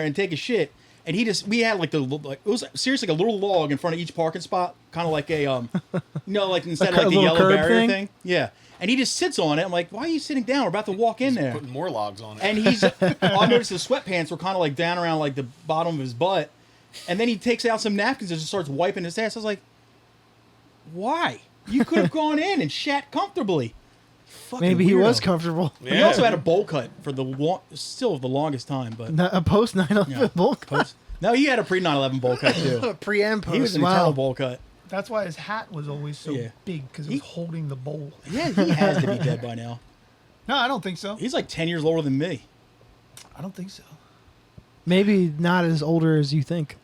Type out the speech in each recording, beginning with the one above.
and take a shit. And we had it was seriously like a little log in front of each parking spot, kind of like a, like instead of like the yellow barrier thing. Yeah. And he just sits on it. I'm like, why are you sitting down? We're about to walk in there. Putting more logs on it. And I noticed his sweatpants were kind of like down around like the bottom of his butt. And then he takes out some napkins and just starts wiping his ass. I was like, why? You could have gone in and shat comfortably. Fucking Maybe he weirdo. Was comfortable. Yeah. He also had a bowl cut for the longest time, but a post 9/11 bowl cut. No, he had a pre 9/11 bowl cut too. Pre and post. He was an eternal bowl cut. That's why his hat was always so big, because it was holding the bowl. Yeah, he has to be dead by now. No, I don't think so. He's like 10 years older than me. I don't think so. Maybe not as older as you think.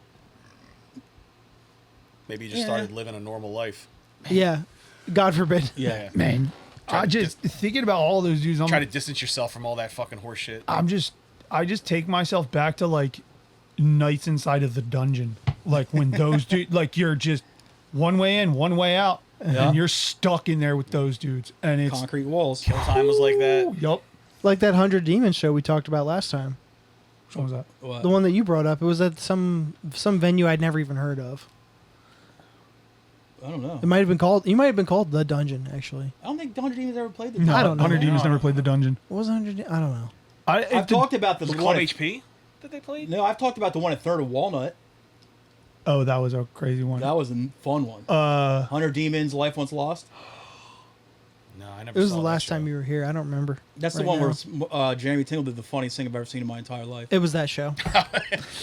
Maybe he just started living a normal life. Yeah, God forbid. Yeah, man. I just thinking about all those dudes. Try to distance yourself from all that fucking horse shit. I just take myself back to like nights inside of the dungeon, like when those dudes, like you're just one way in, one way out, and you're stuck in there with those dudes, and it's concrete walls. Time was like that. Yup. Like that 100 Demons show we talked about last time. Which one was that? What? The one that you brought up. It was at some venue I'd never even heard of. I don't know. It might have been called. You might have been called The Dungeon, actually. I don't think 100 Demons ever played the No, dungeon. I don't know. 100 Demons never played the dungeon. What was 100? I don't know. I've talked about the Club one HP that they played? No, I've talked about the one at Third and Walnut. Oh, that was a crazy one. That was a fun one. 100 Demons, Life Once Lost. No, I never. It was saw the that last show. time you were here. I don't remember. That's the right one now. where Jeremy Tingle did the funniest thing I've ever seen in my entire life. It was that show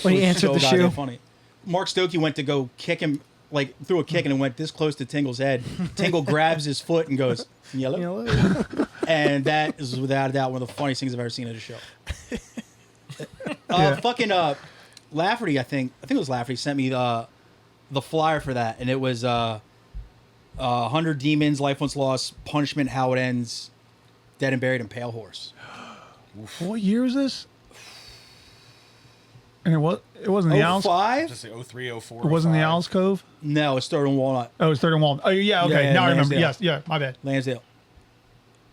when he It was answered so the goddamn shoe. funny. Mark Stokey went to go kick him, like threw a kick and it went this close to Tingle's head. Tingle grabs his foot and goes, yellow. And that is without a doubt one of the funniest things I've ever seen at a show. Fucking Lafferty, I think it was Lafferty, sent me the flyer for that, and it was 100 Demons, Life Once Lost, Punishment, How It Ends, Dead and Buried, and Pale Horse. What year is this? And it wasn't the Owls. 05? Just say 03, 04. It wasn't the 05. Owls Cove. No, it's Third and Walnut, Oh, it's Third and Walnut. Oh, yeah. Okay, Yeah, now I remember. Lansdale. Yes, yeah. My bad. Lansdale.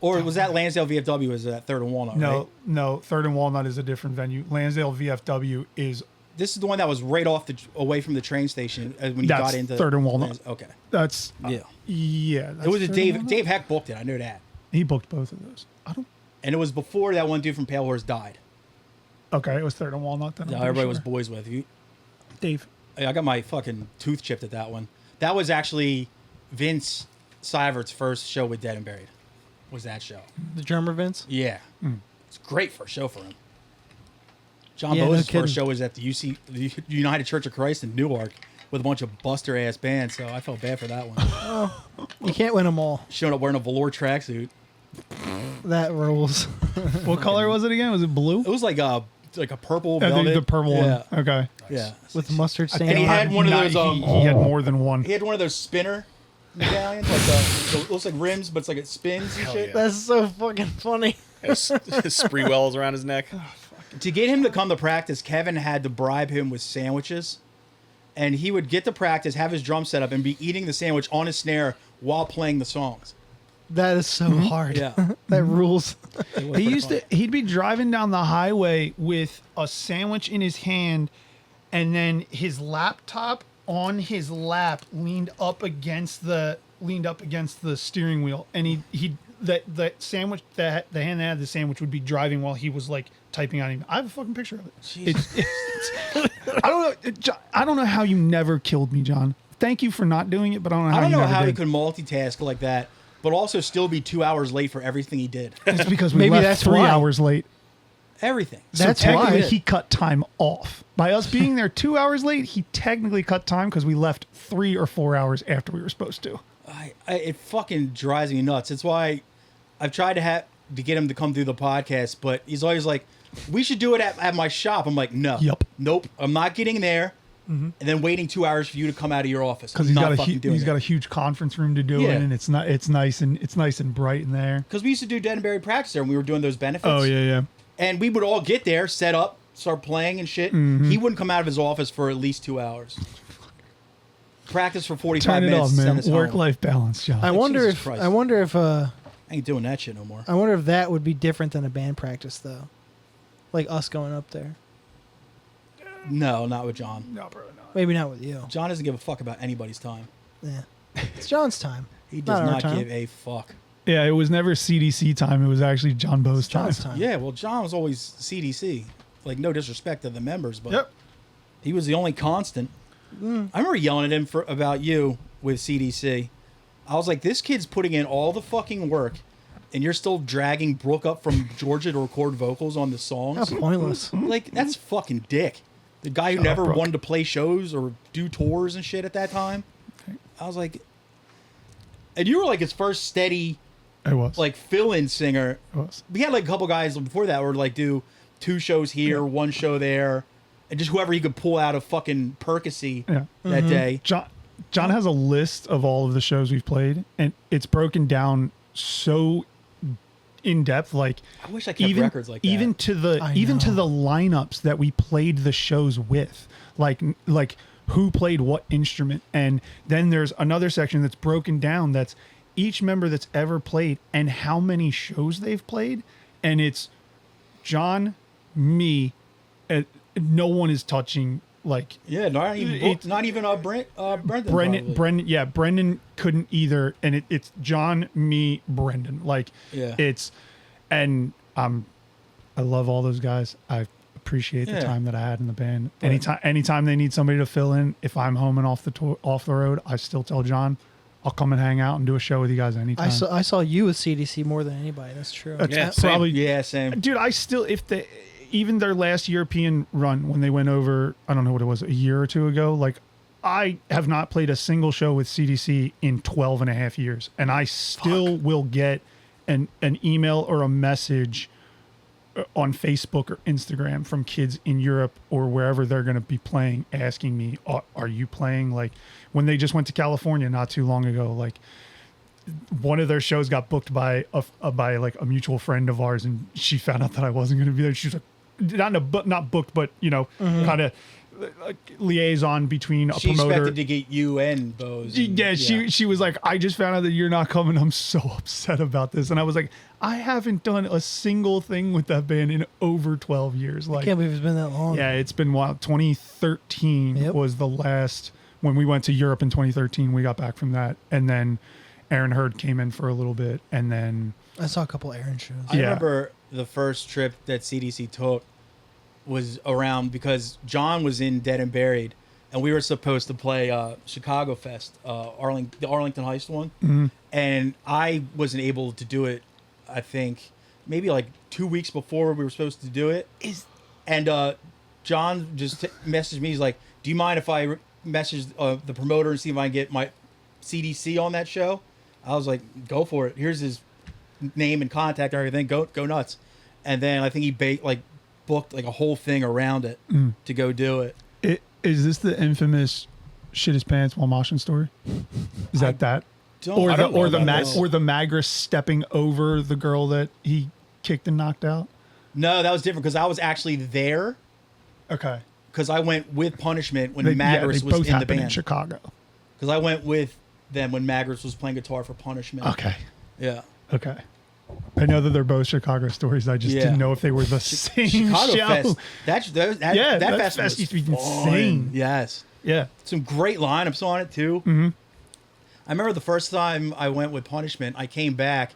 Or was that Lansdale VFW? Was that Third and Walnut? No, right? no. Third and Walnut is a different venue. Lansdale VFW is. This is the one that was right off away from the train station when you That's got into Third and Walnut. Okay. That's Yeah. yeah. That's It was a Third and Dave. Walnut? Dave Heck booked it. I knew that. He booked both of those. I don't. And it was before that one dude from Pale Horse died. Okay, it was Third and Walnut then. No, I'm pretty everybody was sure. boys with you. Dave. I got my fucking tooth chipped at that one. That was actually Vince Seivert's first show with Dead and Buried. Was that show? The drummer Vince. Yeah, it's a great first show for him. John Yeah, no Bose's kidding. first show was at the United Church of Christ in Newark with a bunch of buster ass bands. So I felt bad for that one. You can't win them all. Showing up wearing a velour tracksuit. That rules. What color was it again? Was it blue? It was like a purple I velvet. think the purple Yeah. one. Okay. Yeah. With mustard stain. And he had one of Not- those. He had more than one. He had one of those spinner medallions, like it looks like rims, but it's like it spins and Hell shit. yeah. That's so fucking funny. His spree wells around his neck. To get him to come to practice, Kevin had to bribe him with sandwiches, and he would get to practice, have his drum set up, and be eating the sandwich on his snare while playing the songs. That is so hard. Yeah. That rules. He'd be driving down the highway with a sandwich in his hand and then his laptop on his lap leaned up against the steering wheel, and that sandwich, the hand that had the sandwich would be driving while he was like typing on him. I have a fucking picture of it. I don't know how you never killed me, John. Thank you for not doing it, but I don't know how I don't you know never how he did. could multitask like that, but also still be 2 hours late for everything he did. It's because we Maybe left that's 3 why. hours late. Everything. That's so technically why. he cut time off. By us being there 2 hours late, he technically cut time because we left 3 or 4 hours after we were supposed to. It fucking drives me nuts. It's why I've tried to get him to come through the podcast, but he's always like, we should do it at my shop. I'm like, no. Yep. Nope. I'm not getting there. And then waiting 2 hours for you to come out of your office. Because He's got a huge conference room to do Yeah. it, and it's nice and bright in there. Because we used to do Dead and Buried practice there, and we were doing those benefits. Oh yeah. And we would all get there, set up, start playing and shit. He wouldn't come out of his office for at least 2 hours. Practice for 45 Turn it minutes. off, send man. us home. Work-life balance, John. I wonder Jesus if Christ. I ain't doing that shit no more. wonder if that would be different than a band practice though. Like us going up there. No, not with John. No, bro, no. Maybe not with you. John doesn't give a fuck about anybody's time. Yeah. It's John's time. He does our not time. give a fuck. Yeah, it was never CDC time. It was actually John Bo's time. John's time. Yeah, well, John was always CDC. Like, no disrespect to the members, but Yep. he was the only constant. I remember yelling at him about you with CDC. I was like, this kid's putting in all the fucking work, and you're still dragging Brooke up from Georgia to record vocals on the songs? How pointless. Like, that's fucking dick. The guy who Shut up, never Brooke. wanted to play shows or do tours and shit at that time. I was like... And you were like his first steady, It was. like, fill-in singer. It was. We had, like, a couple guys before that who would, like, do 2 shows here, 1 show there, and just whoever he could pull out of fucking Percy Yeah. that day. John has a list of all of the shows we've played, and it's broken down so in depth. Like, I wish I kept records like that. even to the lineups that we played the shows with, like who played what instrument, and then there's another section that's broken down that's each member that's ever played and how many shows they've played, and it's John, me, and no one is touching. Like, Yeah, not even Brendan. probably. Brendan, yeah, Brendan couldn't either, and it's John, me, Brendan. Like, Yeah. and I love all those guys. I appreciate the Yeah. time that I had in the band. Right. Anytime they need somebody to fill in, if I'm home and off the road, I still tell John, I'll come and hang out and do a show with you guys anytime. I saw you with CDC more than anybody. That's true. That's Yeah, same. probably Yeah, same. dude. I still even their last European run when they went over, I don't know what it was, a year or 2 ago. Like, I have not played a single show with CDC in 12 and a half years, and I still will get an email or a message on Facebook or Instagram from kids in Europe or wherever they're going to be playing, asking me, "Are you playing?" Like, when they just went to California not too long ago, like, one of their shows got booked by like a mutual friend of ours, and she found out that I wasn't going to be there. She was like, not booked, but kind of like liaison between a She promoter. expected to get you and Bose. Yeah, she was like, I just found out that you're not coming. I'm so upset about this. And I was like, I haven't done a single thing with that band in over 12 years. Like, Can't believe it's been that long. yeah, it's been wild. 2013 Yep. was the last, when we went to Europe in 2013, we got back from that. And then Aaron Hurd came in for a little bit. And then, I saw a couple Aaron shows. I Yeah. remember the first trip that CDC took was around because John was in Dead and Buried, and we were supposed to play Chicago Fest, the Arlington Heist one, and I wasn't able to do it. I think maybe like 2 weeks before we were supposed to do it. And John just messaged me. He's like, "Do you mind if I message the promoter and see if I can get my CDC on that show?" I was like, "Go for it. Here's his name and contact and everything. Go nuts." And then I think he booked like a whole thing around it to go do it. is this the infamous shit his pants while moshing story? Is that Or I don't know the about this. or the Magris stepping over the girl that he kicked and knocked out? No, that was different because I was actually there Okay. because I went with Punishment when They Magris both was in the happened in band. Chicago. Because I went with them when Magris was playing guitar for Punishment. Okay. Yeah. Okay. I know that they're both Chicago stories. I just Yeah. didn't know if they were the same Chicago show. Fest. That that fest fest was used to be fun. insane. Yes. Yeah. Some great lineups on it too. Mm-hmm. I remember the first time I went with Punishment, I came back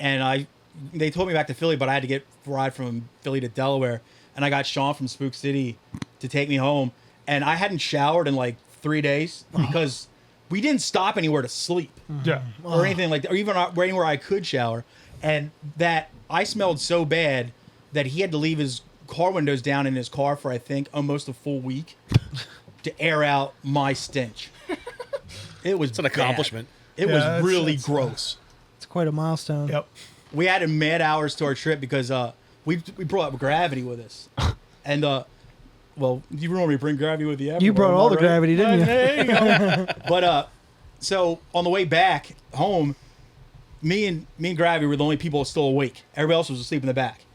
and they told me back to Philly, but I had to get a ride from Philly to Delaware, and I got Sean from Spook City to take me home, and I hadn't showered in like 3 days because we didn't stop anywhere to sleep Yeah. or anything like that, or even anywhere I could shower, and that I smelled so bad that he had to leave his car windows down in his car for I think almost a full week to air out my stench. It was It's an accomplishment. It Yeah, was that's- really that's- gross. It's quite a milestone. Yep. We added mad hours to our trip because we brought Gravity with us, and well, you normally bring Gravity with you. You brought all the gravity, didn't you? There you go. But so on the way back home, me and Gravity were the only people still awake. Everybody else was asleep in the back,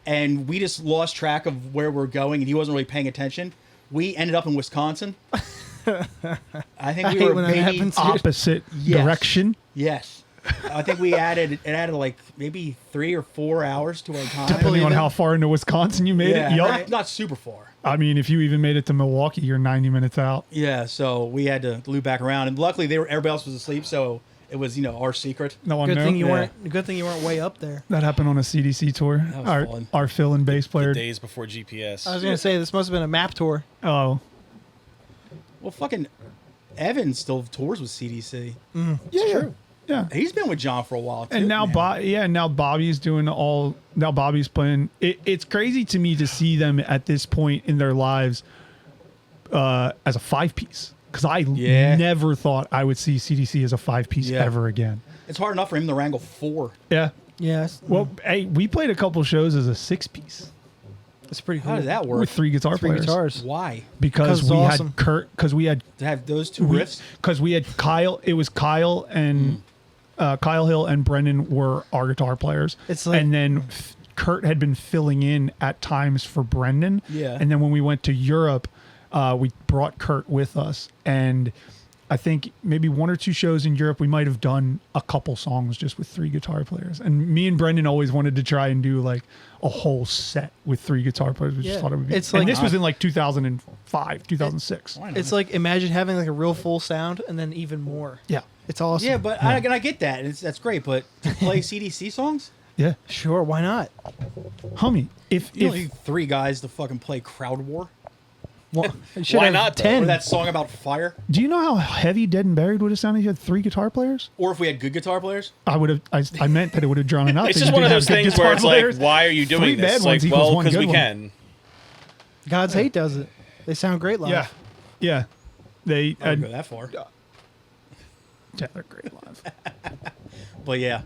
and we just lost track of where we're going, and he wasn't really paying attention. We ended up in Wisconsin. I think I we hate were when that maybe happens. Opposite Yes. direction. Yes. I think it added like maybe 3 or 4 hours to our time. Depending on it. how far into Wisconsin you made Yeah, it. Yup. not super far. I mean, if you even made it to Milwaukee, you're 90 minutes out. Yeah, so we had to loop back around, and luckily everybody else was asleep, so it was our secret. No one Good knew. thing you Yeah. weren't. Good thing you weren't way up there. That happened on a CDC tour. That was Our fun. our fill and bass The player. days before GPS. I was gonna say this must have been a map tour. Oh, Well, fucking Evan still tours with CDC. yeah. He's been with John for a while too. And now, man. now Bobby's doing all. Now Bobby's playing. It's crazy to me to see them at this point in their lives as a 5-piece. Because I never thought I would see CDC as a 5-piece Yeah. ever again. It's hard enough for him to wrangle 4. Yeah. Yes. Well, hey, we played a couple shows as a 6-piece It's pretty cool. How does that work? with 3 guitar Three players. guitars. Why? Because 'Cause it's we awesome. had Kurt. Because we had To have those two riffs? Because we had Kyle. It was Kyle and Kyle Hill and Brendan were our guitar players. It's like- and then Kurt had been filling in at times for Brendan. Yeah. And then when we went to Europe, we brought Kurt with us. And I think maybe 1 or 2 shows in Europe, we might have done a couple songs just with 3 guitar players. And me and Brendan always wanted to try and do like a whole set with 3 guitar players. We just Yeah. thought it would be. It's and like- this was in like 2005, 2006. Why not? It's like imagine having like a real full sound and then even more. Yeah. It's awesome. Yeah, but I get that. That's great, but to play CDC songs? Yeah. Sure, why not? Homie, if You don't need 3 guys to fucking play Crowd War? Well, you should Why have not, though? 10. Or that song about fire? do you know how heavy Dead and Buried would have sounded if you had 3 guitar players? Or if we had good guitar players? I would have. I meant that it would have drawn it out. It's that just you one of did those have good things guitar where it's players. like, why are you 3 doing bad this? ones Like, equals well, 1 because good we one. can. God's Hate does it. They sound great live. Yeah, yeah. They I wouldn't go that far. yeah, they're great live. But yeah.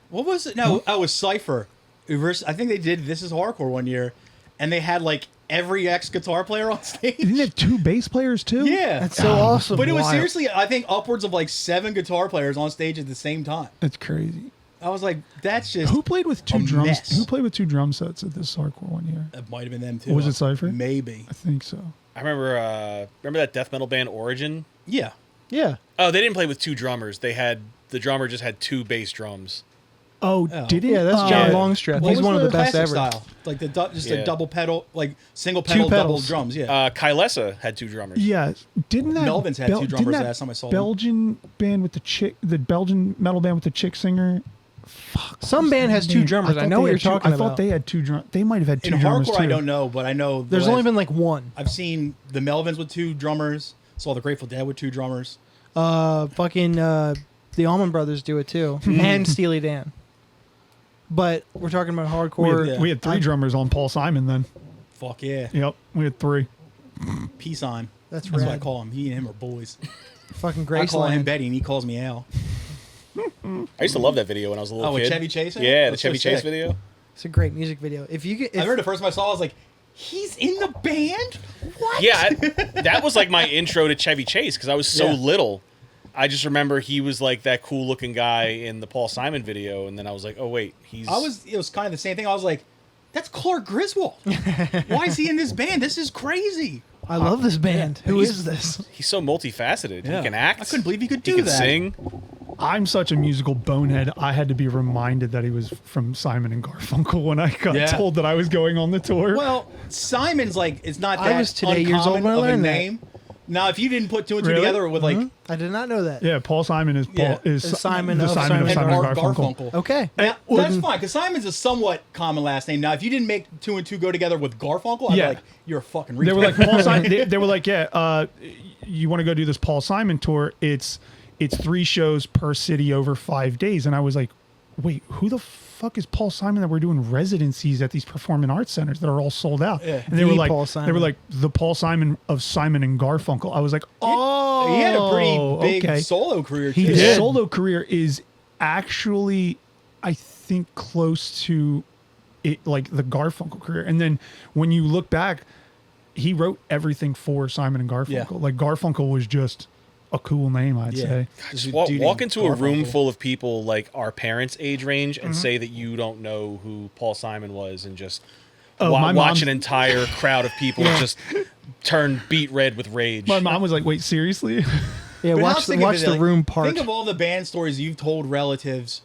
What was it? No, it was Cypher. I think they did This Is Hardcore one year, and they had like every ex-guitar player on stage. Didn't it have 2 bass players too? Yeah. That's so awesome. But it was Wild. seriously, I think, upwards of like 7 guitar players on stage at the same time. That's crazy. I was like, that's just... Who played with 2 a drums? mess. Who played with 2 drum sets at this hardcore one year? That might have been them too. Was it Cypher? Maybe. I think so. I remember that death metal band Origin? Yeah. Yeah. Oh, they didn't play with 2 drummers. The drummer just had 2 bass drums. Oh, Oh. did it? Yeah, that's John Longstrap. What He's was one of the best classic ever. style? Like just a Yeah. double pedal, like single pedal, 2 double pedals. drums. Yeah. Kylesa had 2 drummers. Yeah, didn't that Melvin's had 2 didn't drummers that last time I saw them. Belgian band with the Belgian metal band with the chick singer. Some band has 2 drummers. I thought know they what you're had two- talking I about. thought they had 2 drum. They might have had 2 In drummers hardcore, too. I don't know, but I know There's only been like one. I've seen the Melvins with 2 drummers. Saw the Grateful Dead with 2 drummers. The Allman Brothers do it too, and Steely Dan. But we're talking about hardcore. We had 3 drummers on Paul Simon then. Fuck yeah. Yep, we had 3. Peace on. That's That's what I rad. call him. He and him are boys. Fucking I call him Graceland. Betty, and he calls me Al. I used to love that video when I was a little Oh, kid. with Chevy Chase in it? Yeah, the That's so Chevy Chase sick. video. It's a great music video. If you get, I remember the first time I saw it, I was like, he's in the band? What? Yeah, that was like my intro to Chevy Chase because I was so Yeah. little. I just remember he was like that cool looking guy in the Paul Simon video, and then I was like, oh wait, he's. It was kind of the same thing. I was like, that's Clark Griswold. Why is he in this band? This is crazy. I love this band. Who He's- is this? He's so multifaceted. Yeah. He can act. I couldn't believe he could do He can that. sing. I'm such a musical bonehead. I had to be reminded that he was from Simon and Garfunkel when I got Yeah. told that I was going on the tour. Well, Simon's like, it's not I that was today years old uncommon when I of a learned that. name. Now, if you didn't put 2 and 2 Really? together with like, I did not know that. yeah, Paul Simon is Yeah. is Is Simon the of Simon Simon of and Simon and Art Garfunkel. Garfunkel. Okay. Well, that's Then- fine, because Simon's a somewhat common last name. Now, if you didn't make 2 and 2 go together with Garfunkel, I'd Yeah. be like, you're a fucking retard. They were like Paul Simon. They were like, yeah, you want to go do this Paul Simon tour? It's 3 shows per city over 5 days, and I was like, wait, who the fuck is Paul Simon that we're doing residencies at these performing arts centers that are all sold out? Yeah. And they The were like, Paul Simon. they were like the Paul Simon of Simon and Garfunkel. I was like, oh, he had a pretty big okay. solo career, too. His did. solo career is actually, I think, close to it, like the Garfunkel career. And then when you look back, he wrote everything for Simon and Garfunkel. Yeah. Like Garfunkel was just a cool name, I'd Yeah. say. Just a Walk, dude walk named into a room Garfunkel. full of people like our parents' age range Mm-hmm. and say that you don't know who Paul Simon was, and just Oh, my watch mom's- an entire crowd of people just turn beat red with rage. My mom was like, "Wait, seriously?" Yeah, But now watch think of watch it, the like, room part. Think of all the band stories you've told relatives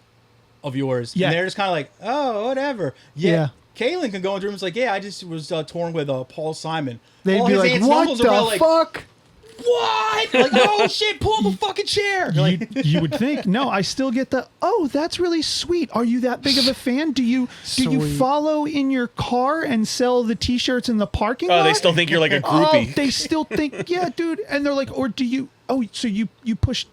of yours. Yeah. And they're just kind of like, oh, whatever. Yeah. Kaelin can go into rooms like, yeah, I just was touring with Paul Simon. They'd All be his like, aunts and what uncles are the probably like, fuck? what? Like, oh shit, pull the fucking chair. Like, You would think, no, I still get the, oh, that's really sweet. Are you that big of a fan? Do you Sweet. follow in your car and sell the T-shirts in the parking lot? Oh, they still think you're like a Oh, groupie. they still think, yeah, dude. And they're like, or do you? Oh, so you push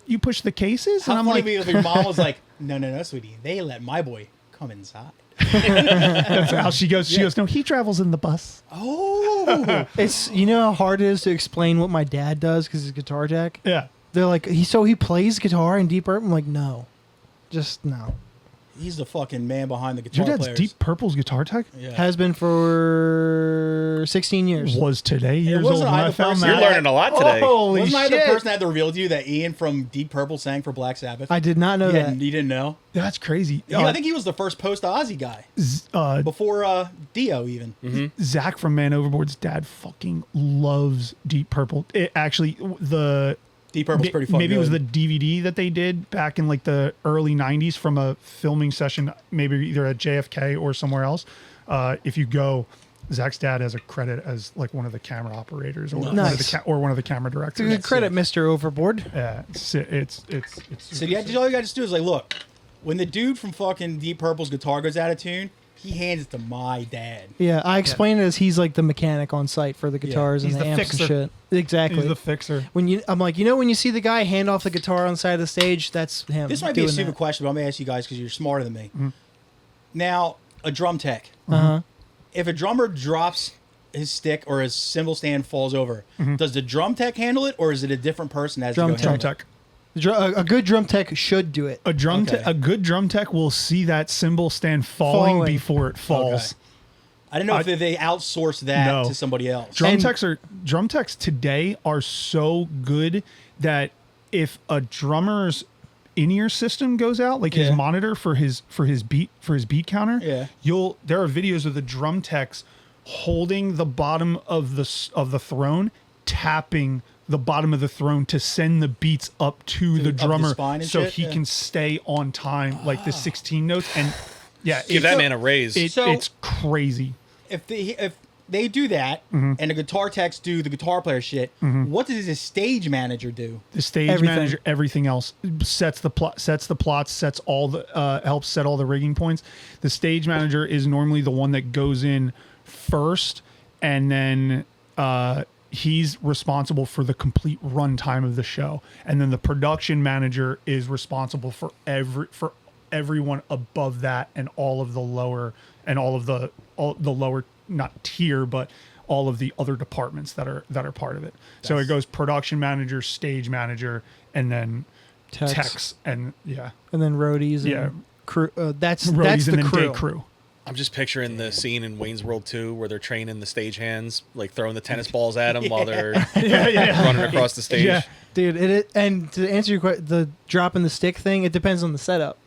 the cases? how And I'm funny like, would it be if your mom was like, no, sweetie, they let my boy come inside. that's how she goes. She goes, no, he travels in the bus. Oh, It's you know how hard it is to explain what my dad does because he's guitar tech. Yeah. They're like, he plays guitar in Deep Purple. I'm like, no, just no. he's the fucking man behind the Your guitar dad's players. Deep Purple's guitar tech Yeah. Has been for 16 years. was today years old wasn't when I I the found person that. You're learning a lot today. Holy Wasn't I the shit. person that had to reveal to you that Ian from Deep Purple sang for Black Sabbath? I did not know Yeah, that. you didn't know? That's crazy. I think he was the first post-Ozzy guy. Before Dio even. Zach from Man Overboard's dad fucking loves Deep Purple. It actually the Deep Purple's pretty fucking maybe it was the good. DVD that they did back in like the early 90s from a filming session, maybe either at JFK or somewhere else. If you go, Zach's dad has a credit as like one of the camera operators or one of Nice. the one of the camera It's a directors. good credit, Mr. Overboard. Yeah, it's So yeah, all you got to do is like, look, when the dude from fucking Deep Purple's guitar goes out of tune, he hands it to my dad. Yeah, I explain it as he's like the mechanic on site for the guitars He's and the the amps fixer. and shit. Exactly. He's the fixer. I'm like, when you see the guy hand off the guitar on the side of the stage, that's him. This might be a doing stupid that. question, but I'm gonna ask you guys because you're smarter than me. Now, a drum tech. Uh-huh. If a drummer drops his stick or his cymbal stand falls over, does the drum tech handle it, or is it a different person that has Drum to go tech. handle Drum it? tech. A good drum tech should do it. A Okay. a good drum tech will see that cymbal stand falling Falling. before it falls. Okay. I don't know if they outsource that No. to somebody else. Drum And- techs today are so good that if a drummer's in-ear system goes out, like his Yeah. monitor for his beat counter, Yeah. there are videos of the drum techs holding the bottom of the throne, tapping the bottom of the throne to send the beats up to the up the drummer spine and so shit? he Yeah. can stay on time, like the 16 notes. And yeah, Give that man a raise. So- it's crazy. If they do that and the guitar techs do the guitar player shit, what does the stage manager do? The stage Everything. manager, everything else, sets the plots, sets all the helps set all the rigging points. The stage manager is normally the one that goes in first, and then he's responsible for the complete runtime of the show, and then the production manager is responsible for everyone above that and all of the lower not tier, but all of the other departments that are part of it. So it goes production manager, stage manager, and then techs, and yeah, and then roadies. And Yeah. crew. That's roadies, the and then crew. day crew. I'm just picturing the scene in Wayne's World 2 where they're training the stagehands, like throwing the tennis balls at them while they're running across the stage. Yeah. Dude. And to answer your question, the dropping the stick thing, it depends on the setup.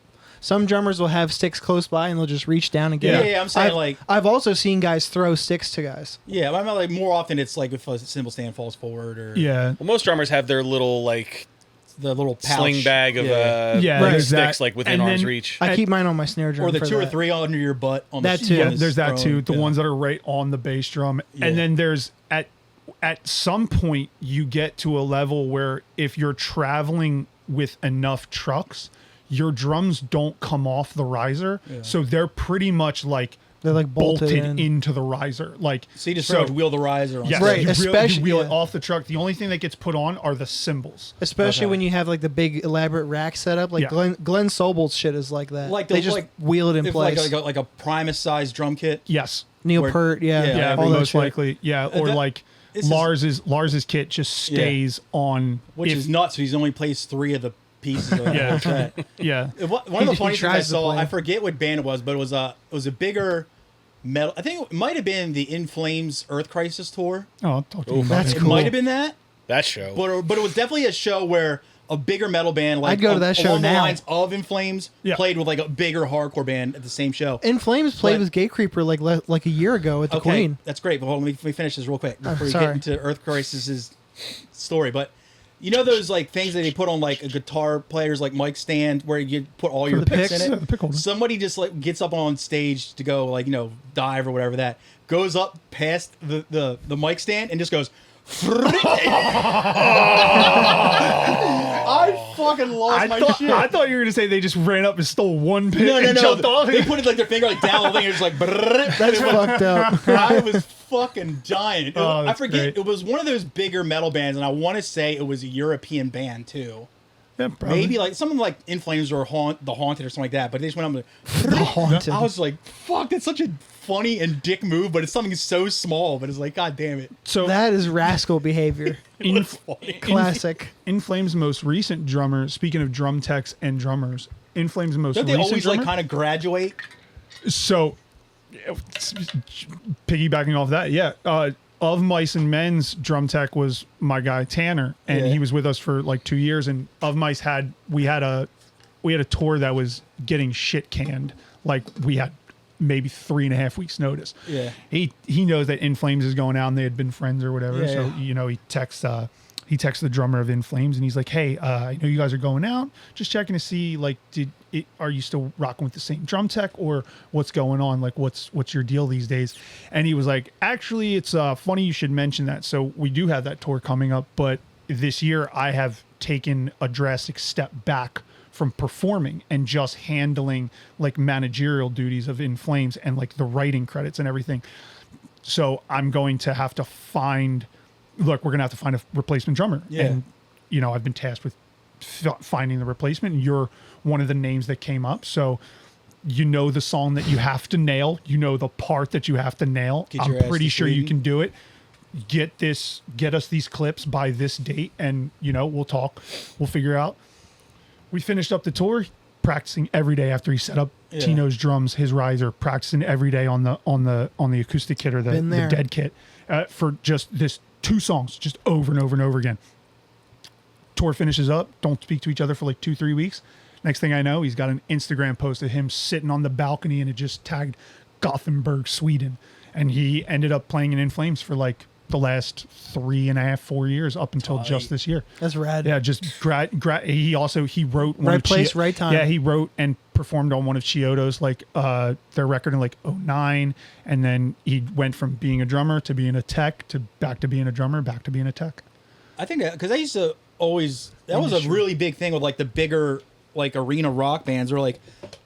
Some drummers will have sticks close by and they'll just reach down and get it. Yeah, I'm saying I've also seen guys throw sticks to guys. Yeah, I mean, like more often it's like if a cymbal stand falls forward or Yeah. Well, most drummers have their little like the little pouch. sling bag of Yeah, Right. sticks exact- like within and arm's then- reach. I keep mine on my snare drum. or the for 2 or that. 3 under your butt on That the too. Yeah, on the there's that throne. too. The Yeah. ones that are right on the bass drum, Yeah. and then there's at some point you get to a level where if you're traveling with enough trucks, your drums don't come off the riser, so they're pretty much like They're like bolted in. into the riser. Like So you just pretty much wheel the riser on Yes, Right, you especially- wheel it yeah. off the truck. The only thing that gets put on are the cymbals. Especially Okay. when you have like the big elaborate rack setup. Like Yeah. Glenn Sobel's shit is like that. Like they just wheel it in if place. like a Primus sized drum kit. Yes. Neil where- Peart, yeah, Yeah, all that most shit. likely. Yeah, or that- like this is- Lars's kit just stays on. Which is nuts. He's only plays 3 of the pieces of Yeah. the set. yeah. One of the He funny things I tries to saw, play. I forget what band it was, but it was a bigger metal. I think it might have been the In Flames Earth Crisis tour. Oh, I'll talk to you about That's it. It cool. might have been that, That show. but it was definitely a show where a bigger metal band, like I'd go to that show along the now. lines of In Flames, Yeah. played with like a bigger hardcore band at the same show. In Flames played But- with Gate Creeper like a year ago at the Okay, Queen. that's great. But hold on, let me finish this real quick before you sorry. get into Earth Crisis's story. But You know those like things that they put on like a guitar player's like mic stand where you put all your the picks picks? in Yeah, it. the pick holder. Somebody just like gets up on stage to go like dive or whatever that goes up past the mic stand and just goes. I fucking lost my shit. I thought you were gonna say they just ran up and stole one pick and No. jumped off. They put it like their finger like down the thing and it's like. That's fucked up. I was fucking dying. Oh, I that's forget. great. It was one of those bigger metal bands, and I want to say it was a European band too. Yeah, probably. Maybe like something like In Flames or The Haunted or something like that. But they just went up and Haunted. I was like, "Fuck, that's such a funny and dick move." But it's something so small. But it's like, God damn it. So That is rascal behavior. It was funny. Classic. In Flames' most recent drummer, speaking of drum techs and drummers, In Flames' most Don't they recent always drummer. like kind of graduate? So, piggybacking off that, yeah. Of Mice and Men's drum tech was my guy Tanner, and Yeah. he was with us for like 2 years. And Of Mice had a tour that was getting shit canned. Like we had maybe 3.5 weeks notice. Yeah. He knows that In Flames is going out, and they had been friends or whatever. Yeah, So yeah. he texts the drummer of In Flames, and he's like, "Hey, I know you guys are going out. Just checking to see like, are you still rocking with the same drum tech, or what's going on? Like, what's your deal these days?" And he was like, "Actually, it's funny you should mention that. So we do have that tour coming up, but this year I have taken a drastic step back from performing and just handling like managerial duties of In Flames and like the writing credits and everything. So I'm going to have to find a replacement drummer." Yeah. And I've been tasked with finding the replacement, and you're one of the names that came up. So the song that you have to nail, the part that you have to nail. Get your I'm ass pretty to sure you Sweden. can do it. Get us these clips by this date, and we'll talk, we'll figure out. We finished up the tour, practicing every day after he set up Yeah. Tino's drums, his riser, practicing every day on the acoustic kit or the Been there. dead kit for just this 2 songs, just over and over and over again. Tour finishes up, don't speak to each other for like 2-3 weeks. Next thing I know, he's got an Instagram post of him sitting on the balcony, and it just tagged Gothenburg, Sweden. And he ended up playing in Flames for like the last 3.5-4 years up until just this year. That's rad. Yeah, just he wrote one Right of place, right time. Yeah, he wrote and performed on one of Chiodo's like their record in like 2009, and then he went from being a drummer to being a tech to back to being a drummer, back to being a tech. I think that because I used to always that was a really big thing with like the bigger like arena rock bands. They're like,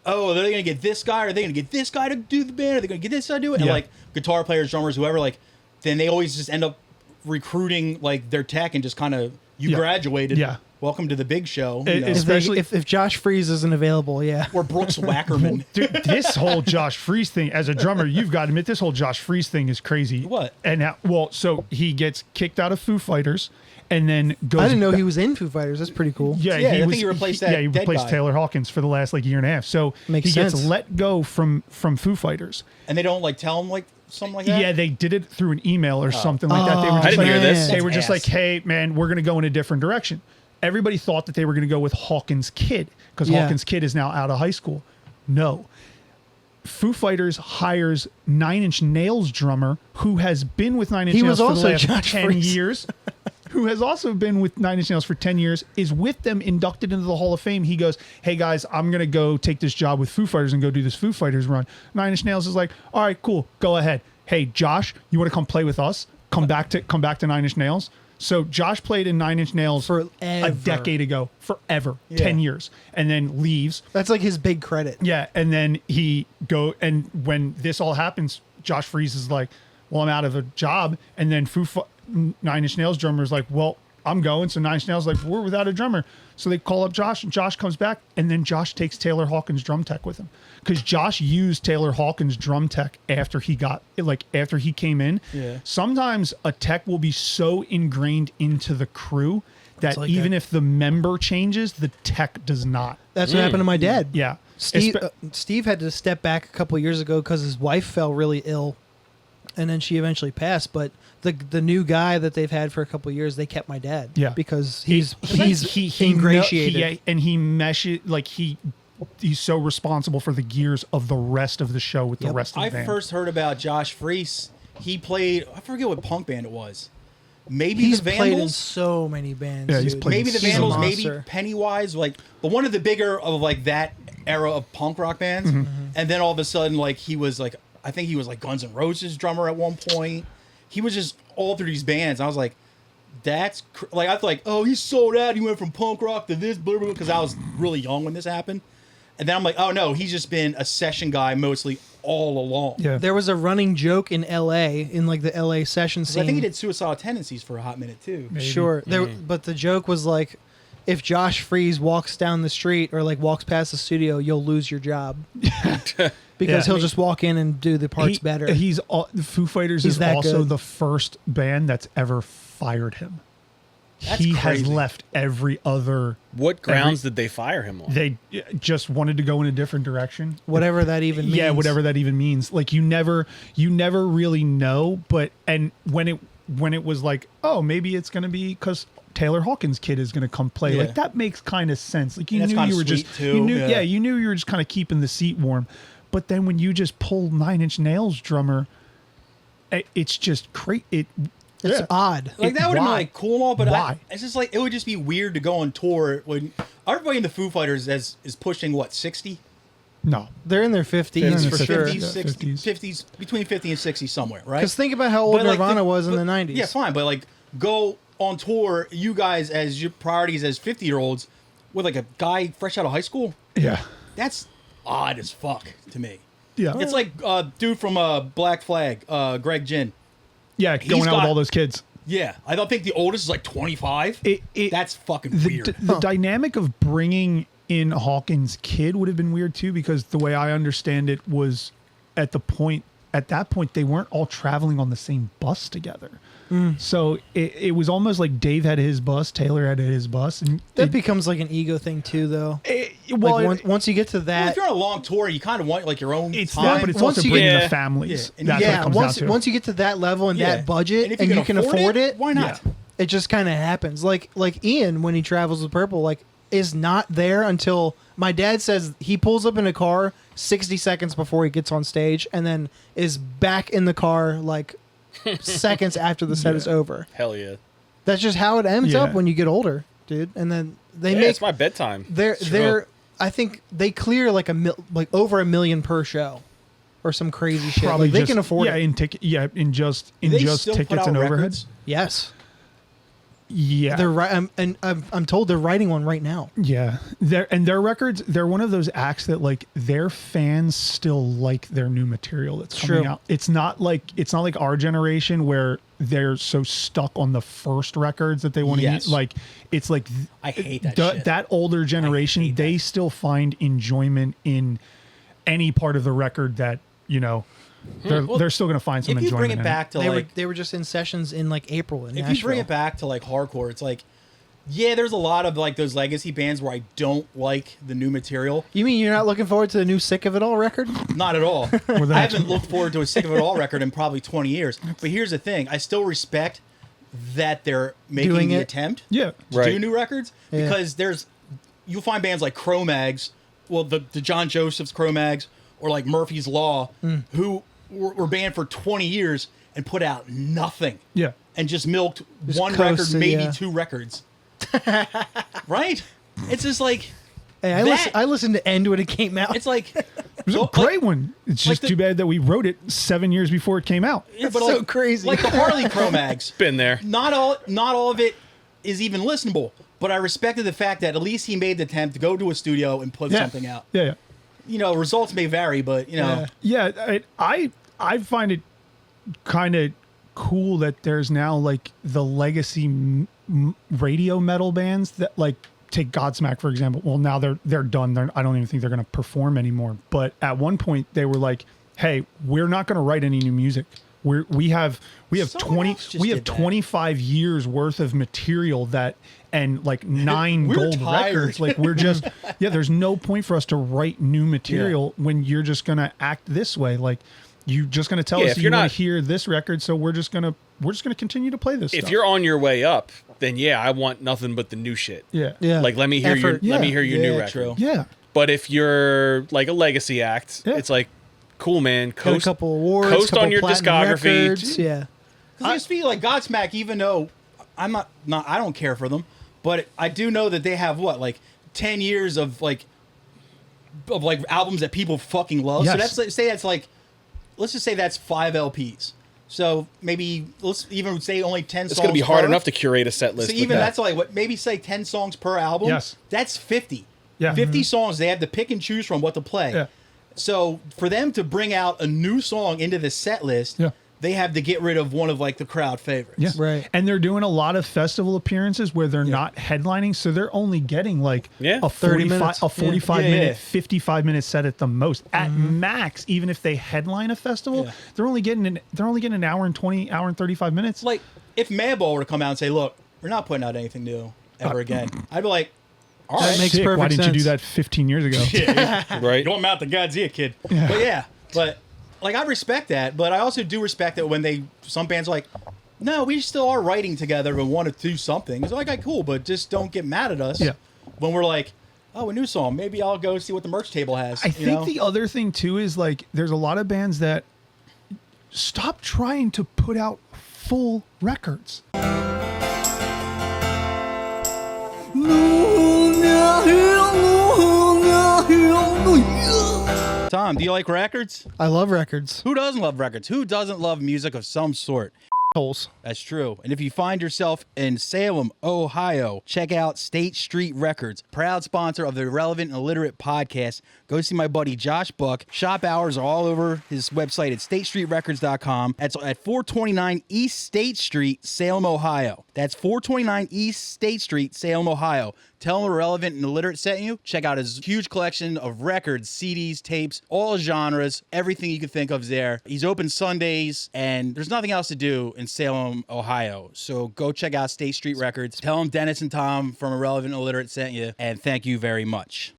oh, are they gonna get this guy? Or are they gonna get this guy to do the band? Are they gonna get this guy to do it? And Yeah. like guitar players, drummers, whoever, like then they always just end up recruiting like their tech and just kind of Yeah. graduated. Yeah. Welcome to the big show. It- You know? it's- Especially- if Josh Freeze isn't available, yeah. Or Brooks Wackerman. Dude, this whole Josh Freeze thing, as a drummer, you've got to admit, this whole Josh Freeze thing is crazy. What? And now, so he gets kicked out of Foo Fighters, and then goes. I didn't know he was in Foo Fighters. That's pretty cool. Yeah, Yeah, I think he replaced that he dead replaced guy. Taylor Hawkins for the last like year and a half. So Makes he sense. gets let go from Foo Fighters. And they don't like tell him like something like that. Yeah, they did it through an email or something like that. They were Oh, just I didn't hear like, this. They were That's just like, ass. hey, man, we're going to go in a different direction. Everybody thought that they were going to go with Hawkins Kid because Yeah. Hawkins Kid is now out of high school. No. Foo Fighters hires 9 Inch Nails drummer who has been with 9 Inch He Nails was for the also last Josh 10 Freese. years. Who has also been with 9 Inch Nails for 10 years, is with them, inducted into the Hall of Fame. He goes, hey guys, I'm going to go take this job with Foo Fighters and go do this Foo Fighters run. 9 Inch Nails is like, all right, cool, go ahead. Hey, Josh, you want to come play with us? Come back to 9 Inch Nails. So Josh played in 9 Inch Nails Forever. a decade ago, forever, Yeah. 10 years, and then leaves. That's like his big credit. Yeah, and then and when this all happens, Josh Freeze is like, well, I'm out of a job. And then 9 Inch Nails drummer is like, well, I'm going. So 9 Inch Nails is like, we're without a drummer. So they call up Josh, and Josh comes back, and then Josh takes Taylor Hawkins' drum tech with him. Because Josh used Taylor Hawkins' drum tech after he came in. Yeah. Sometimes a tech will be so ingrained into the crew that like even that. if the member changes, the tech does not. That's what happened to my dad. Yeah. Steve had to step back a couple years ago because his wife fell really ill, and then she eventually passed. But the new guy that they've had for a couple years, they kept my dad. Yeah. because he's he ingratiated. and he meshes like he's so responsible for the gears of the rest of the show with the Yep. rest of the I band. first heard about Josh Freese. He played, I forget what punk band it was. maybe He's the played in Vandals. so many bands. Yeah, he's dude. played Maybe the He's a Vandals, maybe monster. Pennywise, like, but one of the bigger of like that era of punk rock bands. And then all of a sudden, like he was like, I think he was like Guns N' Roses drummer at one point. He was just all through these bands. I was like, that's like I thought like, oh, he sold out. He went from punk rock to this, blah, blah, because I was really young when this happened. And then I'm like, oh no, he's just been a session guy mostly all along. Yeah. There was a running joke in L.A. in like the L.A. session 'Cause scene. I think he did Suicidal Tendencies for a hot minute too. Maybe. Sure. There, but the joke was like, if Josh Freese walks down the street or like walks past the studio, you'll lose your job because he'll just walk in and do the parts better. The Foo Fighters He's is that also good. the first band that's ever fired him. That's he has crazy. left every other. What grounds did they fire him on? They just wanted to go in a different direction. Whatever that even means. Yeah, whatever that even means. Like you never really know. But and when it was like, oh, maybe it's gonna be because Taylor Hawkins' kid is gonna come play. Yeah. Like that makes kind of sense. Like you And that's knew kinda you were sweet, just too. you knew Yeah. you knew you were just kind of keeping the seat warm. But then when you just pull 9 Inch Nails drummer, it's just crazy. It's odd. Like that would have been Why? like cool and all, but Why? it's just like it would just be weird to go on tour when everybody in the Foo Fighters is pushing what 60, No. They're in their 50s They're in for their sure. 50s, Yeah, 60s, 50s. 50s, between 50 and 60 somewhere, right? Because think about how old But, like, Nirvana was in but- the 90s. Yeah, fine, but like go on tour, you guys as your priorities as 50-year-olds with like a guy fresh out of high school. Yeah. That's odd as fuck to me. Yeah. It's like dude from Black Flag, Greg Ginn. Yeah, going out got- with all those kids. Yeah, I don't think the oldest is like 25. That's fucking weird. The dynamic of bringing in Hawkins' kid would have been weird too, because the way I understand it was at that point they weren't all traveling on the same bus together. So it was almost like Dave had his bus, Taylor had his bus, and That becomes like an ego thing too, though. well, Once you get to Well, that, if you're on a long tour, you kind of want like your own it's time. that, but it's Once also you bringing get- the families. Yeah, and That's what it yeah, comes once down to. once you get to that level and Yeah. that budget, if and you can afford it, why not? Yeah. it just kind of happens. Like Ian when he travels with Purple, like is not there until my dad says he pulls up in a car 60 seconds before he gets on stage, and then is back in the car like seconds after the set is over. Hell yeah. That's just how it ends Yeah. up when you get older, dude. And then they Yeah, make it's my bedtime. they're I think they clear like over $1 million per show, or some crazy shit. Probably Like, they just, can afford it. in ticket. Yeah, in just Do they just still put tickets out and overhead. records? Yes, Yeah, they're right. And I'm told they're writing one right now. yeah. Their records. They're one of those acts that like their fans still like their new material that's coming True. out. It's not like our generation where they're so stuck on the first records that they want to Yes. use. Like it's like I hate that shit. that older generation. hate They still find enjoyment in any part of the record that they're still going to find some If you enjoyment bring it in back to They like, were just in sessions in like April in if Nashville. you bring it back to like hardcore, it's like, yeah, there's a lot of like those legacy bands where I don't like the new material. You mean you're not looking forward to the new Sick of It All record? Not at all. the I next haven't looked forward to a Sick of It All record in probably 20 years. But here's the thing: I still respect that they're making Doing the it. attempt Yeah. to Right. do new records, Yeah. because you'll find bands like Cro-Mags, well, the John Joseph's Cro-Mags, or like Murphy's Law, who were banned for 20 years and put out nothing. Yeah. And just milked Just one close record, to, maybe yeah. 2 records. Right? It's just like, Hey, I listened to End when it came out. it's like, It was a great one. It's just the- too bad that we wrote it 7 years before it came out. yeah, It's but so like, crazy. Like the Harley Cro-Mags. Been there. Not all of it is even listenable, but I respected the fact that at least he made the attempt to go to a studio and put Yeah. something out. Yeah. Results may vary, but Yeah. I find it kind of cool that there's now like the legacy radio metal bands that like take Godsmack for example. Well, now they're done. I don't even think they're going to perform anymore. But at one point they were like, "Hey, we're not going to write any new music. We have Someone else just did that. 25 years worth of material and like 9 We're gold tired. records. Like we're just there's no point for us to write new material when you're just going to act this way. Like you're just going to tell Yeah, us if you you're want not- to hear this record, so we're just going to continue to play this If stuff. you're on your way up, then yeah, I want nothing but the new shit. yeah. Like let me hear Effort. let me Yeah. hear your new Yeah, record. true. Yeah. But if you're like a legacy act, Yeah. it's like, cool man, Got a coast couple awards, coast couple on your platinum discography. records. Yeah. Because I just feel like Godsmack, even though I'm not, I don't care for them, but I do know that they have what, like 10 years of like albums that people fucking love. Yes. So let's just say that's 5 LPs. So maybe let's even say only 10 songs. It's going to be hard per. enough to curate a set list. So with even that. that's like what, maybe say 10 songs per album. Yes. That's 50. Yeah. 50 songs. They have to pick and choose from what to play. Yeah. So for them to bring out a new song into the set list, they have to get rid of one of like the crowd favorites. Yeah. Right. And they're doing a lot of festival appearances where they're not headlining, so they're only getting like a 30 minutes. 45 Yeah. minute, 55-minute set at the most. At max, even if they headline a festival, they're only getting an hour and 35 minutes. Like if Madball were to come out and say, "Look, we're not putting out anything new ever again," I'd be like, "All right, makes Sick. perfect Why didn't you do sense. that 15 years ago? right? don't mount the Godzilla kid." But like I respect that, but I also do respect that when some bands are like, "No, we still are writing together and want to do something." It's like, "Okay, cool, but just don't get mad at us." Yeah. When we're like, "Oh, a new song. Maybe I'll go see what the merch table has." I think the other thing too is like there's a lot of bands that stop trying to put out full records. Tom, do you like records? I love records. Who doesn't love records? Who doesn't love music of some sort? Holes. That's true. And if you find yourself in Salem, Ohio, check out State Street Records, proud sponsor of the Irrelevant and Illiterate podcast. Go see my buddy Josh Buck. Shop hours are all over his website at statestreetrecords.com. That's at 429 East State Street, Salem, Ohio. That's 429 East State Street, Salem, Ohio. Tell him Irrelevant and Illiterate sent you. Check out his huge collection of records, CDs, tapes, all genres, everything you can think of is there. He's open Sundays, and there's nothing else to do in Salem, Ohio. So go check out State Street Records. Tell him Dennis and Tom from Irrelevant and Illiterate sent you, and thank you very much.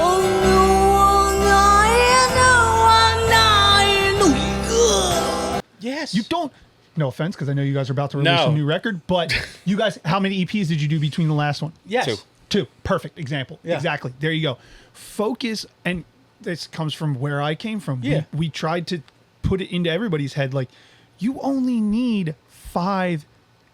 Yes. You don't. No offense, because I know you guys are about to release a new record, but you guys, how many EPs did you do between the last one? Yes. Two. Perfect example. Yeah. Exactly. There you go. Focus, and this comes from where I came from. Yeah. We tried to put it into everybody's head like, you only need 5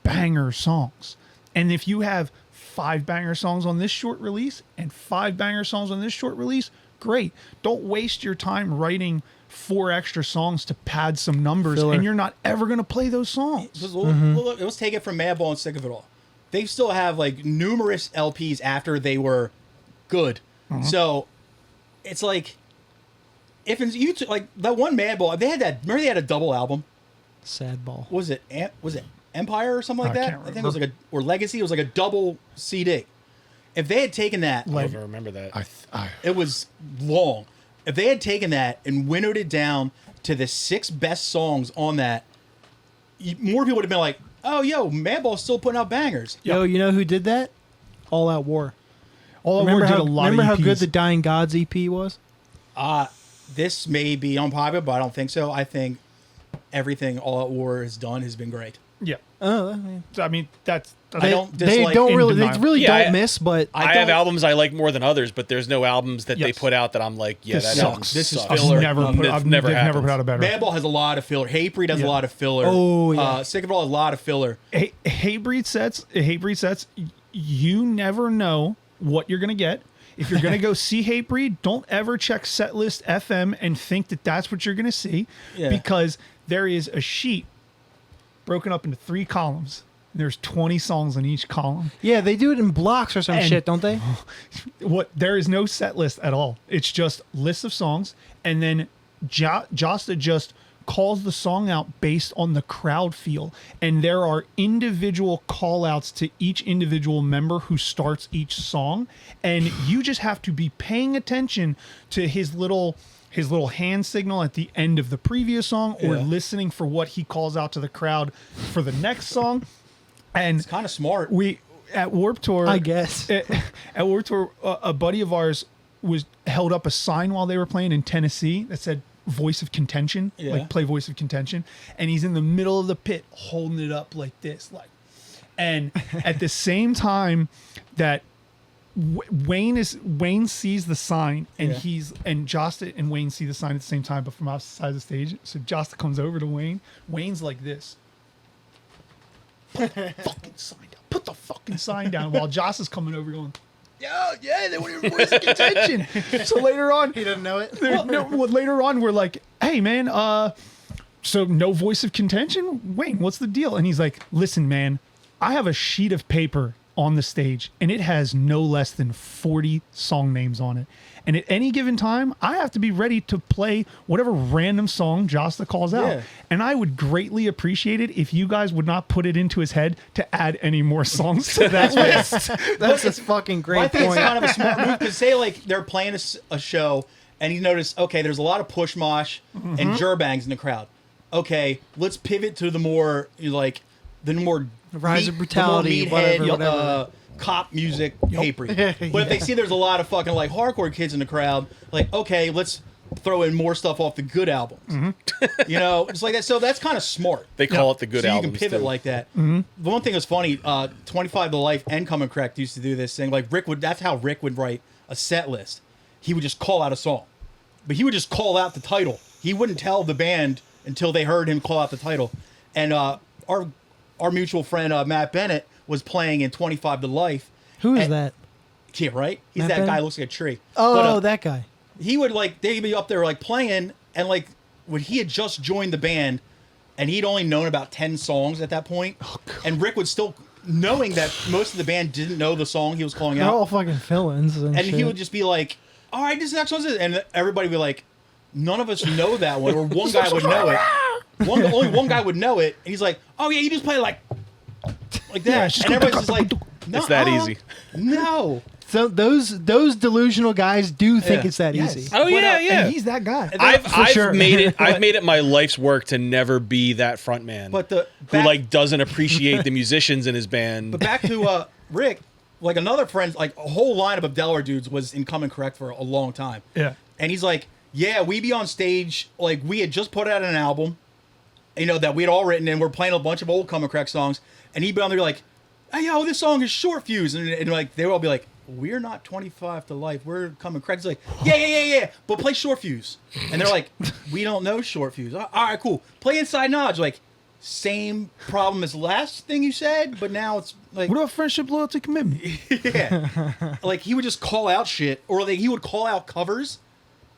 banger songs. And if you have 5 banger songs on this short release and 5 banger songs on this short release, great. Don't waste your time writing 4 extra songs to pad some numbers, Filler. and you're not ever going to play those songs. Let's take it from Madball and Sick of It All. They still have like numerous LPs after they were good. So it's like if you like that one Madball, they had that. Remember they had a double album. Sad ball. Was it Empire or something like I that? can't I think it was like or Legacy. It was like a double CD. If they had taken that, I don't even remember that. it was long. If they had taken that and winnowed it down to the 6 best songs on that, more people would have been like, "Oh, yo, Madball's still putting out bangers." Yo, you know who did that? All Out War. All Remember did how, a lot remember of how EPs. good the Dying Gods EP was? This may be unpopular, but I don't think so. I think everything All Out War has done has been great. Yeah. Oh, I mean, I mean, that's I don't they dislike don't in really, they denial. really Yeah, don't miss, but I have don't- albums I like more than others, but there's no albums that they Yes. put out that I'm like, yeah, This that sucks. album This is sucks. filler. I've never put, That's I've never they've never happened. put out a better. Madball has a lot of filler. Hatebreed has Yeah. a lot of filler. Oh, yeah. Sick of It All has a lot of filler. Hatebreed sets. You never know what you're gonna get. If you're gonna go see Hatebreed, don't ever check Setlist FM and think that that's what you're gonna see, Yeah. because there is a sheet broken up into 3 columns. There's 20 songs on each column. yeah, they do it in blocks or some And- shit, don't they? There is no set list at all. It's just lists of songs, and then Josta just calls the song out based on the crowd feel, and there are individual call outs to each individual member who starts each song, and you just have to be paying attention to his little hand signal at the end of the previous song, or Yeah. listening for what he calls out to the crowd for the next song. And It's kind of smart. we at Warped Tour, I guess. at Warped Tour, a buddy of ours was held up a sign while they were playing in Tennessee that said "Voice of Contention," Yeah. like play "Voice of Contention," and he's in the middle of the pit holding it up like this, like, and at the same time that Wayne sees the sign, and Yeah. and Josta and Wayne see the sign at the same time, but from outside the stage. So Josta comes over to Wayne. Wayne's like this. fucking sign down. Put the fucking sign down. While Joss is coming over going, yeah, they want your voice of contention. So later on, He doesn't know it. later on, we're like, hey, man, so no voice of contention? Wayne, what's the deal? And he's like, listen, man, I have a sheet of paper on the stage, and it has no less than 40 song names on it. And at any given time, I have to be ready to play whatever random song Josta calls out. Yeah. And I would greatly appreciate it if you guys would not put it into his head to add any more songs to that list. That's a fucking great I think point. it's kind of a smart move because say like they're playing a show and you notice, okay, there's a lot of push mosh and jerbangs in the crowd. Okay, let's pivot to the more like the more Rise of the more Brutality, meathead, whatever. cop music papery. But if they see there's a lot of fucking like hardcore kids in the crowd, like okay, let's throw in more stuff off the good albums. You know, it's like that. So that's kind of smart. They call it the good So you albums. can pivot too. like that. The one thing that's funny, 25 to Life and Coming Correct used to do this thing. Like Rick would, that's how Rick would write a set list. He would just call out a song, but he would just call out the title. He wouldn't tell the band until they heard him call out the title. And our mutual friend Matt Bennett was playing in 25 to Life. Who is And- that? Yeah, right. He's Matt that guy Bennett? who looks like a tree. Oh, But, that guy. he would like they'd be up there like playing and like when he had just joined the band and he'd only known about 10 songs at that point, and Rick would still knowing that most of the band didn't know the song he was calling They're all out, fucking fill-ins and and shit. he would just be like, all right, this next one's it, and everybody would be like, none of us know that one, or one guy would know it, only one guy would know it, and he's like, oh yeah, you just play like that, Yeah, it's just and everybody's just like, no, It's that easy. no. So those delusional guys do think Yeah. it's that Yes. easy. Oh But, yeah, uh, yeah. And he's that guy. I've sure. made it. I've made it my life's work to never be that front man. But the who back- like doesn't appreciate the musicians in his band. But back to Rick, like another friend, like a whole lineup of Delaware dudes was in Coming Correct for a long time. Yeah. And he's like, yeah, we be on stage, like we had just put out an album, you know, that we'd all written, and we're playing a bunch of old Coming Correct songs, and he'd be on there like, hey, yo, this song is Short Fuse, and like they would all be like, we're not 25 to Life, we're Coming Correct. He's like, yeah, but play Short Fuse. And they're like, we don't know Short Fuse. All right, cool. Play Inside Knowledge. Like, same problem as last thing you said, but now it's like, What about friendship, loyalty, commitment? yeah. Like he would just call out shit, or like he would call out covers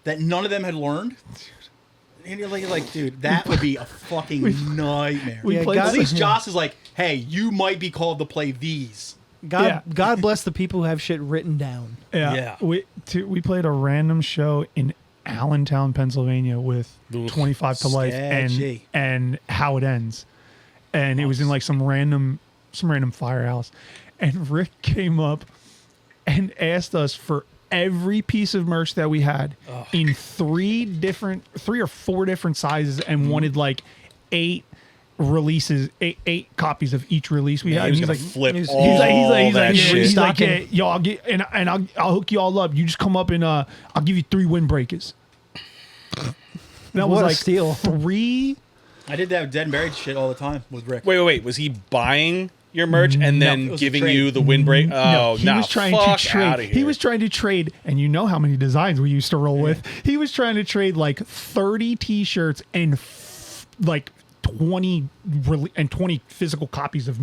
that none of them had learned. And you're like, dude, that would be a fucking nightmare. we Yeah, played At God- least Joss is like, hey, you might be called to play these. God bless the people who have shit written down. Yeah. We played a random show in Allentown, Pennsylvania with Oof. 25 to Life Sketchy. and How It Ends. And it was in like some random firehouse. And Rick came up and asked us for every piece of merch that we had in three or four different sizes, and wanted like 8 releases, eight copies of each release we had. he was And gonna he's flip he's all that yeah, shit. he's like, yeah, Restocking. yo, I'll get and I'll hook you all up. You just come up and I'll give you 3 windbreakers. That was What a like steal. 3. I did that with Dead and Buried shit all the time with Rick. Wait. Was he buying your merch and No, then it was a giving trade. you the windbreak? Oh, he no, was trying fuck to trade. outta He here. was trying to trade, and you know how many designs we used to roll with. He was trying to trade like 30 T-shirts and like 20 physical copies of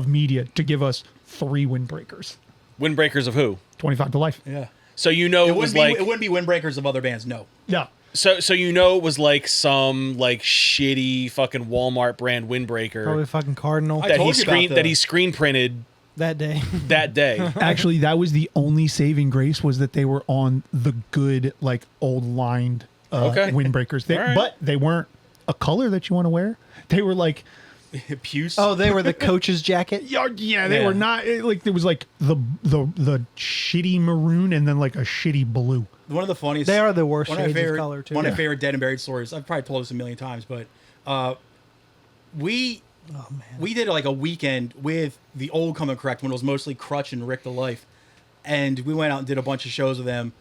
media to give us 3 windbreakers. Windbreakers of who? 25 to Life. Yeah. So you know It it was wouldn't, like it wouldn't be windbreakers of other bands, no. Yeah. so you know it was like some like shitty fucking Walmart brand windbreaker Probably fucking Cardinal I that told you about that he screen printed that day. that day. Actually, that was the only saving grace, was that they were on the good, like, old lined Okay. windbreakers. All right. But they weren't a color that you want to wear. They were like, Puce. Oh, they were the coach's jacket. yeah, they Yeah. were not like, there was like the shitty maroon and then like a shitty blue. One of the funniest. They are the worst one of my shades of favorite, color, too. One of my Yeah. favorite Dead and Buried stories. I've probably told this a million times, but we did like a weekend with the old Coming Correct when it was mostly Crutch and Rick the Life, and we went out and did a bunch of shows with them.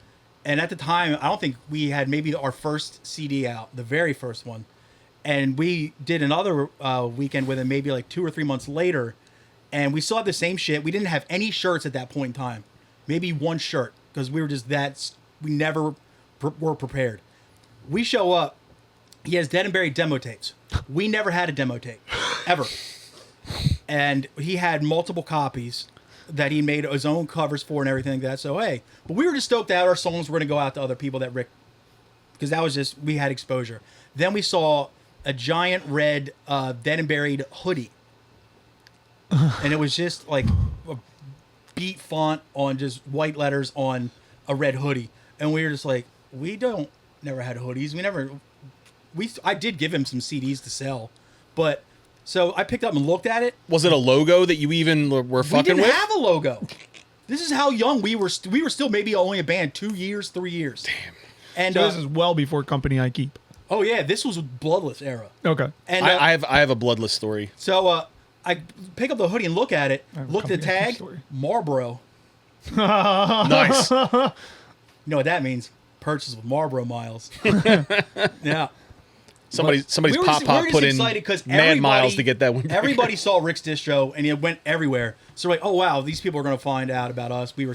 And at the time, I don't think we had maybe our first CD out, the very first one, and we did another weekend with them maybe like 2 or 3 months later, and we still had the same shit. We didn't have any shirts at that point in time, maybe one shirt, because we were just we never were prepared. We show up. He has Dead and Buried demo tapes. We never had a demo tape, ever. and he had multiple copies that he made his own covers for and everything like that. So hey, but we were just stoked that our songs were gonna go out to other people that Rick, because that was just, we had exposure. Then we saw a giant red Dead and Buried hoodie, and it was just like a beat font on just white letters on a red hoodie, and we were just like, never had hoodies. I did give him some CDs to sell, but so I picked up and looked at it. Was it a logo that you even were fucking We didn't with? have a logo. This is how young we were. We were still maybe only a band 2 years, 3 years. Damn. And So this is well before Company I Keep. oh yeah, this was Bloodless era. Okay. And I have a bloodless story. so I pick up the hoodie and look at it. have a Look at the Company I Keep tag, story. Marlboro. Nice. You know what that means? Purchase with Marlboro miles. Yeah. Somebody's We were pop just- pop we were put just in excited 'cause man miles to get that one. Everybody saw Rick's distro and it went everywhere. So we're like, oh wow, these people are gonna find out about us. We were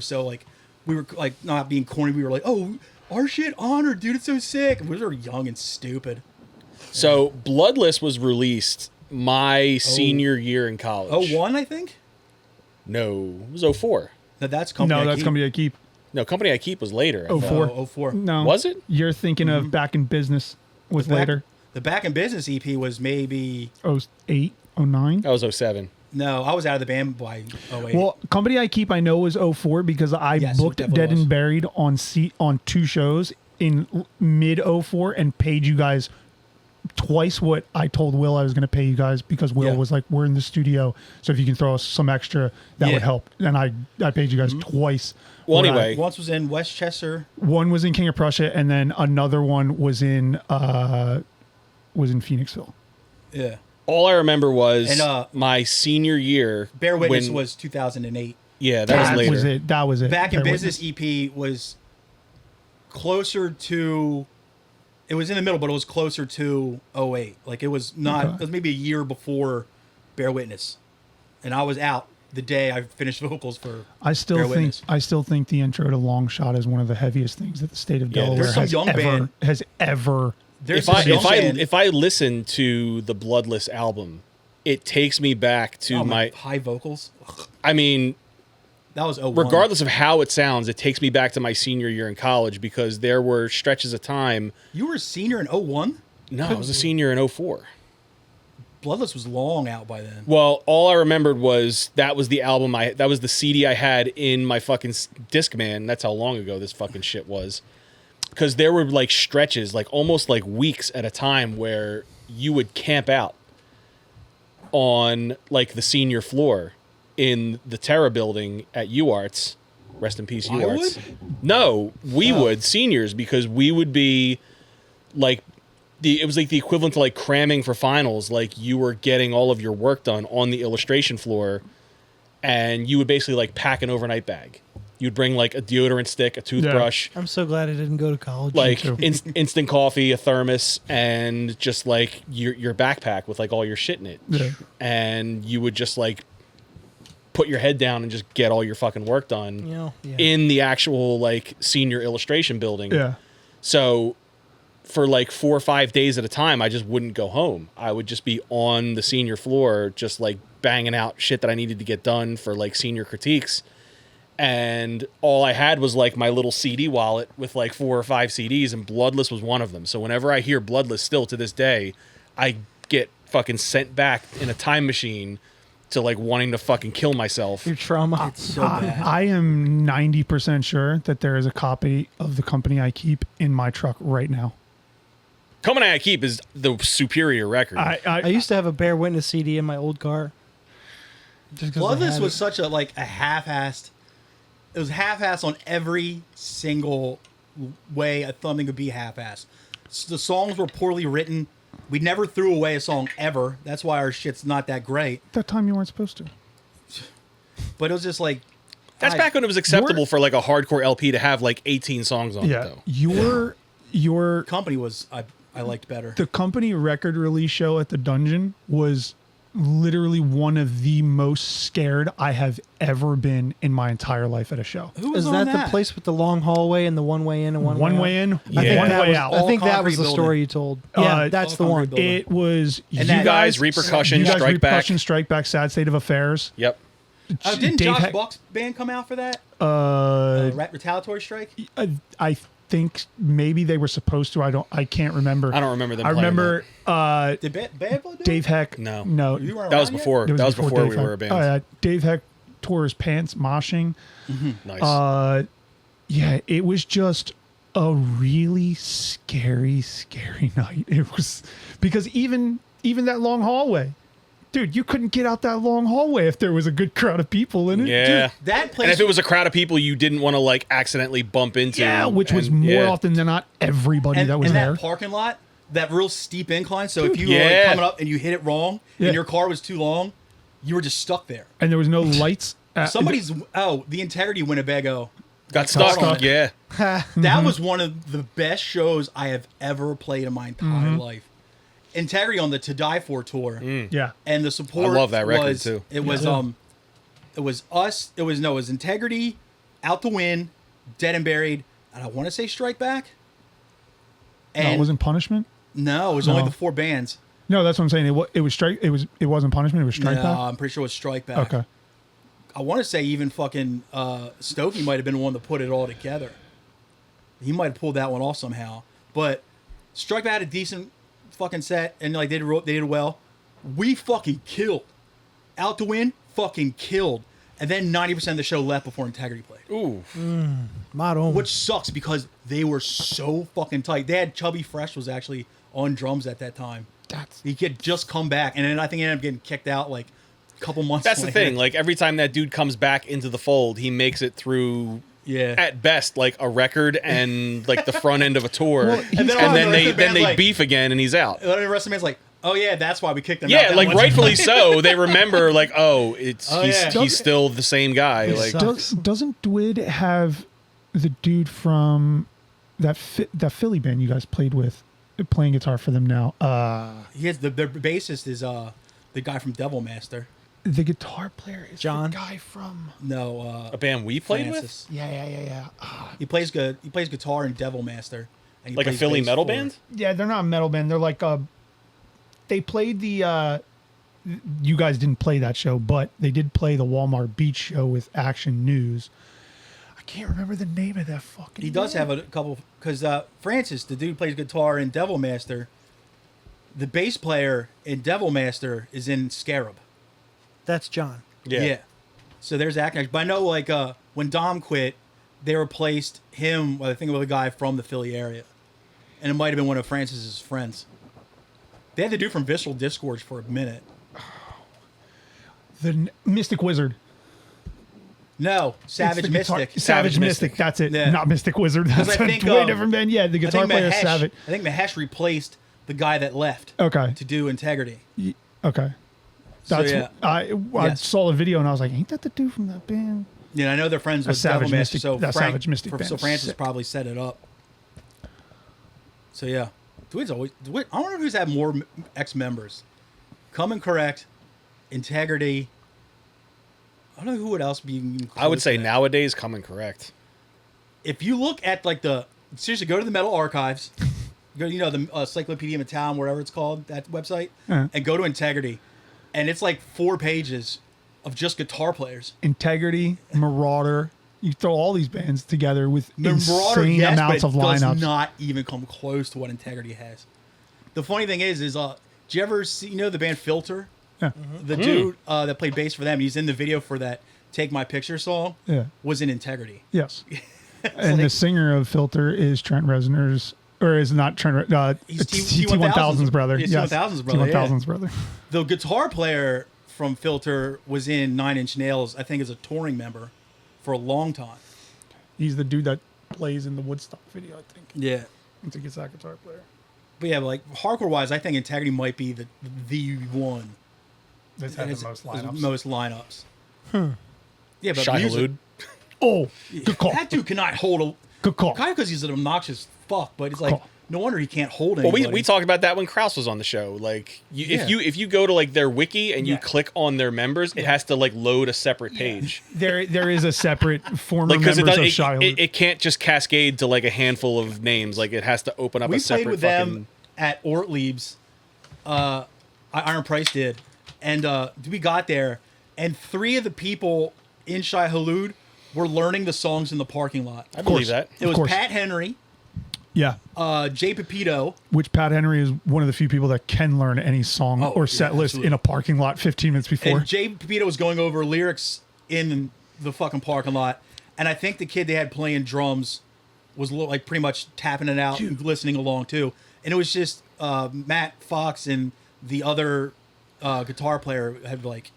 not being corny. We were like, oh, our shit honored, dude. It's so sick. We were young and stupid. So Bloodless was released my senior year in college. 01, I think. No, it was 04. No, that's Company. No, I that's Keep. Company I Keep. No, Company I Keep was later. I Oh, thought. 04. 04. No. Was it? You're thinking of Back in Business was later. The Back in Business EP was maybe 08, 09. That was 07. no. I was out of the band by 08. Well, Company I Keep I know was 04 because I Yes, it booked definitely Dead was. and Buried on 2 shows in mid 04 and paid you guys twice what I told Will I was going to pay you guys because Will Yeah. was like, we're in the studio, so if you can throw us some extra, that Yeah. would help. And I paid you guys twice. Well, what I- anyway, Once was in Westchester. one was in King of Prussia, and then another one was in Phoenixville. Yeah. all I remember was And, my senior year. Bear Witness when- was 2008. Yeah, that was later. That was it. Back in Bear Business EP was closer to. It was in the middle, but it was closer to 08. Like it was not. Okay. It was maybe a year before Bear Witness, and I was out the day I finished vocals for. I still Bear think Witness. the intro to Long Shot is one of the heaviest things that the state of Yeah, Delaware there's some has young ever band- has ever. There's If I this young band- if I listen to the Bloodless album, it takes me back to oh, my. high vocals. Ugh, I mean, that was 01. regardless of how it sounds, it takes me back to my senior year in college because there were stretches of time. You were a senior in 01? No, I was a senior in 04. Bloodless was long out by then. Well, all I remembered was that was the album that was the CD I had in my fucking Discman. That's how long ago this fucking shit was. Because there were like stretches, like almost like weeks at a time where you would camp out on like the senior floor in the Terra building at UArts. Rest in peace, I UArts. would? No, we Oh. would, seniors, because we would be like it was like the equivalent to like cramming for finals. Like you were getting all of your work done on the illustration floor, and you would basically like pack an overnight bag. You'd bring like a deodorant stick, a toothbrush, I'm so glad I didn't go to college. like too. instant coffee, a thermos, and just like your backpack with like all your shit in it. Yeah. And you would just like put your head down and just get all your fucking work done you know, yeah. in the actual like senior illustration building. Yeah. So for like 4 or 5 days at a time, I just wouldn't go home. I would just be on the senior floor, just like banging out shit that I needed to get done for like senior critiques. And all I had was like my little CD wallet with like 4 or 5 CDs, and Bloodless was one of them. So whenever I hear Bloodless still to this day, I get fucking sent back in a time machine to like wanting to fucking kill myself. Your trauma. So bad. I am 90% sure that there is a copy of the Company I Keep in my truck right now. Company I Keep is the superior record. I used to have a Bear Witness CD in my old car. Just 'cause I Bloodless had was it. such a like a half-assed. It was half-assed on every single way a something could be half-assed. The songs were poorly written. We never threw away a song ever. That's why our shit's not that great. That time you weren't supposed to. But it was just like That's I- back when it was acceptable for like a hardcore LP to have like 18 songs on it, Yeah. though. Your Company was I liked better. the Company record release show at the Dungeon was literally one of the most scared I have ever been in my entire life at a show. Who was Is on that the place with the long hallway and the one way in and one way in, out? I think one that way was, out. I think that was All the concrete story you told. Yeah, Uh, that's all the one. concrete building. It was And you that- guys, Repercussion, you guys, Strike Back. Repercussion, Strike Back, Sad State of Affairs. Yep. Didn't Dave Josh Heck- Buck's band come out for that? Retaliatory Strike? I think maybe they were supposed to. I can't remember. I don't remember them I playing remember Did Bad Blood do it? Dave Heck. No. no, You weren't That was around yet? before. it That was before Dave we Heck. were a band. Oh, yeah. Dave Heck tore his pants moshing. Nice. Yeah, it was just a really scary night. It was because even that long hallway, dude, you couldn't get out that long hallway if there was a good crowd of people in it. yeah. That place. And if it was a crowd of people you didn't want to like accidentally bump into. Yeah, which was and- more yeah. often than not everybody and, that was and there. that parking lot, that real steep incline. So if you were like Yeah. coming up and you hit it wrong Yeah. and your car was too long, you were just stuck there. And there was no lights. The Integrity Winnebago. Got stuck. stuck. Yeah. That was one of the best shows I have ever played in my entire life. Integrity on the To Die For tour. Yeah. And the support I love that record, was, too. It was it was us. It was Integrity, Out to Win, Dead and Buried, and I want to say Strike Back. No, And it wasn't Punishment. no, it was No. only the 4 bands. No, that's what I'm saying. It was Strike. It wasn't Punishment. It was Strike No, Back. I'm pretty sure it was Strike Back. Okay. I want to say even fucking Stokey might have been the one to put it all together. He might have pulled that one off somehow. But Strike Back had a decent fucking set, and like they did well. We fucking killed. Out to Win, fucking killed. And then 90% of the show left before Integrity played. Ooh. Motto. Which sucks because they were so fucking tight. They had Chubby Fresh was actually on drums at that time. He could just come back, and then I think he ended up getting kicked out like a couple months. That's the later. thing. Like every time that dude comes back into the fold, he makes it through. Yeah. At best, like a record and like the front end of a tour, Well, and then all the then rest they of the band's like- beef again, and he's out. And then the rest of the man's like, oh yeah, that's why we kicked him out. Yeah, that like one rightfully so. They remember, like, oh, yeah. he's still the same guy. Like, sucks. Doesn't Dwid have the dude from that Philly band you guys played with playing guitar for them now? He has their bassist is the guy from Devil Master. The guitar player is John? the guy from. No, a band we played Francis. Yeah. He plays good. He plays guitar in Devil Master. And he with, like a plays Philly bass metal for- band. Yeah, they're not a metal band. They're like they played the. You guys didn't play that show, but they did play the Walmart Beach show with Action News. I can't remember the name of that fucking. He does have band. a couple because Francis, the dude who plays guitar in Devil Master. The bass player in Devil Master is in Scarab. That's John. Yeah. So there's that connection. But I know, like, when Dom quit, they replaced him with, I think, with a guy from the Philly area. And it might have been one of Francis's friends. They had the dude from Visceral Discourse for a minute. The Mystic Wizard. No, Savage It's the guitar- Mystic. Savage Mystic. Mystic. That's it. Yeah. Not Mystic Wizard. That's I a think, way different band. Yeah, the I guitar think player is Mahesh, Savage. I think Mahesh replaced the guy that left Okay. to do Integrity. Okay. So, That's yeah. I Yes. saw a video and I was like, ain't that the dude from that band? Yeah, I know they're friends with Savage Devil Master, Mystic- so that Frank, Savage Mystic band so is Francis sick. probably set it up. So yeah, Dwid's always. Dwid, I wonder who's had more ex-members. Come and Correct, Integrity. I don't know who would else be. even I would close say to that. nowadays coming correct. If you look at like seriously, go to the Metal Archives. Go, the Encyclopedia Metallica, whatever it's called, that website, Uh-huh. and go to Integrity, and it's like 4 pages of just guitar players. Integrity, Marauder. You throw all these bands together with Marauder, insane yes, amounts but of it does lineups. not even come close to what Integrity has. The funny thing is do you ever see, the band Filter? Yeah. The dude that played bass for them, he's in the video for that Take My Picture song, Yeah. was in Integrity. Yes. And the singer of Filter is Trent Reznor's, or is not Trent. He's it's T1000's brother. He's Yes. T1000's brother, T1000's brother. The guitar player from Filter was in Nine Inch Nails, I think as a touring member for a long time. He's the dude that plays in the Woodstock video, I think. Yeah. I think it's that guitar player. But yeah, like hardcore-wise, I think Integrity might be the one. That's that had has the most lineups. Most lineups. Yeah, but Shai music, Hulud. Oh, good call. that dude cannot hold a. Good call. Kind of because he's an obnoxious fuck, but it's like Call. no wonder he can't hold Well, anybody. we talked about that when Kraus was on the show. Like, Yeah. if you go to like their wiki and you Yeah. click on their members, it has to like load a separate page. There is a separate former Like, because members of Shiloh. it can't just cascade to like a handful of names. Like, it has to open up we a separate played with fucking. them at Ortlieb's. Iron Price did, and we got there, and 3 of the people in Shai Hulud were learning the songs in the parking lot. I believe that. It was course. Pat Henry, yeah. Jay Pepito. Which Pat Henry is one of the few people that can learn any song Oh, or set yeah, list absolutely. in a parking lot 15 minutes before. And Jay Pepito was going over lyrics in the fucking parking lot, and I think the kid they had playing drums was like pretty much tapping it out and listening along too. And it was just Matt Fox and the other guitar player had like,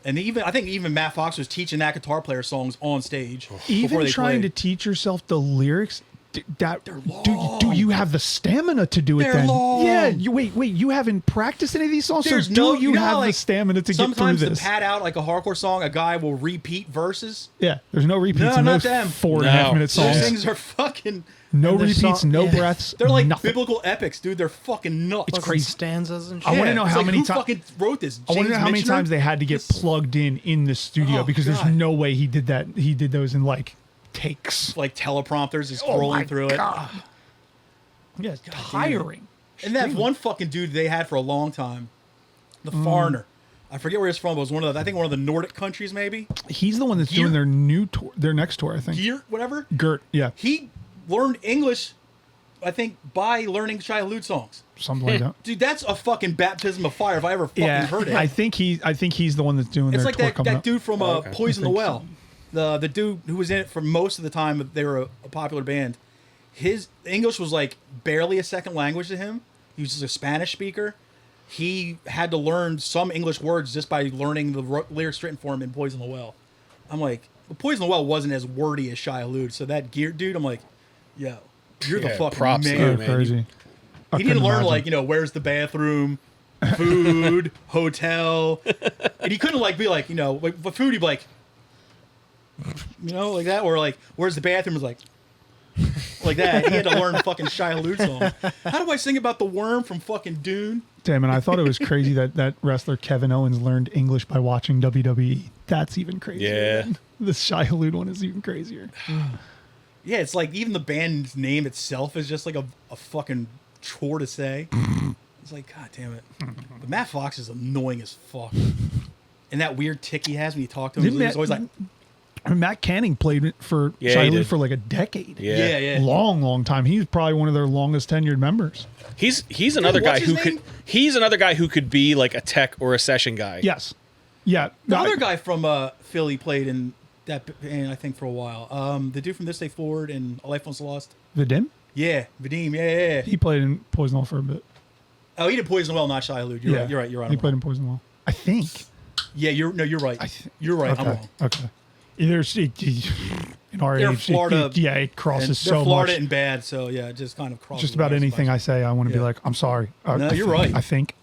and I think even Matt Fox was teaching that guitar player songs on stage. before Even they trying to played. teach yourself the lyrics, do you have the stamina to do it They're then? long. Yeah, wait, you haven't practiced any of these songs, There's so no, do you know have how, the like, stamina to get through sometimes this? to pad out like a hardcore song, a guy will repeat verses. Yeah, there's no repeats No, in not those them. 4.5 minute Those songs. things are fucking. No And there's repeats, song- no yeah. breaths. They're like nothing. biblical epics, dude. They're fucking nuts. Fucking crazy. stanzas and shit. I wanna know it's how like, many who ti- fucking wrote this. I want to know James how many Michener? times they had to get plugged in the studio Oh, because there's God. no way he did that. He did those in like takes. like teleprompters is Oh my scrolling through it. God. Yeah, it's tiring. And that one fucking dude they had for a long time, the foreigner. I forget where he's from, but it was one of the Nordic countries, maybe. He's the one that's Gear? doing their new tour, their next tour, I think. Gear, whatever. Gert, yeah, He learned English, I think, by learning Shai Hulud songs. something like that. Dude, that's a fucking baptism of fire if I ever fucking heard it. I think he's the one that's doing It's their like tour that coming up. dude from okay. Poison the I think Well. The dude who was in it for most of the time that they were a popular band. His English was like barely a second language to him. He was just a Spanish speaker. He had to learn some English words just by learning the lyrics written for him in Poison the Well. I'm like, Poison the Well wasn't as wordy as Shai Hulud. So that gear dude, I'm like, yo, you're the Yeah, fucking props to man. you, Oh, man. crazy. I He didn't couldn't learn imagine. like, where's the bathroom, food, hotel, and he couldn't like be like, like for food he'd be like, like that, or like where's the bathroom is like that. He had to learn fucking Shai Hulud song. How do I sing about the worm from fucking Dune? Damn, and I thought it was crazy that wrestler Kevin Owens learned English by watching WWE. That's even crazier. Yeah. man. The Shai Hulud one is even crazier. Yeah, it's like even the band's name itself is just like a fucking chore to say. It's like, God damn it. But Matt Fox is annoying as fuck. And that weird tick he has when you talk to him, Didn't he's always like, Matt Canning played it for Yeah, Shai he Hulud did. for like a decade. Yeah. Long time. He's probably one of their longest tenured members. He's another guy what's who his could. name? He's another guy who could be like a tech or a session guy. Yes. Yeah. the I- other guy from Philly played in that band, I think, for a while. The dude from This Day Forward and A Life Once Lost. Vadim? Yeah, Vadim. Yeah. He played in Poison Well for a bit. Oh, he did Poison Well, not Shai Hulud. You're right. You're right. He I'm played wrong. in Poison Well. I think. Yeah, you're right. You're right. Okay. I'm wrong. Okay. There's in our They're age, Florida, it crosses And so they're Florida much. and bad, so yeah, it just kind of crosses. Just about the lines anything I much. say, I want to be Yeah. like, I'm sorry. No, you're think- right. I think.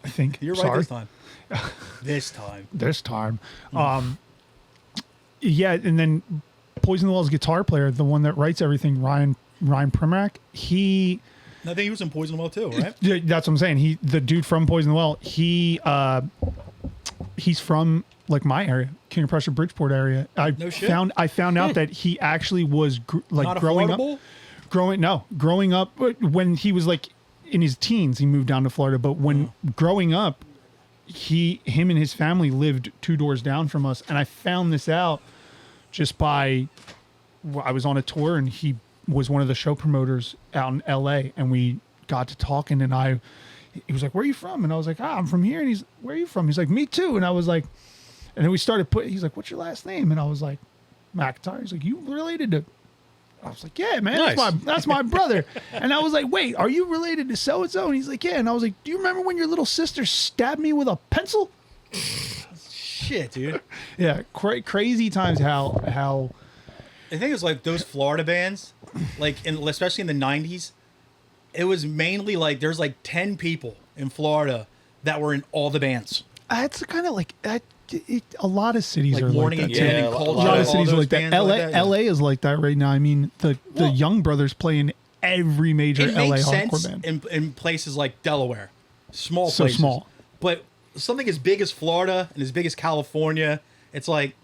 You're sorry. right this time. This time. This time. Yeah, and then Poison the Well's guitar player, the one that writes everything, Ryan Primack, I think he was in Poison Well too, right? Yeah, that's what I'm saying. The dude from Poison the Well, he's from like my area, King of Prussia, Bridgeport area. No shit. I found out that he actually was Not a growing Florida up. Bowl? Growing up when he was like in his teens, he moved down to Florida. But when growing up, him and his family lived 2 doors down from us, and I found this out just by I was on a tour and he was one of the show promoters out in LA, and we got to talking, and he was like, "Where are you from?" And I was like, "I'm from here." And he's, "Where are you from?" He's like, "Me too." And I was like, and then we started he's like, "What's your last name?" And I was like, "McIntyre." He's like, "You related to?" I was like, "Yeah, man, Nice. that's my brother." And I was like, "Wait, are you related to so and so?" And he's like, "Yeah." And I was like, "Do you remember when your little sister stabbed me with a pencil?" Shit, dude. Yeah, crazy times how I think it's like those Florida bands, especially in the '90s. It was mainly like there's like 10 people in Florida that were in all the bands. it's kind of like a lot of cities Like are Morning like and that. Yeah, Ten and a Cold A lot Eye, of all cities are those like that. bands LA, like that, yeah. LA is like that right now. I mean, the Well- Young Brothers play in every major It LA makes hardcore sense band. in places like Delaware, small So places. small. But something as big as Florida and as big as California, it's like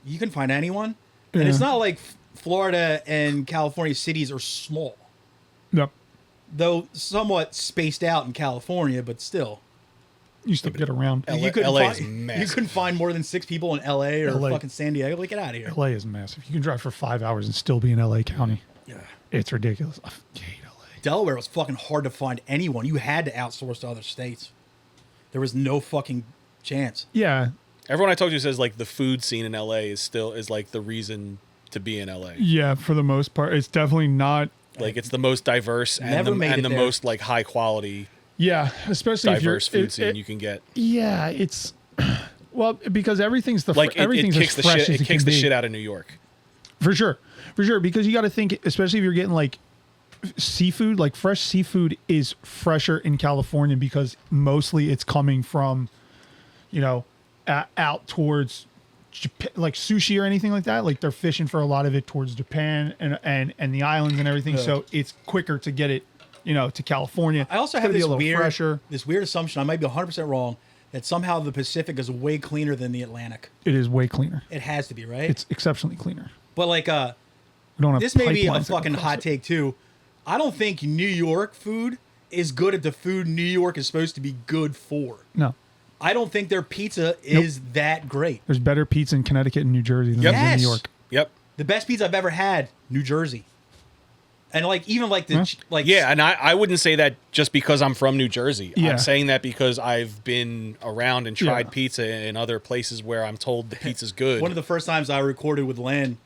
you can find anyone, and it's Yeah. not like Florida and California cities are small, Yep. though somewhat spaced out in California, but still. You still get around. LA You couldn't LA is find, you massive. couldn't find more than 6 people in LA or LA. fucking San Diego. Like, get out of here. LA is massive. You can drive for 5 hours and still be in LA County. Yeah. It's ridiculous. I hate LA. Delaware was fucking hard to find anyone. You had to outsource to other states. There was no fucking chance. Yeah. Everyone I talk to says like the food scene in LA is like the reason to be in LA. Yeah, for the most part. It's definitely not. Like it's the most diverse and Never the, made it and the there. most like high quality Yeah, especially diverse if you're, food scene you can get. Yeah, it's well because everything's the Like it everything's kicks as the fresh shit. as It kicks can the be. shit out of New York. For sure, because you got to think, especially if you're getting like seafood, like fresh seafood is fresher in California because mostly it's coming from, out towards Japan, like sushi or anything like that. Like they're fishing for a lot of it towards Japan and the islands and everything. Yeah. So it's quicker to get it, to California. I also It's have gonna be this a little weird, fresher. this weird assumption. I might be 100% wrong that somehow the Pacific is way cleaner than the Atlantic. It is way cleaner. It has to be, right? It's exceptionally cleaner. But like, We don't have this may be a pipelines that go fucking across hot it. take too. I don't think New York food is good at the food New York is supposed to be good for. No. I don't think their pizza is that great. There's better pizza in Connecticut and New Jersey than Yep. there is in Yes. New York. Yep. The best pizza I've ever had, New Jersey. And like even like the Huh? like Yeah, and I wouldn't say that just because I'm from New Jersey. Yeah. I'm saying that because I've been around and tried Yeah. pizza in other places where I'm told the pizza's good. one of the first times I recorded with Len,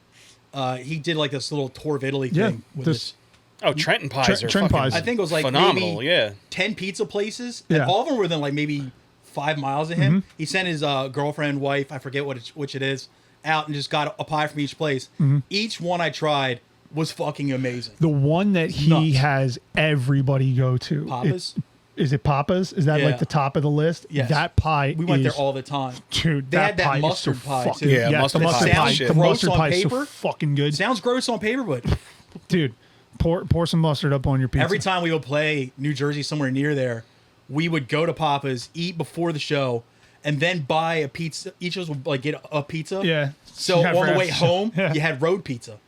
he did like this little tour of Italy Yeah, thing with this- this Trenton pies are Trenton fucking pies. I think it was like phenomenal. maybe Yeah. 10 pizza places, Yeah. and all of them were within like maybe 5 miles of him. Mm-hmm. He sent his girlfriend, wife, I forget which it is, out and just got a pie from each place. Mm-hmm. Each one I tried was fucking amazing. The one that he Nuts. has everybody go to. Papa's? Is it Papa's? Is that Yeah. like the top of the list? Yes. That pie. We went there is- all the time. Dude, They that had that pie mustard is so pie, fucking, too. Yeah, yes, mustard the pie mustard is pie. shit. The Gross mustard on pie is so paper? fucking good. Sounds gross on paper, but Dude, pour some mustard up on your pizza. every time we would play New Jersey somewhere near there, we would go to Papa's, eat before the show, and then buy a pizza. Each of us would like get a pizza. Yeah. So Yeah, on for the way after- home, Yeah. you had road pizza.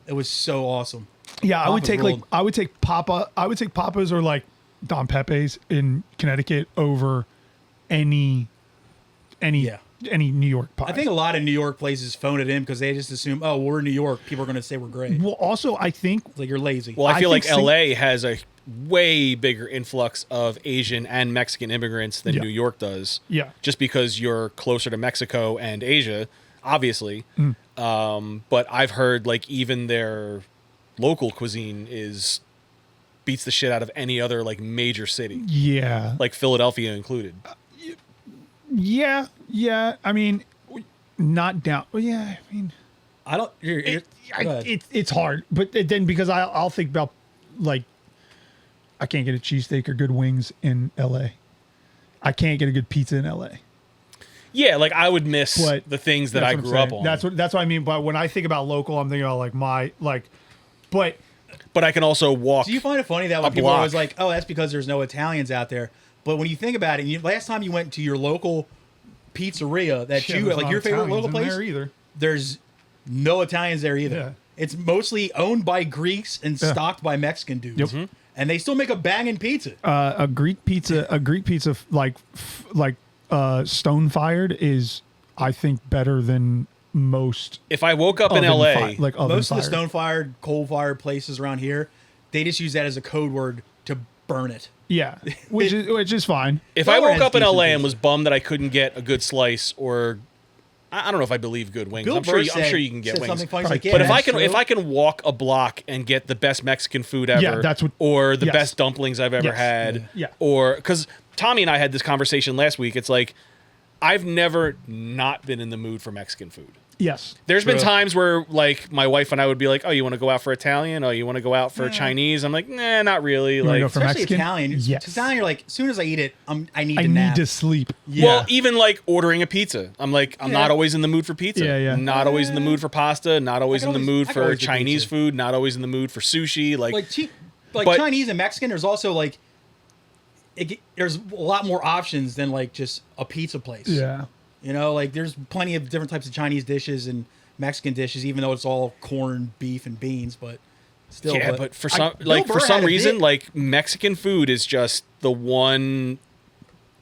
It was so awesome. Yeah, I would Papa's take ruled. I would take Papa's or like Don Pepe's in Connecticut over any Yeah. any New York pie. I think a lot of New York places phone it in because they just assume, oh, we're in New York. People are going to say we're great. Well, also I think Like you're lazy. Well, I I feel like think LA has a way bigger influx of Asian and Mexican immigrants than Yeah. New York does. Yeah. Just because you're closer to Mexico and Asia, obviously. Mm. But I've heard like even their local cuisine beats the shit out of any other like major city, yeah. like Philadelphia included. Yeah. I mean, not down. Well, yeah. I mean, I don't. Go ahead. it's hard, but then because I'll think about like I can't get a cheesesteak or good wings in L.A. I can't get a good pizza in L.A. Yeah, like I would miss But the things that That's I what I'm grew up saying. on. That's what I mean. But when I think about local, I'm thinking about but But I can also walk. Do you find it funny that a when people are block. always like, oh, that's because there's no Italians out there? But when you think about it, last time you went to your local pizzeria that Yeah, you there's like not your favorite Italians local in place, there either. there's no Italians there either. Yeah. It's mostly owned by Greeks and Yeah. stocked by Mexican dudes. Yep. Mm-hmm. And they still make a banging pizza. A Greek pizza, stone fired is, I think, better than most. If I woke up in oven LA, fi- like oven Most of the fired. stone-fired, coal-fired places around here, they just use that as a code word to burn it. Yeah, which is fine. if I Delaware woke has up in decent LA and pizza. was bummed that I couldn't get a good slice, or I don't know if I believe good wings. Bill I'm sure Burr you said- can get said wings. something funny. He's Right. like, yeah, But if I that's can true. if I can walk a block and get the best Mexican food ever, Yeah, that's what- or the yes. best dumplings I've ever Yes. had, Yeah. or because Tommy and I had this conversation last week. It's like I've never not been in the mood for Mexican food. Yes. There's been True. times where like my wife and I would be like, "Oh, you want to go out for Italian? Oh, you want to go out for Chinese?" I'm like, "Nah, not really." wanna Like, go for Especially Mexican? Italian. Yes. Italian, you're like, as soon as I eat it, I need I to need nap. to sleep. Yeah. well, even like ordering a pizza, I'm like, I'm Yeah. not always in the mood for pizza. Yeah. Not always in the mood for pasta. Not always I in can the always- mood I can for always do Chinese pizza. food. Not always in the mood for sushi. Like like like But- Chinese and Mexican, there's also like there's a lot more options than like just a pizza place. Yeah. You know, like there's plenty of different types of Chinese dishes and Mexican dishes, even though it's all corn, beef, and beans. But still, Yeah, but for some Bill Burr had a reason, bit- like Mexican food is just the one.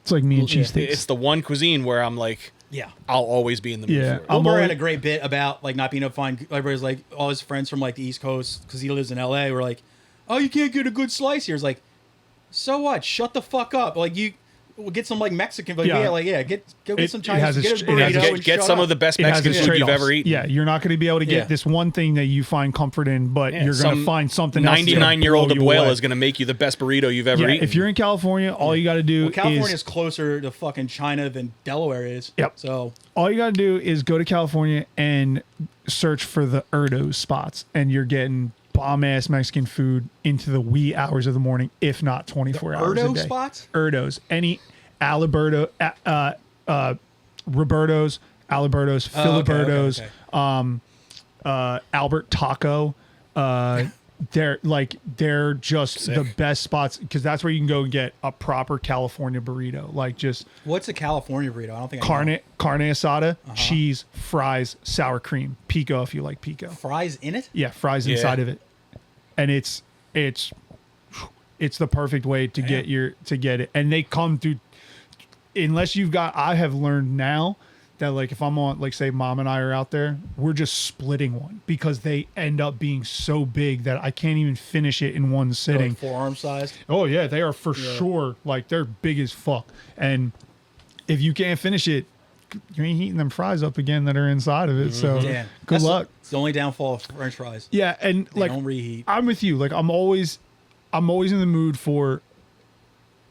It's like me and Yeah. cheesesteaks. It's the one cuisine where I'm like, yeah. I'll always be in the mood Yeah. for it. Bill I'm Burr had always- a great bit about like not being able to find. Everybody's like, all his friends from like the East Coast, because he lives in L.A. were like, "Oh, you can't get a good slice here." It's like, so what? Shut the fuck up. Like we'll get some like Mexican. Like, Yeah. go get It- some it Chinese. has its- Get a it has burrito its- and Get shut some up. of the best It has Mexican its food you've trade-offs. ever eaten. Yeah, you're not going to be able to get Yeah. this one thing that you find comfort in, but Yeah, you're going to some find something else. that's gonna 99-year-old blow you abuela away. is going to make you the best burrito you've ever Yeah, eaten. if you're in California, all you got to do Well, California is is closer to fucking China than Delaware is. Yep. So all you got to do is go to California and search for the Erdos spots, and you're getting bomb ass Mexican food into the wee hours of the morning, if not 24 hours a Erdo day. spots? Erdos, any Aliberto, Roberto's, Aliberto's, Oh, okay, Filiberto's, okay. Albert Taco. They're just Sick. the best spots because that's where you can go and get a proper California burrito, like just What's a California burrito? I don't think I know. carne asada, Uh-huh. cheese, fries, sour cream, pico if you like pico. Fries in it? Yeah, fries Yeah. inside of it, and it's the perfect way to get it, and they come through. Unless you've got, I have learned now that like if I'm on, like say Mom and I are out there, we're just splitting one because they end up being so big that I can't even finish it in one They're sitting. like forearm sized. Oh yeah, they are for sure. Like they're big as fuck. And if you can't finish it, you ain't heating them fries up again that are inside of it. So Damn. good luck. It's the only downfall of French fries. Yeah, and They like don't reheat. I'm with you. Like I'm always in the mood for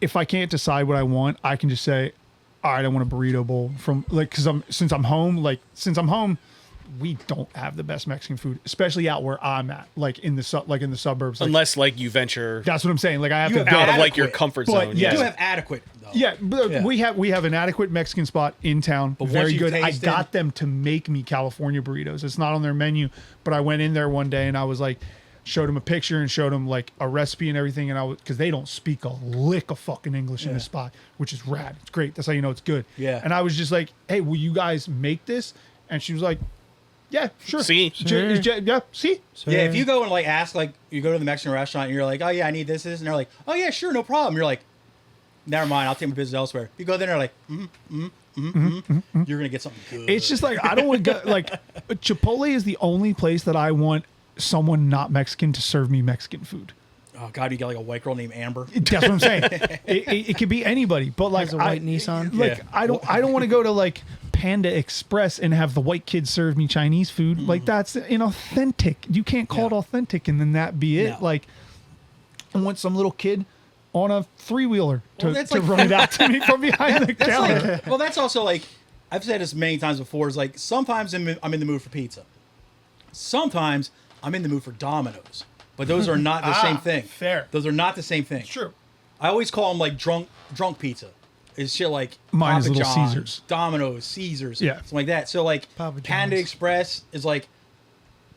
if I can't decide what I want, I can just say, all right, I want a burrito bowl from like because since I'm home, we don't have the best Mexican food, especially out where I'm at, like in the suburbs. Like, Unless like you venture that's what I'm saying. Like I have You to have out of like adequate. your comfort But, zone. You yes. do have adequate though. Yeah, but Yeah. we have an adequate Mexican spot in town. But once Very you've good. I tasted- got them to make me California burritos. It's not on their menu, but I went in there one day and I was like, showed them a picture and showed them like a recipe and everything, and I was because they don't speak a lick of fucking English in this spot, which is rad. It's great. That's how you know it's good. Yeah. And I was just like, hey, will you guys make this? And she was like, yeah, sure. See? Yeah, see. Yeah, if you go and like ask, like you go to the Mexican restaurant and you're like, oh yeah, I need this, and they're like, oh yeah, sure, no problem. You're like, never mind, I'll take my business elsewhere. You go there and they're like, you're gonna get something good. It's just like I don't want to go. Like Chipotle is the only place that I want someone not Mexican to serve me Mexican food. oh god, you get like a white girl named Amber. That's what I'm saying. It could be anybody, but like Has a white Nissan. Like Yeah. I don't want to go to like Panda Express and have the white kid serve me Chinese food. Like that's inauthentic. You can't call it Yeah. authentic and then that be it. No. Like I want some little kid on a 3-wheeler to, Well, that's to like- run it out to me from behind the That's counter. like, well, that's also like I've said this many times before. Is like sometimes I'm in the mood for pizza. Sometimes I'm in the mood for Domino's, but those are not the same thing. fair. Those are not the same thing. True. I always call them like drunk pizza. It's shit like Mine is Papa Little John's, Caesars. Domino's, Caesars, Yeah. something like that. So like Papa Panda John's. Express is like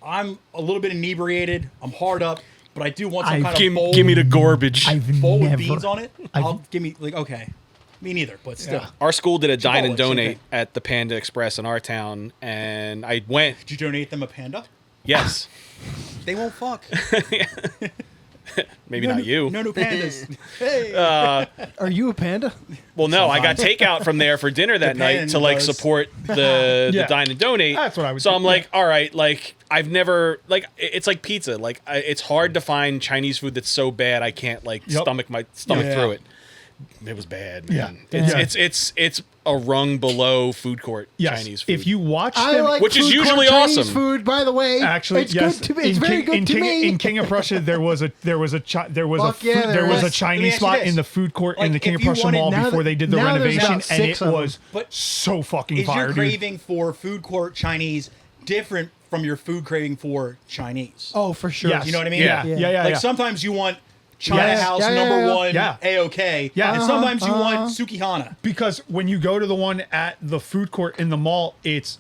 I'm a little bit inebriated. I'm hard up, but I do want some kind of bowl, Give me the garbage. I've bowl never with beans on it. I'll give me like okay, me neither, but still. Yeah. Our school did a dine and Chipotle, same donate thing. at the Panda Express in our town, and I went. Did you donate them a panda? Yes, They won't fuck. maybe not you. No new pandas. hey. Are you a panda? Well, no, I got takeout from there for dinner that night Depends, to like does. support the Yeah. dine and donate. That's what I would So do, I'm like, all right, like I've never like it's like pizza. Like it's hard to find Chinese food that's so bad I can't like Yep. stomach Yeah. through it. It was bad, Yeah. man. Yeah. It's a rung below food court Yes. Chinese food. If you watch I them, like Which is food court usually Chinese awesome. food, by the way. actually, it's yes, good to me. It's very good to me. In King of Prussia, there was a Fuck yeah, there there was a is. Chinese Let me ask you spot this. in the food court in Like, the King if of you Prussia wanted- Mall now before that- they did the now there's renovation, about and 6 it of them. was But so fucking Is fire, your dude. craving for food court Chinese different from your food craving for Chinese? Oh, for sure. Yes. You know what I mean? Yeah, Yeah. yeah, yeah. Like yeah. sometimes you want China Yes. House Yeah, yeah, number yeah. one Yeah. A-OK. Yeah. And sometimes you want Sukihana. Because when you go to the one at the food court in the mall, it's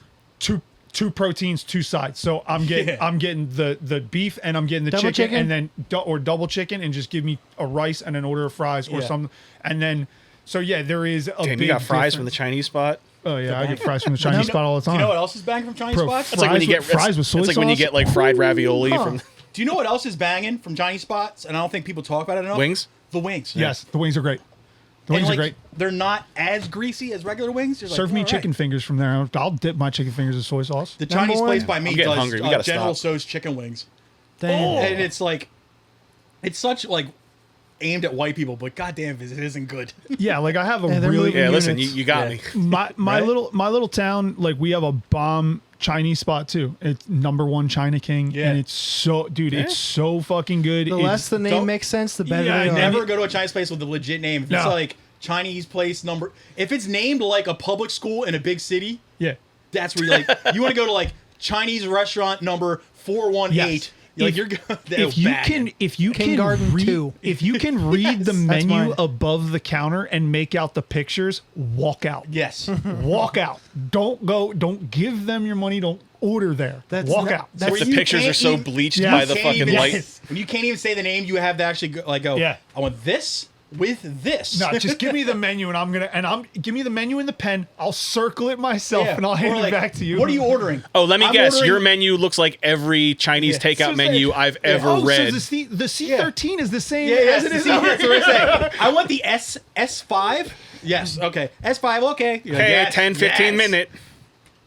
2 proteins, 2 sides. So I'm getting the beef and I'm getting the Double chicken? and then or double chicken, and just give me a rice and an order of fries or something. And then so there is a Damn, big you got fries difference. from the Chinese spot. Oh yeah, I get fries from the Chinese spot all the time. You know what else is banging from Chinese Bro, spots? It's like when you get fries with soy It's like when you sauce? get like fried ravioli from Do you know what else is banging from Chinese spots? And I don't think people talk about it enough. wings. The wings. Yes, the wings are great. The And wings like, are great. they're not as greasy as regular wings. You're like, Serve me all right. chicken fingers from there. I'll dip my chicken fingers in soy sauce. The Chinese Number place one. by me I'm getting does hungry. We gotta General stop. Tso's chicken wings. Damn. And it's like, it's such like aimed at white people, but goddamn, it isn't good. Yeah, like I have a Yeah, they're really moving Yeah, listen, units. you got Yeah. me. my Right? little town, like we have a bomb Chinese spot too. It's #1 China King, Yeah. and it's so, dude, it's so fucking good. The It's- less the name don't- makes sense, the better Yeah, they are. Never go to a Chinese place with a legit name. If it's No. like Chinese place number, if it's named like a public school in a big city, yeah. that's where you like you want to go to like Chinese restaurant number 418. Yes. You're, If- like, you're going. If you can Kindergarten read, 2. if you can read the That's menu mine. above the counter and make out the pictures, walk out. Yes. Walk out. Don't go. Don't give them your money. Don't order there. That's walk not- out. that's- Where The you pictures are can't so even- bleached Yeah. by You the can't fucking even- light. yes. When you can't even say the name, you have to actually go, Yeah. I want this with this. No, just give me the menu, and give me the menu and the pen. I'll circle it myself, Yeah. and I'll Or hand like, it back to you. What are you ordering? Oh, let me I'm guess. ordering- Your menu looks like every Chinese Yeah. takeout So menu say- I've ever Oh, read. so the C13 is the same Yeah, as yes, it is. see, that's what I'm saying. I want the S5. Yes, okay. S5, okay. You're like, Okay, yes, 10, 15 yes. minute.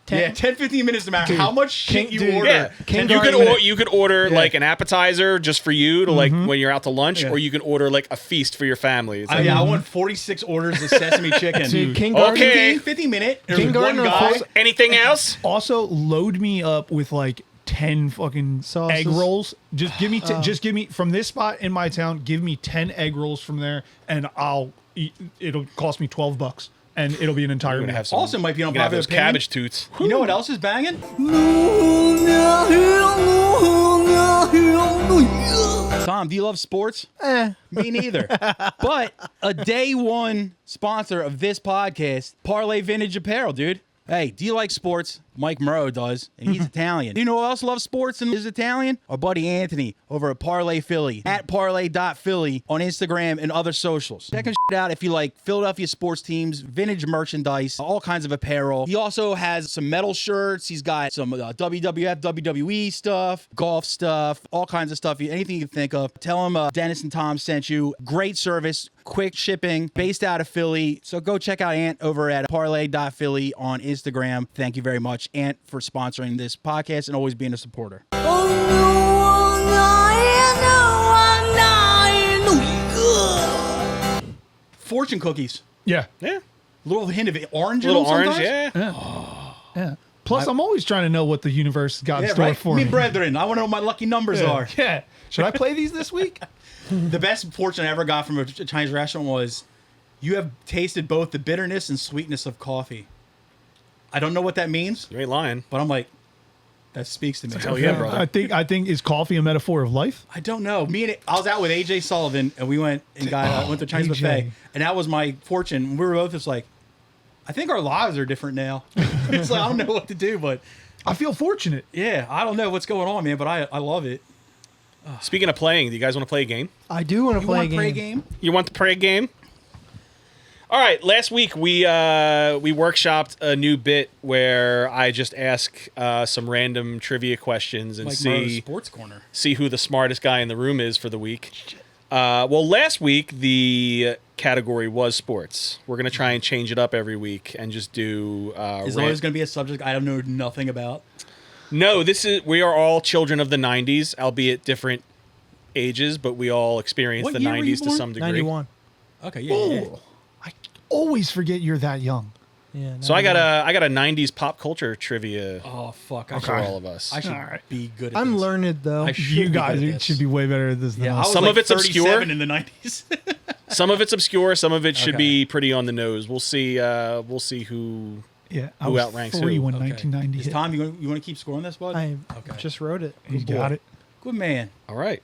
Yeah, 10, 15 minutes no matter how much shit you dude, order. Yeah, King you could Garden- you could order Yeah. like an appetizer just for you to like when you're out to lunch, Yeah. or you can order like a feast for your family. It's like, Yeah, I want 46 orders of sesame chicken. Dude, King Garden. Okay. 15 minute. There's King one Garden guy. also- anything else? Also, load me up with like 10 fucking Sauces. egg rolls. Just give me, just give me from this spot in my town. Give me 10 egg rolls from there, and I'll eat. It'll cost me $12, and it'll be an entire You're gonna meal. have some. Also might be you're gonna have unpopular those opinion. cabbage toots. You know what else is banging? Tom, do you love sports? Me neither. But a day one sponsor of this podcast, Parlay Vintage Apparel, dude. Hey, do you like sports? Mike Murrow does, and he's Italian. Do you know who else loves sports and is Italian? Our buddy Anthony over at Parlay Philly, at parlay.philly on Instagram and other socials. Check his shit out if you like Philadelphia sports teams, vintage merchandise, all kinds of apparel. He also has some metal shirts. He's got some WWF, WWE stuff, golf stuff, all kinds of stuff, anything you can think of. Tell him Dennis and Tom sent you. Great service, quick shipping, based out of Philly. So go check out Ant over at parlay.philly on Instagram. Thank you very much, Ant, for sponsoring this podcast and always being a supporter. Fortune cookies. Yeah, Yeah, Little hint of orange. a little in them orange. sometimes. Yeah. yeah. Plus, I'm always trying to know what the universe has got in Yeah, store right. for Me me. brethren, I want to know what my lucky numbers are. Yeah. Should I play these this week? The best fortune I ever got from a Chinese restaurant was, you have tasted both the bitterness and sweetness of coffee. I don't know what that means, You ain't lying. but I'm like, that speaks to me. Hell yeah, brother. I think is coffee a metaphor of life? I don't know. I was out with AJ Sullivan, and we went and went to Chinese AJ. buffet, and that was my fortune. We were both just like, I think our lives are different now. It's like I don't know what to do, but I feel fortunate. yeah, I don't know what's going on, man. But I love it. Speaking of playing, do you guys want to play a game? I do want to You play a want to game. play a game? You want to play a game? All right. Last week we workshopped a new bit where I just ask some random trivia questions and Like Murrow's see Sports Corner. who the smartest guy in the room is for the week. Well, last week the category was sports. We're gonna try and change it up every week and just do. Is there always going to be a subject I don't know nothing about? No, we are all children of the '90s, albeit different ages, but we all experienced What the year were you '90s to born? some degree. 91. Okay, yeah. I always forget you're that young. Yeah. So I 91. got a '90s pop culture trivia Oh fuck! for all of us. I should All right. be good at I'm this. learned though. I should You be guys good at this. should be way better at this than Yeah, I us. was Some like of it's 37 obscure. in the 90s. Some of it's obscure. Some of it should Okay. be pretty on the nose. We'll see. We'll see who. Yeah, I Who was outranks 3 who? when Okay. 1990 Is hit. Tom, you want to keep scoring this, bud? I Okay. just wrote it. He's boy. got it. Good man. All right.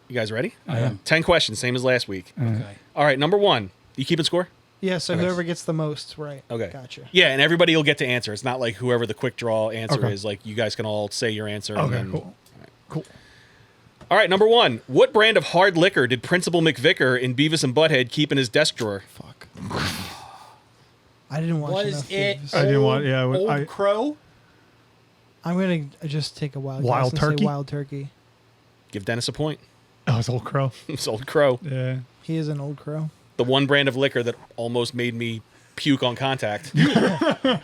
You guys ready? I am. 10 questions, same as last week. Okay. All right. Number one. You keeping score? Yeah, so Okay. whoever gets the most, right. Okay. Gotcha. Yeah, and everybody will get to answer. It's not like whoever the quick draw answer Okay. is. Like, you guys can all say your answer. and Okay, then, cool. Cool. All right, number 1. What brand of hard liquor did Principal McVicker in Beavis and Butthead keep in his desk drawer? Fuck. I didn't watch Was enough it Beavis. I didn't want- yeah, Old I- Crow? I'm going to just take a wild Wild guess and turkey? say Wild Turkey. Give Dennis a point. Oh, it's Old Crow. It's Old Crow. Yeah. He is an Old Crow. The one brand of liquor that almost made me puke on contact.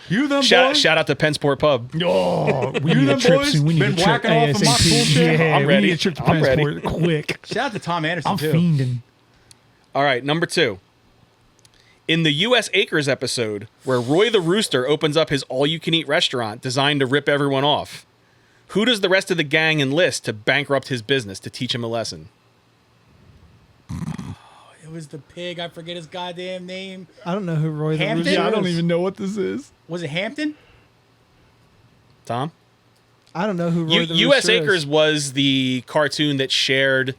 You them Shout out to Pensport Pub. Oh, we You need a them trip boys soon. We need been a trip whacking off of my ASAP. bullshit? Yeah, I'm we ready. need a trip to I'm ready. Pensport quick. Shout out to Tom Anderson, I'm too. fiending. All right, number 2. In the U.S. Acres episode, where Roy the Rooster opens up his all-you-can-eat restaurant designed to rip everyone off, who does the rest of the gang enlist to bankrupt his business to teach him a lesson? It was the pig. I forget his goddamn name. I don't know who Roy the Hampton? Rooster Yeah, I don't is. even know what this is. Was it Hampton? Tom? I don't know who Roy the U.S. Rooster Acres is. was the cartoon that shared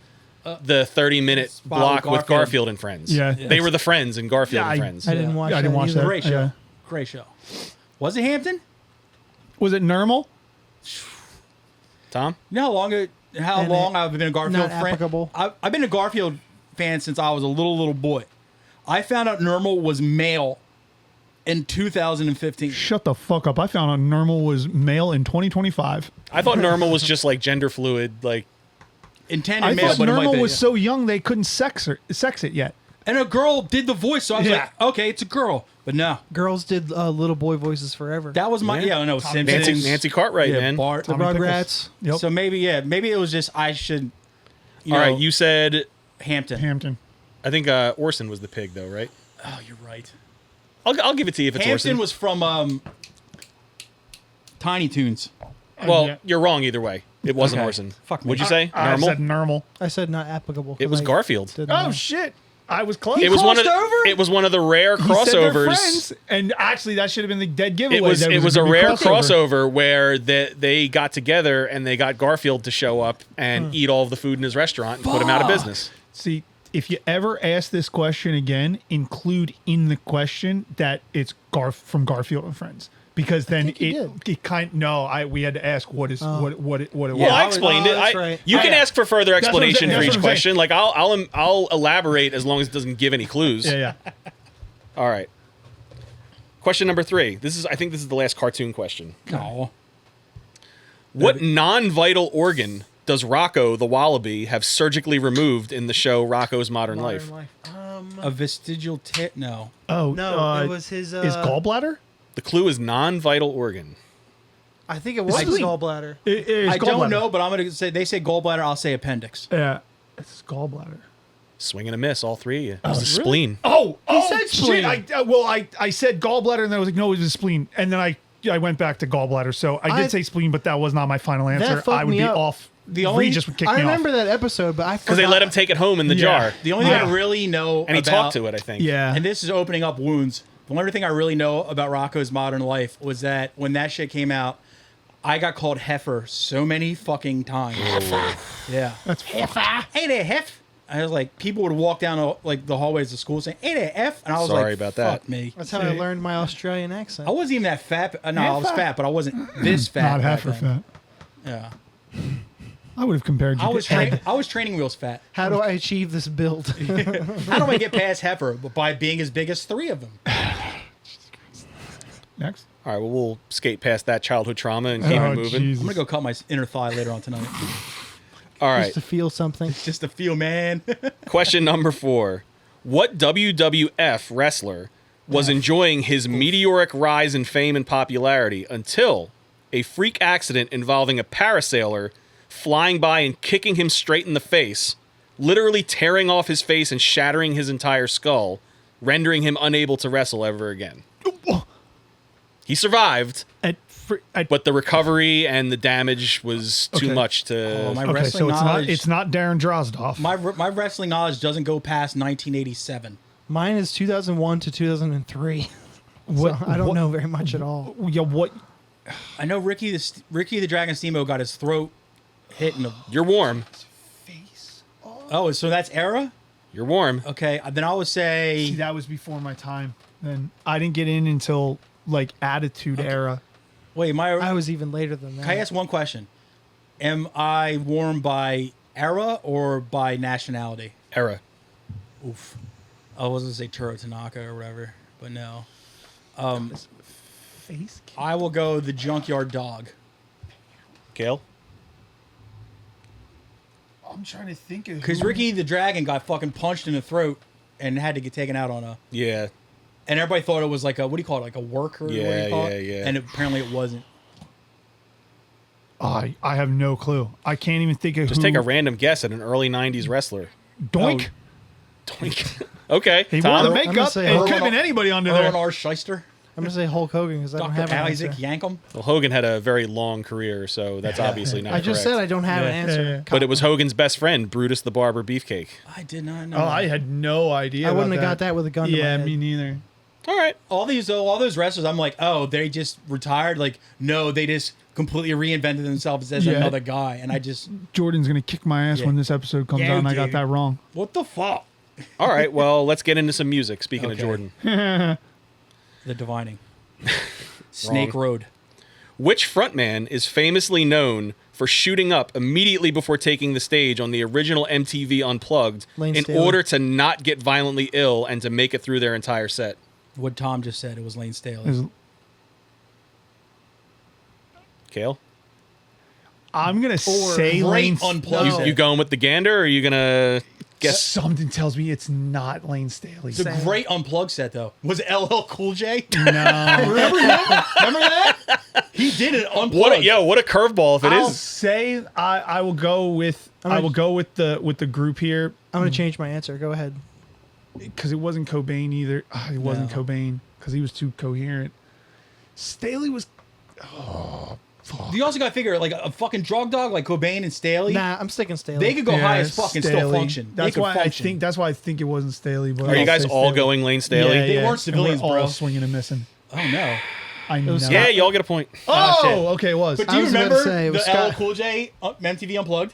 the 30-minute Spot with block with Garfield. Garfield and Friends. Yeah. They were the friends in Garfield Yeah, and Friends. I didn't watch Yeah, I didn't that watch either. that. Great show. Yeah. Great show. Was it Hampton? Was it Normal? Tom? You know how And long it- I've been a Garfield not fan? applicable. I've been a Garfield fan since I was a little boy. I found out Normal was male in 2015. Shut the fuck up. I found out Normal was male in 2025. I thought Normal was just like gender fluid, like Intended I male, thought but it might Normal be. was so young they couldn't sex it yet. And a girl did the voice, so I was Yeah. like, okay, it's a girl. But no, Girls did little boy voices forever. that was my Yeah. no Simpsons. Nancy Cartwright, yeah, man. Bart. the Tommy Rugrats. Yep. So maybe it was just I should. You All know, right, you said, Hampton. Hampton. I think Orson was the pig, though, right? Oh, you're right. I'll give it to you if it's Hampton Orson. was from Tiny Toons. Well, Yeah. you're wrong either way. It wasn't Okay. Orson. Fuck me. What'd you say? I Normal? said Normal. I said not applicable. It was 'cause I Garfield. didn't Oh know. shit! I was close. It was one of crossed over? it was one of the rare He said they're crossovers. friends, and actually that should have been the dead giveaway. It was a gonna be rare crossover where they got together and they got Garfield to show up and eat all of the food in his restaurant and put him out of business. See, if you ever ask this question again, include in the question that it's from Garfield and Friends, because then think you we had to ask what it was. Well, I explained it. that's right. You can ask for further That's what I'm explanation saying. for That's each what I'm question. Like I'll elaborate as long as it doesn't give any clues. yeah. All right. Question number 3. I think this is the last cartoon question. No. What non-vital organ does Rocco the Wallaby have surgically removed in the show Rocco's Modern Life? A vestigial tit? No. Oh No, it was his. his gallbladder. The clue is non-vital organ. I think it was his Spleen. gallbladder. I don't know, but I'm going to say, they say gallbladder, I'll say appendix. Yeah, it's his gallbladder. Swing and a miss, all three of you. It was the spleen. Oh, said spleen. Shit. I said gallbladder, and then I was like, no, it was a spleen, and then I went back to gallbladder. So I did say spleen, but that was not my final answer. fucked I would me be up. off. The only- Regis would kick I me remember off. that episode, but I Because they let him take it home in the jar. The only thing Yeah. I really know And he about, talked to it, I think. Yeah, and this is opening up wounds. The only thing I really know about Rocco's Modern Life was that when that shit came out, I got called heifer so many fucking times. Yeah. that's Heifer. Hey there, Hef. I was like, people would walk down like the hallways of school saying, "Hey there, F," and I was Sorry like, about "Fuck that. me." That's how I learned my Australian accent. I wasn't even that fat. No, I was Heifer. fat, but I wasn't this fat. not back heifer then. fat. Yeah. I would have compared you. I was training wheels fat. How do I achieve this build? How do I get past heifer? But by being as big as 3 of them. Next. All right, well, we'll skate past that childhood trauma and keep it moving. Jesus. I'm gonna go cut my inner thigh later on tonight, All right, Just to feel something. just to feel man. question number 4. What WWF wrestler was enjoying his meteoric rise in fame and popularity until a freak accident involving a parasailer flying by and kicking him straight in the face, literally tearing off his face and shattering his entire skull, rendering him unable to wrestle ever again? He survived, but the recovery and the damage was too Okay. much to... Oh, my Okay, wrestling so knowledge. it's not Darren Drozdoff. My wrestling knowledge doesn't go past 1987. Mine is 2001 to 2003. So I don't know very much at all. Yeah, what? I know Ricky the Dragon Steamboat got his throat hit in the You're warm. Oh, so that's era? You're warm. Okay, then I would say See, that was before my time. Then I didn't get in until like Attitude Era. wait, I was even later than that. can I ask one question? Am I warm by era or by nationality? Era. Oof. I was gonna say Turo Tanaka or whatever, but no. Face. I will go the Junkyard Dog. Kale? I'm trying to think of Because who- Ricky the Dragon got fucking punched in the throat and had to get taken out on a. Yeah. And everybody thought it was like a, what do you call it, like a worker? What do Yeah, you call it? yeah. And apparently it wasn't. I have no clue. I can't even think of Just who. take a random guess at an early 90s wrestler. Doink. Doink. Okay. He Tom? wore the I'm gonna makeup. say It Erwin could have been anybody under Erwin there. R. Shyster, I'm gonna say Hulk Hogan because I don't Dr. have an Isaac answer. Yankum. Well, Hogan had a very long career, so that's obviously not I just correct. said I don't have an Yeah. answer. Yeah. But it was Hogan's best friend, Brutus the Barber Beefcake. I did not know. Oh, I had no idea. I wouldn't about have got that with a gun to my Yeah, head. me neither. All right. all those wrestlers. I'm like, oh, they just retired. Like, no, they just completely reinvented themselves as Yeah. another guy. And I just, Jordan's gonna kick my ass Yeah. when this episode comes Yeah, out, and I got dude. that wrong. what the fuck? All right. Well, let's get into some music. Speaking of Okay. Jordan. The divining. Snake Wrong. Road. Which frontman is famously known for shooting up immediately before taking the stage on the original MTV Unplugged Lane in Staley. order to not get violently ill and to make it through their entire set? What Tom just said. It was Lane Staley. Is- Kale? I'm gonna say Great Lane. Unplugged. No. You going with the gander, or are you going to guess? Something tells me it's not Lane Staley. It's a great Unplugged set, though. Was it LL Cool J? No. Remember that? He did it Unplugged. What a curveball if it I'll is. say I will go with the group here I'm gonna change my answer. Go ahead. because it wasn't Cobain either. It wasn't No. Cobain because he was too coherent. Staley was. You also got to figure, like, a fucking drug dog like Cobain and Staley, Nah, I'm sticking Staley. they could go high Yeah, as fuck and still Staley. function. That's they could why function. that's why I think it wasn't Staley. But Are you I'll guys say all Staley. going Lane Staley? Yeah, They yeah. weren't civilians, And we're all bro. swinging and missing. Oh, no. I know. was Yeah, y'all get a point. Oh, shit. Okay, it was. But I do you was about to remember say, it was the LL Scott. Cool J MTV Unplugged?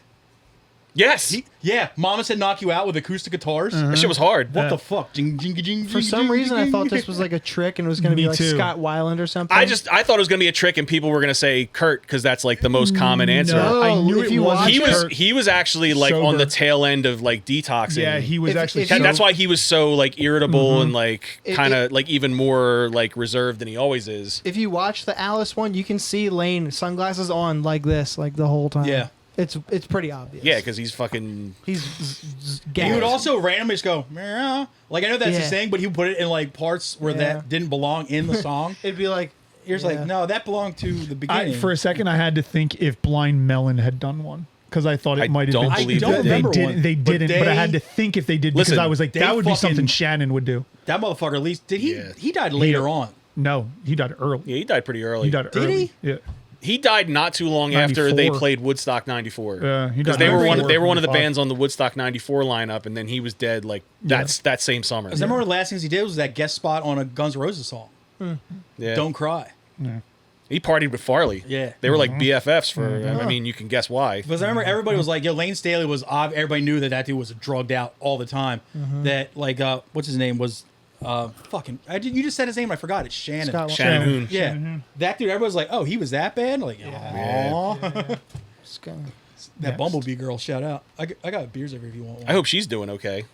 Yes. Yeah, Mama said knock you out with acoustic guitars. That shit was hard. What the fuck? Jing, jing, jing, For jing, some jing, reason, I jing, thought jing. this was like a trick and it was gonna Me be like too. Scott Weiland or something. I thought it was going to be a trick and people were going to say Kurt because that's like the most common answer. No, I knew if it you wasn't. watch He was actually like on Sober. the tail end of like detoxing. Yeah, he was If- actually. if That- you- that's why he was so like irritable and like It- kind of like even more like reserved than he always is. If you watch the Alice one, you can see Lane sunglasses on like this, like the whole time. Yeah. it's pretty obvious. Yeah, because he's fucking. he's He gagged. would also randomly just go, meow. Like, I know that's his Yeah. thing, but he would put it in like parts where Yeah. that didn't belong in the song. It'd be like You're just like, no, that belonged to the beginning. For a second, I had to think if Blind Melon had done one because I thought I it might have don't been. believe I don't they did. remember They one. didn't. They but didn't. But I had to think if they did because Listen, I was like, they that would be fucking- something Shannon would do. That motherfucker, at least, did he? Yeah. He died later on. No, he died early. Yeah, he died pretty early. He died Did early. he? Yeah. He died not too long after they 94. played Woodstock '94. He Because died they were one. 94, They were one of the 95. bands on the Woodstock '94 lineup, and then he was dead like that same summer. Because I remember the last things he did was that guest spot on a Guns N' Roses song, Yeah. Don't Cry. He partied with Farley. Yeah. They were like BFFs for. I mean, you can guess why. Because I remember everybody was like, yo, Lane Staley was, everybody knew that dude was drugged out all the time. That, like, what's his name was, you just said his name and I forgot. It's Shannon. Scott Shannon Hoon. Yeah. That dude, everybody was like, oh, he was that bad? Like, aw. Scott. That Next. Bumblebee girl, shout out. I got beers over if you want one. I hope she's doing okay.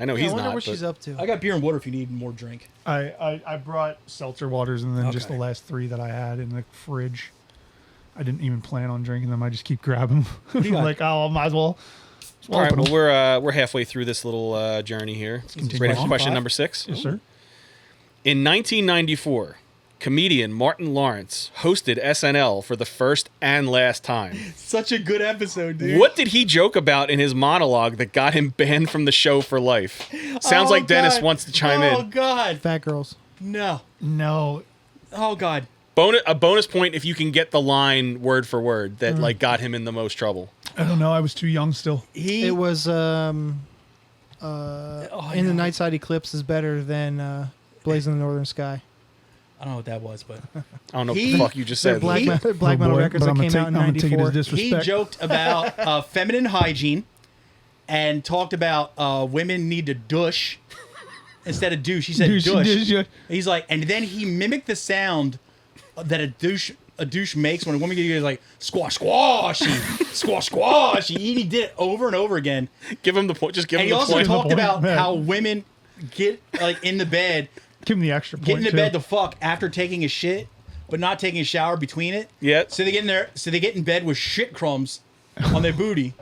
I know Yeah, I he's wonder not. what but- she's up to. I got beer and water if you need more drink. I brought seltzer waters and then just the Okay. last 3 that I had in the fridge. I didn't even plan on drinking them. I just keep grabbing them. you got? Like, oh, I might as well. All right. open Well, 'em. we're halfway through this little journey here. continue Ready for on. question 5? number 6? Yes, sir. In 1994, comedian Martin Lawrence hosted SNL for the first and last time. Such a good episode, dude. What did he joke about in his monologue that got him banned from the show for life? Sounds Oh, like Dennis God. wants to chime Oh, in. God. Fat girls. No. No. Oh, God. A bonus point if you can get the line word for word that like got him in the most trouble. I don't know. I was too young still. It was in the Night Side Eclipse is better than Blazing the Northern Sky. I don't know what that was, but I don't know what He- the fuck you just They're said. black, He- black Oh, metal boy, records but that I'm gonna came take- out in I'm gonna take it as '94. disrespect. he joked about feminine hygiene and talked about women need to douche instead of douche. He said Douche, douche. douche, yeah. He's like, and then he mimicked the sound that a douche makes when a woman gets like squash squashy, squash squashy. He did it over and over again. Give him the point. Just give And him he the also point. talked about Yeah. how women get like in the bed, Give him the extra point. get into too. bed to fuck after taking a shit, but not taking a shower between it. Yeah. So they get in there. So they get in bed with shit crumbs on their booty.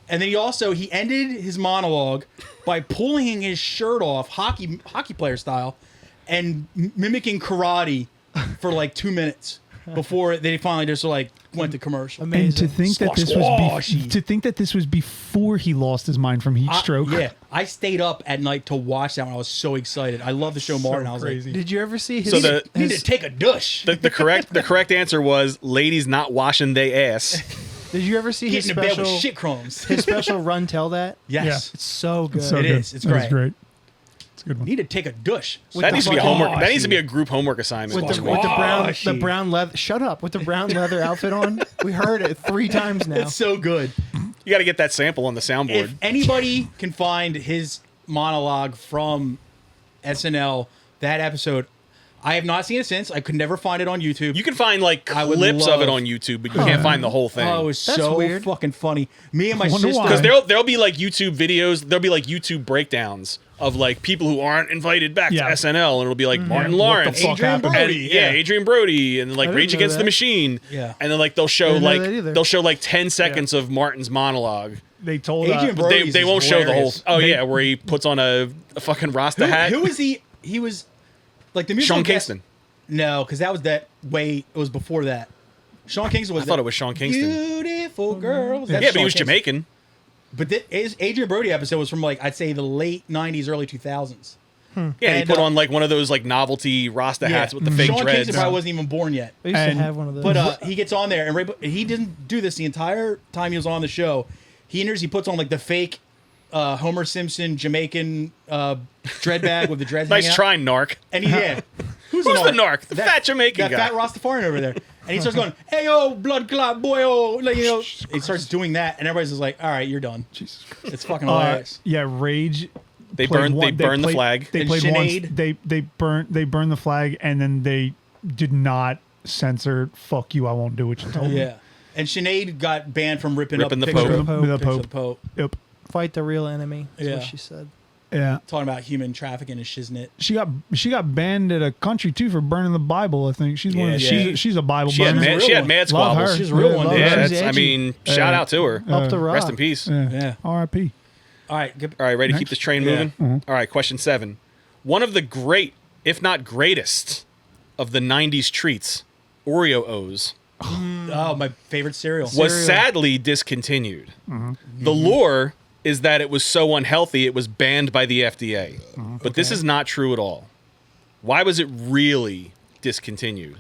And then he ended his monologue by pulling his shirt off, hockey player style, and mimicking karate for like 2 minutes before they finally just like went to commercial. Amazing. And to think that Squash, this was squashy. to think that this was before he lost his mind from heat stroke. Yeah, I stayed up at night to watch that one. I was so excited. I love the show Martin. I was crazy. Did you ever see his? So the- like, need to take a douche. The correct answer was ladies not washing they ass. Did you ever see his Get in the bed with special? shit crumbs. His special run tell that. Yes. It's so good. So It good. is. It's That great. It's a good one. Need to take a douche. With That the needs to be a fucking- homework. That needs to be a group homework assignment. with the Squashy. brown leather. Shut up! With the brown leather outfit on. We heard it 3 times now. It's so good. You got to get that sample on the soundboard. If anybody can find his monologue from SNL, that episode, I have not seen it since. I could never find it on YouTube. You can find like I would clips of it love- on YouTube, but you can't find the whole thing. Oh, it was That's so weird. fucking funny. Me and my Wonder sister. why. Because there'll be like YouTube videos, there'll be like YouTube breakdowns of like people who aren't invited back Yeah. to SNL, and it'll be like Martin What Lawrence, the fuck Adrian happened? and, Brody. yeah, Adrian Brody, and like didn't Rage know Against the that. Machine. Yeah. And then like they'll show Didn't know like that either. they'll show like 10 seconds of Martin's monologue. They told Adrian Brody. They won't show the whole. hilarious. Oh yeah, where he puts on a fucking Rasta hat. Who was he? He was like the musical Sean guest- Kingston. No, because that was that way. It was before that. Sean Kingston was. I thought it was Sean Kingston. Beautiful girls. That's Yeah, but Sean he was Kingston. Jamaican. But his Adrian Brody episode was from like I'd say the late '90s, early 2000s. Yeah, he And, put on like one of those like novelty Rasta hats with the fake Sean dreads. Kingston probably wasn't even born yet. I used And- to have one of those. But he gets on there and he didn't do this the entire time he was on the show. He puts on like the fake Homer Simpson Jamaican dread bag with the dreads. Nice hanging out. try, Narc. And Who's the Narc? The fat Jamaican that guy. fat Rastafarian over there. And he starts going, "Hey yo, blood clot boy, oh," like he starts doing that, and everybody's just like, "All right, you're done." Jesus Christ. It's fucking hilarious. Yeah, Rage. They played burned the played- flag. They And played Sinead. once. They burned the flag, and then they did not censor. Fuck you! I won't do what you told me. Yeah. And Sinead got banned from ripping Ripping the pictures Pope. of The pictures of Pope. the Pope. Yep. Fight the real enemy. Is Yeah. what she said. Yeah. Talking about human trafficking and shiznit. She got banned at a country too for burning the Bible. I think she's one. Yeah, Of, yeah. she's a Bible She had, burner. She's a mad, she real had one. mad Love her. squabbles. She's a real one, love dude. her. Yeah, She's I edgy. mean, shout out to her. Up the rock. Rest in peace. Yeah. R.I.P. All right. Good. All right, ready to keep Next. this train Yeah. moving? All right, question 7. One of the great, if not greatest, of the 90s treats, Oreo O's, Oh, my favorite cereal. was sadly discontinued. The lore is that it was so unhealthy it was banned by the FDA. But this is not true at all. Why was it really discontinued?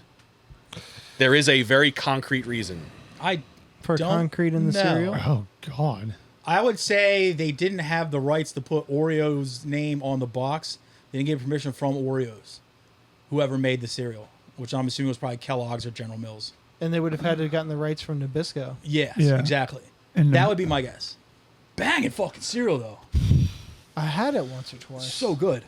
There is a very concrete reason. I For don't concrete in the know. cereal. Oh God. I would say they didn't have the rights to put Oreo's name on the box. They didn't get permission from Oreos, whoever made the cereal, which I'm assuming was probably Kellogg's or General Mills. And they would have had to have gotten the rights from Nabisco. Yes, Yeah. exactly. And That would be my guess. Banging fucking cereal though, I had it once or twice. so good.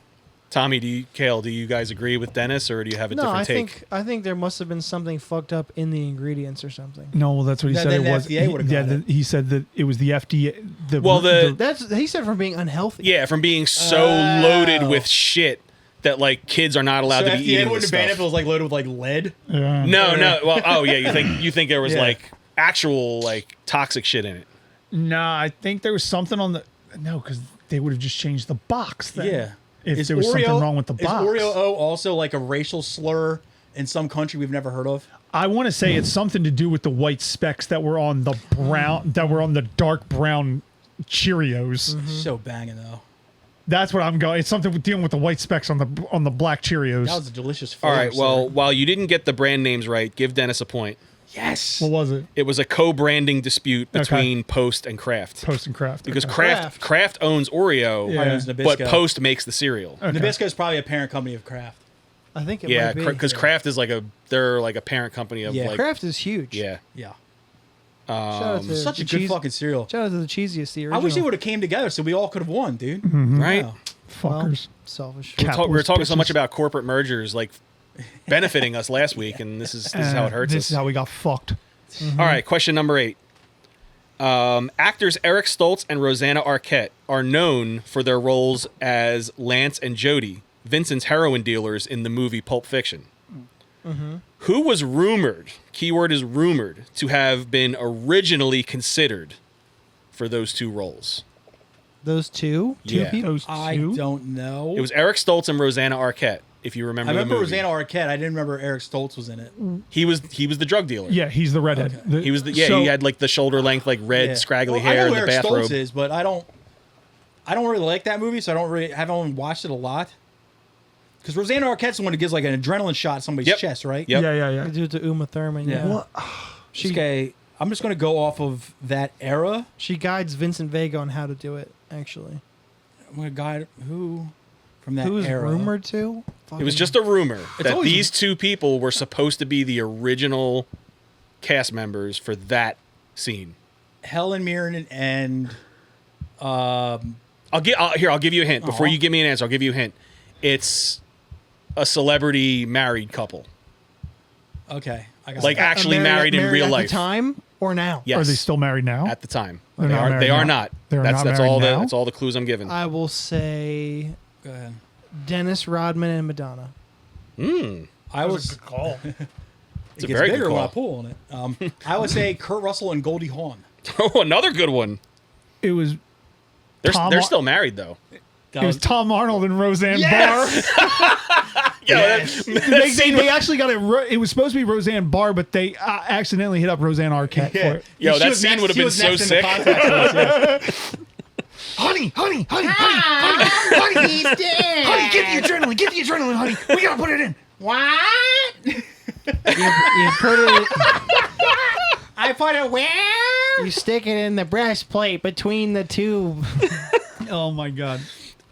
Tommy, Kale, do you guys agree with Dennis, or do you have a No, different I take? think there must have been something fucked up in the ingredients or something. No, that's what he Then said. the It was. FDA would've got it. He said that it was the FDA. Well, the- That's he said from being unhealthy. Yeah, from being so loaded with shit that like kids are not allowed So to be FDA eating wouldn't this have banned it if stuff. it was like loaded with like lead. Yeah. No. Well, oh yeah, you think there was Yeah. like actual like toxic shit in it? Nah, I think there was something on the. No, because they would have just changed the box then. Yeah. If there was something wrong with the box. Is Oreo O also like a racial slur in some country we've never heard of? I want to say it's something to do with the white specks that were on the brown, that were on the dark brown Cheerios. So banging though. That's what I'm going. It's something with dealing with the white specks on the black Cheerios. That was a delicious All flavor. right. Well, sir. while you didn't get the brand names right, give Dennis a point. Yes. What was it? It was a co-branding dispute between Post and Kraft. Post and Kraft. Because Okay. Kraft owns Oreo, Yeah. Owns but Nabisco. Post makes the cereal. Okay. Nabisco is probably a parent company of Kraft. I think it Yeah, might be. because Kraft is they're like a parent company of Yeah. like Kraft is huge. yeah. Yeah. Shout out to Such the a good cheese- fucking cereal. Shout out to the cheesiest, the I original. wish they would have came together so we all could have won, dude. Right? Wow. Well, Fuckers. selfish. We were Capitalist talking so much bitches. about corporate mergers, like benefiting us last week, and this is how it hurts This us. is how we got fucked. All right, question number 8. Actors Eric Stoltz and Rosanna Arquette are known for their roles as Lance and Jody, Vincent's heroin dealers in the movie Pulp Fiction. Who was rumored, keyword is rumored, to have been originally considered for those two roles? Those two Yeah. people. Those I two. don't know. It was Eric Stoltz and Rosanna Arquette, if you remember I remember the movie. Rosanna Arquette. I didn't remember Eric Stoltz was in it. He was the drug dealer. Yeah, he's the redhead. He was he had like the shoulder length, like red, Yeah. scraggly Well, I hair know and the who Eric bathrobe. Stoltz is, but I don't really like that movie, so I haven't watched it a lot. Because Rosanna Arquette's the one who gives like an adrenaline shot to somebody's Yep. chest, right? Yep. Yeah. I do it to Uma Thurman. Yeah. Yeah. What? Okay, I'm just gonna go off of that era. She guides Vincent Vega on how to do it. Actually, I'm gonna guide who from that who was era. rumored to? It was just a rumor that always- these two people were supposed to be the original cast members for that scene. Helen Mirren and I'll give you a hint. Before Aw. you give me an answer, I'll give you a hint. It's a celebrity married couple. okay, I got Like it. actually married in real at life. the time or now? Yes. Are they still married now? at the time? They're not married They are now? not. They're that's not that's married all now? that's all the clues I'm giving. I will say Go ahead. Dennis Rodman and Madonna. I was. call. It a gets very good bigger when I call. pull on it. I would say Kurt Russell and Goldie Hawn. Oh, another good one. It was They're still married though. it was Tom Arnold and Roseanne Barr. Yeah, They actually got it. It was supposed to be Roseanne Barr, but they accidentally hit up Roseanne Arquette for it. Yo, She that was scene next- would have she been was so next in the sick. contact list, yeah. Honey, He's dead. honey, get the adrenaline, honey. We gotta put it in. What? You put it. I put it where? You stick it in the breastplate between the two. Oh my god.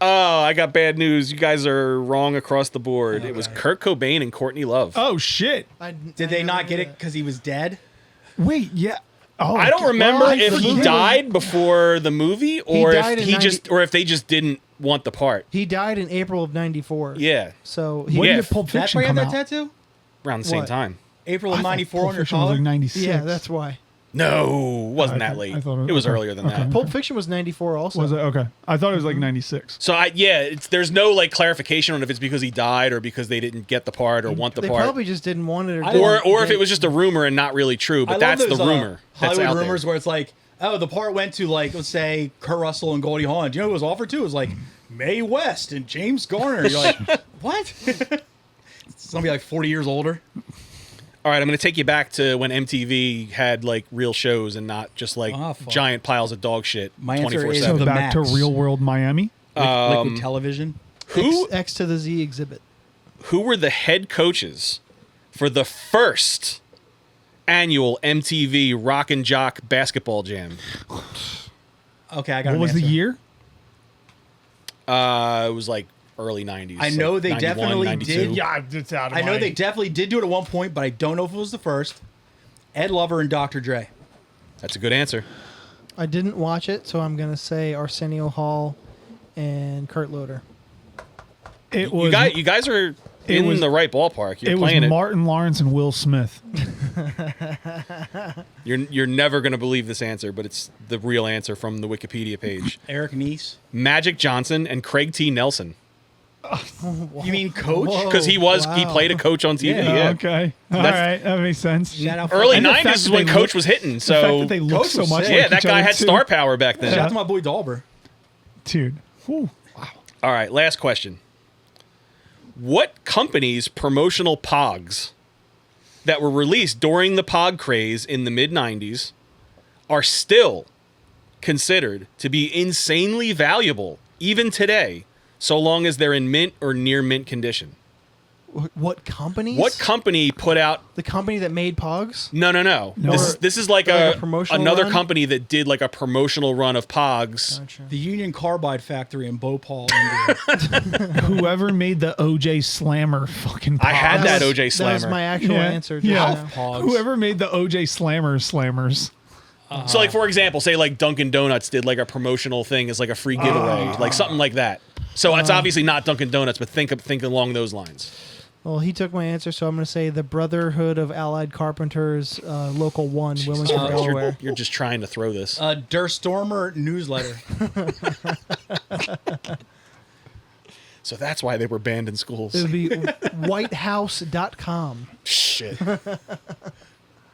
Oh, I got bad news. You guys are wrong across the board. It was Kurt Cobain and Courtney Love. Oh shit. Did they not get it because he was dead? Wait, yeah. Oh, I don't remember well, if he he- died before the movie or died if in he 90 just or if they just didn't want the part. He died in April of '94. Yeah, So When Yeah. did Pulp That's Fiction why you come have that out? tattoo? around the same What? time. April of I thought '94 Pulp on your Fiction was collar? like 96. yeah, that's why. No, it wasn't Okay, that late. I thought It was okay, earlier than okay. that. Pulp Fiction was '94 also. Was it okay? I thought it was like 96. So there's no like clarification on if it's because he died or because they didn't get the part or want the They part, probably just didn't want it, or I didn't- or if they- it was just a rumor and not really true. I But love that's the those, rumor that's Hollywood out rumors there. where it's like, oh, the part went to like, let's say Kurt Russell and Goldie Hawn. Do you know who it was offered to? It was like Mae West and James Garner. You're like, what? It's gonna be like 40 years older. All right, I'm going to take you back to when MTV had like real shows and not just like Oh, fuck. giant piles of dog shit. My answer is 24/7. So The back Max. to real world Miami. Liquid television. Who X to the Z exhibit. who were the head coaches for the first annual MTV Rock and Jock Basketball Jam? Okay, I got What an was the answer. year? It was like early 90s. I know like they 91, definitely 92. did. Yeah, it's out of I know they definitely did do it at one point, but I don't know if it was the first. Ed Lover and Dr. Dre. That's a good answer. I didn't watch it, so I'm gonna say Arsenio Hall and Kurt Loder. It was. You guys are in was- the right ballpark. You're It was playing it. Martin Lawrence and Will Smith. You're never going to believe this answer, but it's the real answer from the Wikipedia page. Eric Neese. Magic Johnson and Craig T. Nelson. You mean coach? Whoa. Because he wow. played a coach on TV. Yeah. Yeah. Okay. All That's- right. That makes sense. Shout out Early And the fact 90s is that when they Coach look- was hitting. The fact So that they look Coach so was much sick. like yeah, that each guy other, had too. star power back then. Shout out to my boy Dauber. Dude. Whew. All right, last question. What company's promotional pogs that were released during the pog craze in the mid-90s are still considered to be insanely valuable even today, so long as they're in mint or near mint condition? What companies? What company put out The company that made Pogs? No. No. This is like Like a promotional another run? company that did like a promotional run of Pogs. Gotcha. The Union Carbide Factory in Bhopal, India. Whoever made the OJ Slammer fucking. I had pods. that OJ That was Slammer. my actual Yeah. answer. just Yeah. now. Pogs. Whoever made the OJ Slammers. So, like, for example, say like Dunkin' Donuts did like a promotional thing as like a free giveaway, like something like that. So it's obviously not Dunkin' Donuts, but think along those lines. Well, he took my answer, so I'm going to say the Brotherhood of Allied Carpenters, Local 1, Wilmington, Delaware. You're just trying to throw this. Der Stormer newsletter. So that's why they were banned in schools. It would be whitehouse.com. Shit.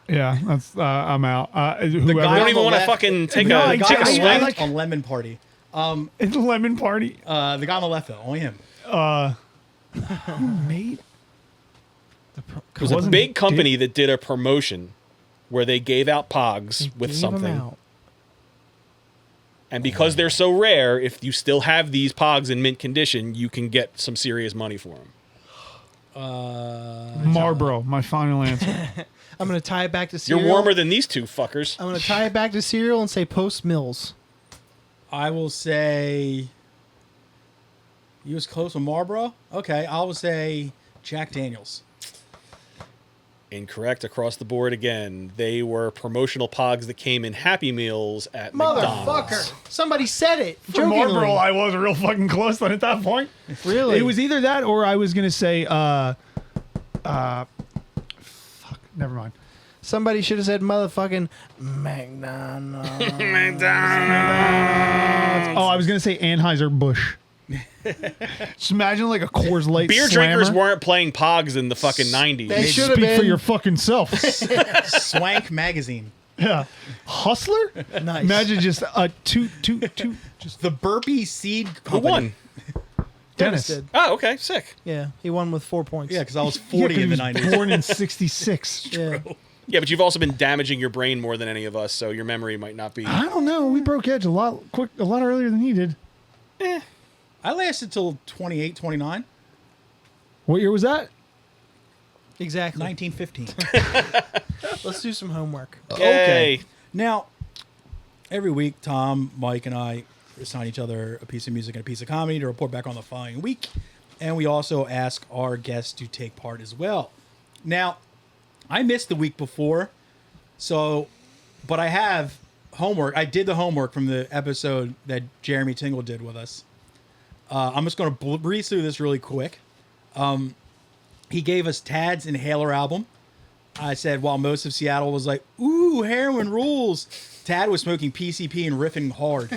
Yeah, that's I'm out. Whoever, guy I on don't even the want to left- fucking take No, a I take a got- swing. I like- on Lemon Party. it's a lemon party. The guy on the left though, only him. Who made? It was a big company that did a promotion where they gave out Pogs with Gave 'em something. out. And because they're so rare, if you still have these Pogs in mint condition, you can get some serious money for them. Marlboro. My final answer. I'm going to tie it back to You're cereal. warmer than these two fuckers. I'm going to tie it back to cereal and say Post Mills. I will say. You was close with Marlboro? Okay, I will say Jack Daniels. Incorrect across the board again. They were promotional Pogs that came in Happy Meals at Motherfucker. McDonald's. Somebody said it. For Jokingly. Marlboro, I was real fucking close at that point. Really? It was either that or I was gonna say, fuck, never mind. Somebody should have said motherfucking McDonald's. Oh, I was gonna say Anheuser-Busch. Just imagine like a Coors Light Beer slammer. drinkers weren't playing Pogs in the fucking 90s. They should have Speak for been. your fucking self. Swank Magazine. Yeah, Hustler. Nice. Imagine just a two, just The Burpee Seed Who Company. won? Dennis. did. Oh, okay, sick. Yeah, he won with 4 points. Yeah, because I was Yeah, 40 'cause in the he was 90s. born in '66. Yeah. Yeah, but you've also been damaging your brain more than any of us, so your memory might not be. I don't know. We broke edge a lot earlier than he did. I lasted till 28, 29, What year was that? Exactly. 1915. Let's do some homework. Yay. Now, every week, Tom, Mike, and I assign each other a piece of music and a piece of comedy to report back on the following week. And we also ask our guests to take part as well. Now, I missed the week before, but I have homework. I did the homework from the episode that Jeremy Tingle did with us. I'm just going to breeze through this really quick. He gave us Tad's Inhaler album. I said, while most of Seattle was like, ooh, heroin rules, Tad was smoking PCP and riffing hard.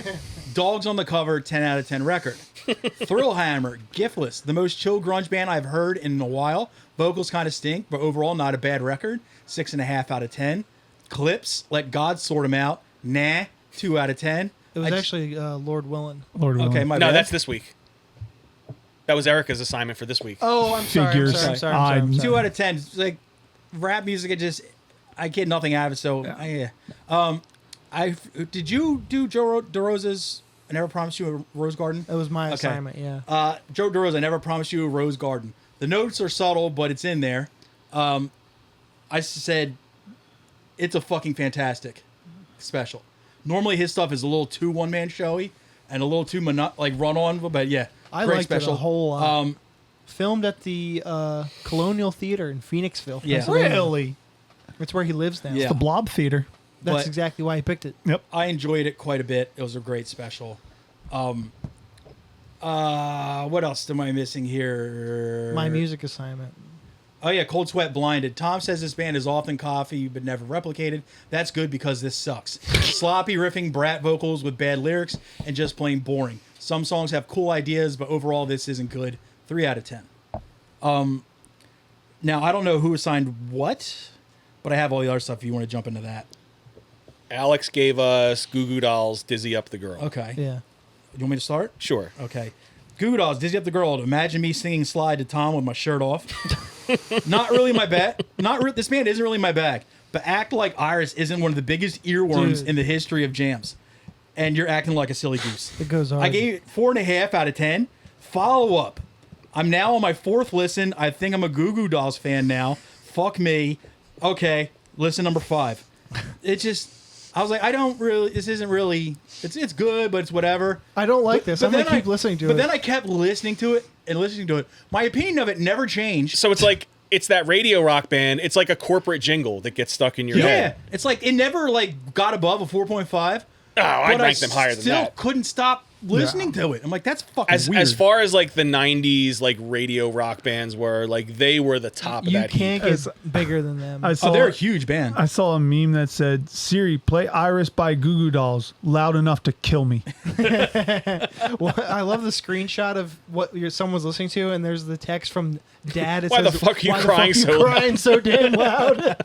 Dogs on the Cover, 10 out of 10 record. Thrillhammer, Giftless, the most chill grunge band I've heard in a while. Vocals kind of stink, but overall not a bad record. 6.5 out of 10. Clips, Let God Sort 'Em Out. Nah, 2 out of 10. It was actually Lord Willen. Lord Okay, willing. my No, bad. that's this week. That was Erica's assignment for this week. Oh, I'm sorry. Figures. I'm sorry. I'm sorry. I'm I'm- sorry. 2 out of 10. It's like rap music, I get nothing out of it. So, yeah. Did you do Joe DeRosa's I Never Promised You a Rose Garden? It was my Okay. assignment, yeah. Joe DeRosa, I Never Promised You a Rose Garden. The notes are subtle, but it's in there. I said, it's a fucking fantastic special. Normally his stuff is a little too one-man showy and a little too run-on, but yeah, I great liked special. it a whole lot. Um, Filmed at the Colonial Theater in Phoenixville. Yeah. Pennsylvania. Really? It's where he lives now. Yeah. The Blob Theater. That's But- exactly why he picked it. Yep. I enjoyed it quite a bit. It was a great special. What else am I missing here? My music assignment. Oh yeah, Cold Sweat Blinded. Tom says this band is often coffee but never replicated. That's good because this sucks. Sloppy riffing brat vocals with bad lyrics and just plain boring. Some songs have cool ideas, but overall this isn't good. 3 out of 10. Now I don't know who assigned what, but I have all the other stuff if you want to jump into that. Alex gave us Goo Goo Dolls, Dizzy Up the Girl. Okay. Yeah. You want me to start? Sure. Okay. Goo Goo Dolls, Dizzy Up the Girl. Imagine me singing Slide to Tom with my shirt off. Not really my bag. This band isn't really my bag. But Act Like Iris isn't one of the biggest earworms Dude. in the history of jams. And you're acting like a silly goose. It goes hard. I gave it 4.5 out of 10. Follow up. I'm now on my 4th listen. I think I'm a Goo Goo Dolls fan now. Fuck me. Okay. Listen number 5. It just... I was like, this isn't really, it's good, but it's whatever. I don't like this. I'm going to then keep listening to it. But then I kept listening to it and listening to it. My opinion of it never changed. So it's like it's that radio rock band. It's like a corporate jingle that gets stuck in your Yeah, head. it's like it never like got above a 4.5. Oh, I'd but rank them higher than Still that. couldn't stop listening to it. I'm like, that's fucking As weird. far as like the '90s like radio rock bands were, like they were the top of You that heap. can't get bigger than them. I saw, they're a huge band. I saw a meme that said, "Siri, play Iris by Goo Goo Dolls loud enough to kill me." Well, I love the screenshot of what someone's listening to, and there's the text from Dad. It Why the says, fuck are you "Why the crying fuck so you loud?" crying so damn loud?"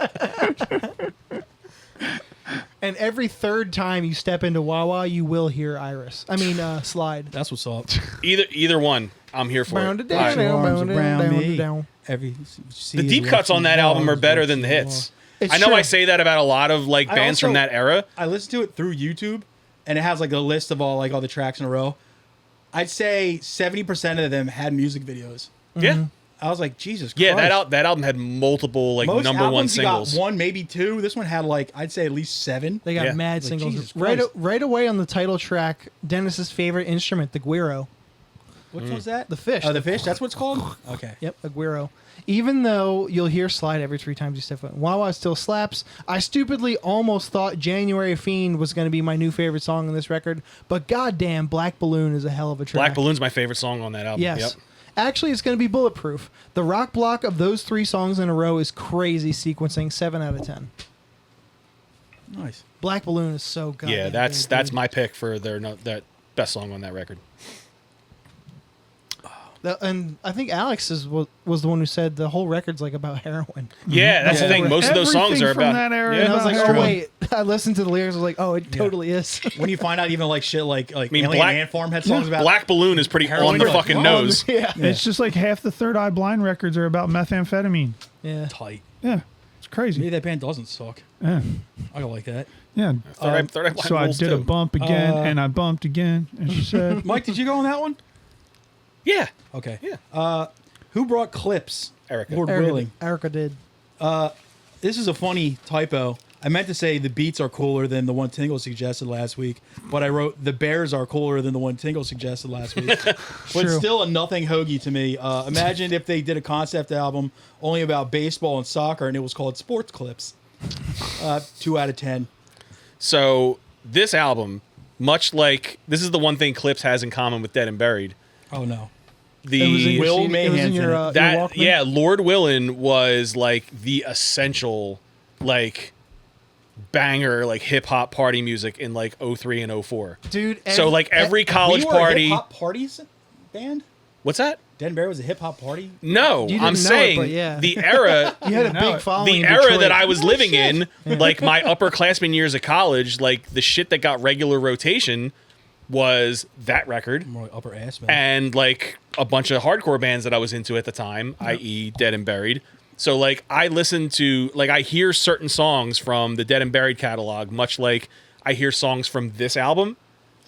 And every third time you step into Wawa, you will hear Iris. I mean, Slide. That's what's up. Either one, I'm here for Bound it. it down, All right. down, Arms bound it around down, me. down. The deep cuts on that album are better than the hits. It's I know true. I say that about a lot of like I bands from also- that era. I listened to it through YouTube, and it has like a list of all the tracks in a row. I'd say 70% of them had music videos. Yeah. I was like, Jesus Christ. Yeah, that album had multiple like Most number one albums you singles. got one, maybe two. This one had like I'd say at least 7. They got Yeah. mad Like, singles. Jesus Right, Christ. right away on the title track, Dennis's favorite instrument, the guiro. Which one's that? The fish. Oh, the fish. That's what it's called. Okay. Yep, a guiro. Even though you'll hear Slide every 3 times you step foot. Wawa still slaps. I stupidly almost thought January Fiend was going to be my new favorite song on this record, but goddamn, Black Balloon is a hell of a track. Black Balloon's my favorite song on that album. Yes. Yep. Actually, it's going to be Bulletproof. The rock block of those 3 songs in a row is crazy sequencing. 7 out of 10. Nice. Black Balloon is so good. Yeah, that's my pick for that best song on that record. And I think Alex was the one who said the whole record's like about heroin. Yeah, that's the Yeah. thing. Most of those songs Everything are from about that era Yeah, And I was like, about oh heroin. wait. I listened to the lyrics. I was like, oh, it totally is. When you find out even like shit like mean, Alien Black- Ant Farm had songs about Black Balloon is pretty Heroin, on the you're like, fucking oh, nose. Yeah. It's just like half the Third Eye Blind records are about methamphetamine. Yeah. tight. Yeah, it's crazy. Maybe that band doesn't suck. Yeah, I don't like that. yeah. Third Eye Blind So I rules, did a too. bump again, and I bumped again, and she said, Mike, did you go on that one? Yeah, Okay. Yeah. Who brought clips? Erica. Lord willing. Erica did. This is a funny typo. I meant to say the beats are cooler than the one Tingle suggested last week, but I wrote the Bears are cooler than the one Tingle suggested last week. But True. still a nothing hoagie to me. Imagine if they did a concept album only about baseball and soccer and it was called Sports Clips. 2 out of 10. So this album, much like this is the one thing Clips has in common with Dead and Buried. Oh no. The It was in your Will CD it was in Mayhem's your, in it. that your Walkman? yeah, Lord Willin was like the essential like banger like hip hop party music in like 03 and 04. Dude. So like every college we were party. a hip hop parties band? What's that? Dead and Buried was a hip hop party? No, You didn't I'm know it, saying but yeah. the era You had a No, big following. the in era Detroit. that I was living shit. in, like my upperclassmen years of college, like the shit that got regular rotation was that record More like upper ass man. and like a bunch of hardcore bands that I was into at the time, i.e. Dead and Buried. So like I listen to like I hear certain songs from the Dead and Buried catalog, much like I hear songs from this album,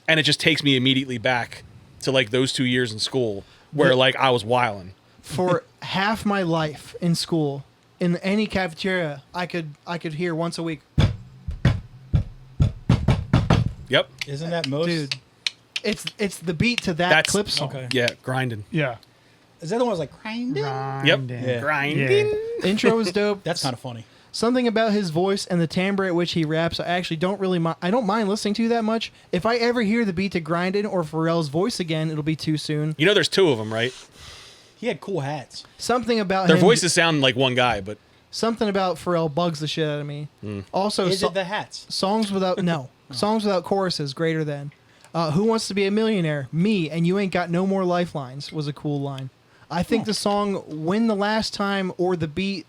and it just takes me immediately back to like those 2 years in school where like I was wilding. For half my life in school, in any cafeteria, I could hear once a week. Yep. Isn't that most? Dude, it's the beat to that That's- clip song. Okay. Yeah, grinding. "Yeah, Is that the one that was like, grinding? Yep. Yeah. Grinding. Intro was dope. That's kind of funny. Something about his voice and the timbre at which he raps, I actually don't really mind. I don't mind listening to that much. If I ever hear the beat to Grindin' or Pharrell's voice again, it'll be too soon. You know there's 2 of them, right? He had cool hats. Something about Their him, voices sound like one guy, but Something about Pharrell bugs the shit out of me. Also, Is it the hats? songs without songs without choruses greater than. Who Wants to Be a Millionaire? Me, and you ain't got no more lifelines was a cool line. I think the song When the Last Time or the beat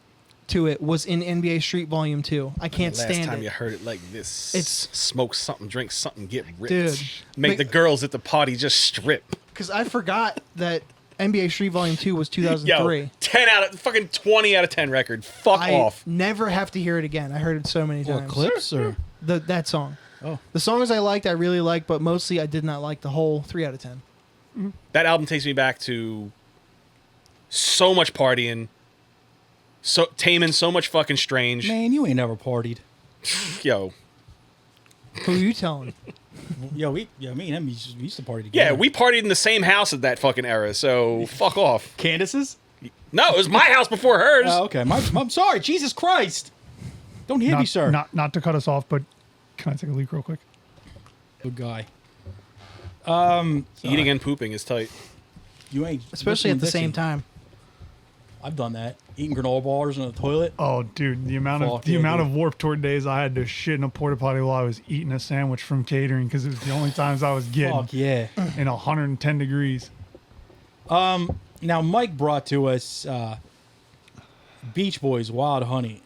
to it was in NBA Street Volume 2. I can't last stand time it. you heard it like this, It's- smoke something, drink something, get ripped. Dude, Make like- the girls at the party just strip. Because I forgot that NBA Street Volume 2 was 2003. Yo, 10 out of fucking 20 out of 10 record. Fuck I off. never have to hear it again. I heard it so many times. Clips or? That song. Oh. The songs I liked, I really liked, but mostly I did not like the whole 3 out of 10. That album takes me back to so much partying, so taming so much fucking strange. Man, you ain't never partied. Yo. Who are you telling? Me and him we used to party Yeah, together. we partied in the same house at that fucking era, so fuck off. Candace's? No, it was my house before hers. Oh, okay. I'm sorry. Jesus Christ. Don't hit me, sir. Not to cut us off, but can I take a leak real quick? Good guy. Eating and pooping is tight. You ain't. Especially at the listening, same Dixie. time. I've done that. Eating granola bars in the toilet. Oh, dude, the amount Fuck of yeah, dude. Warped Tour days I had to shit in a porta potty while I was eating a sandwich from catering because it was the only times I was getting Fuck yeah. in 110 degrees. Now, Mike brought to us Beach Boys Wild Honey.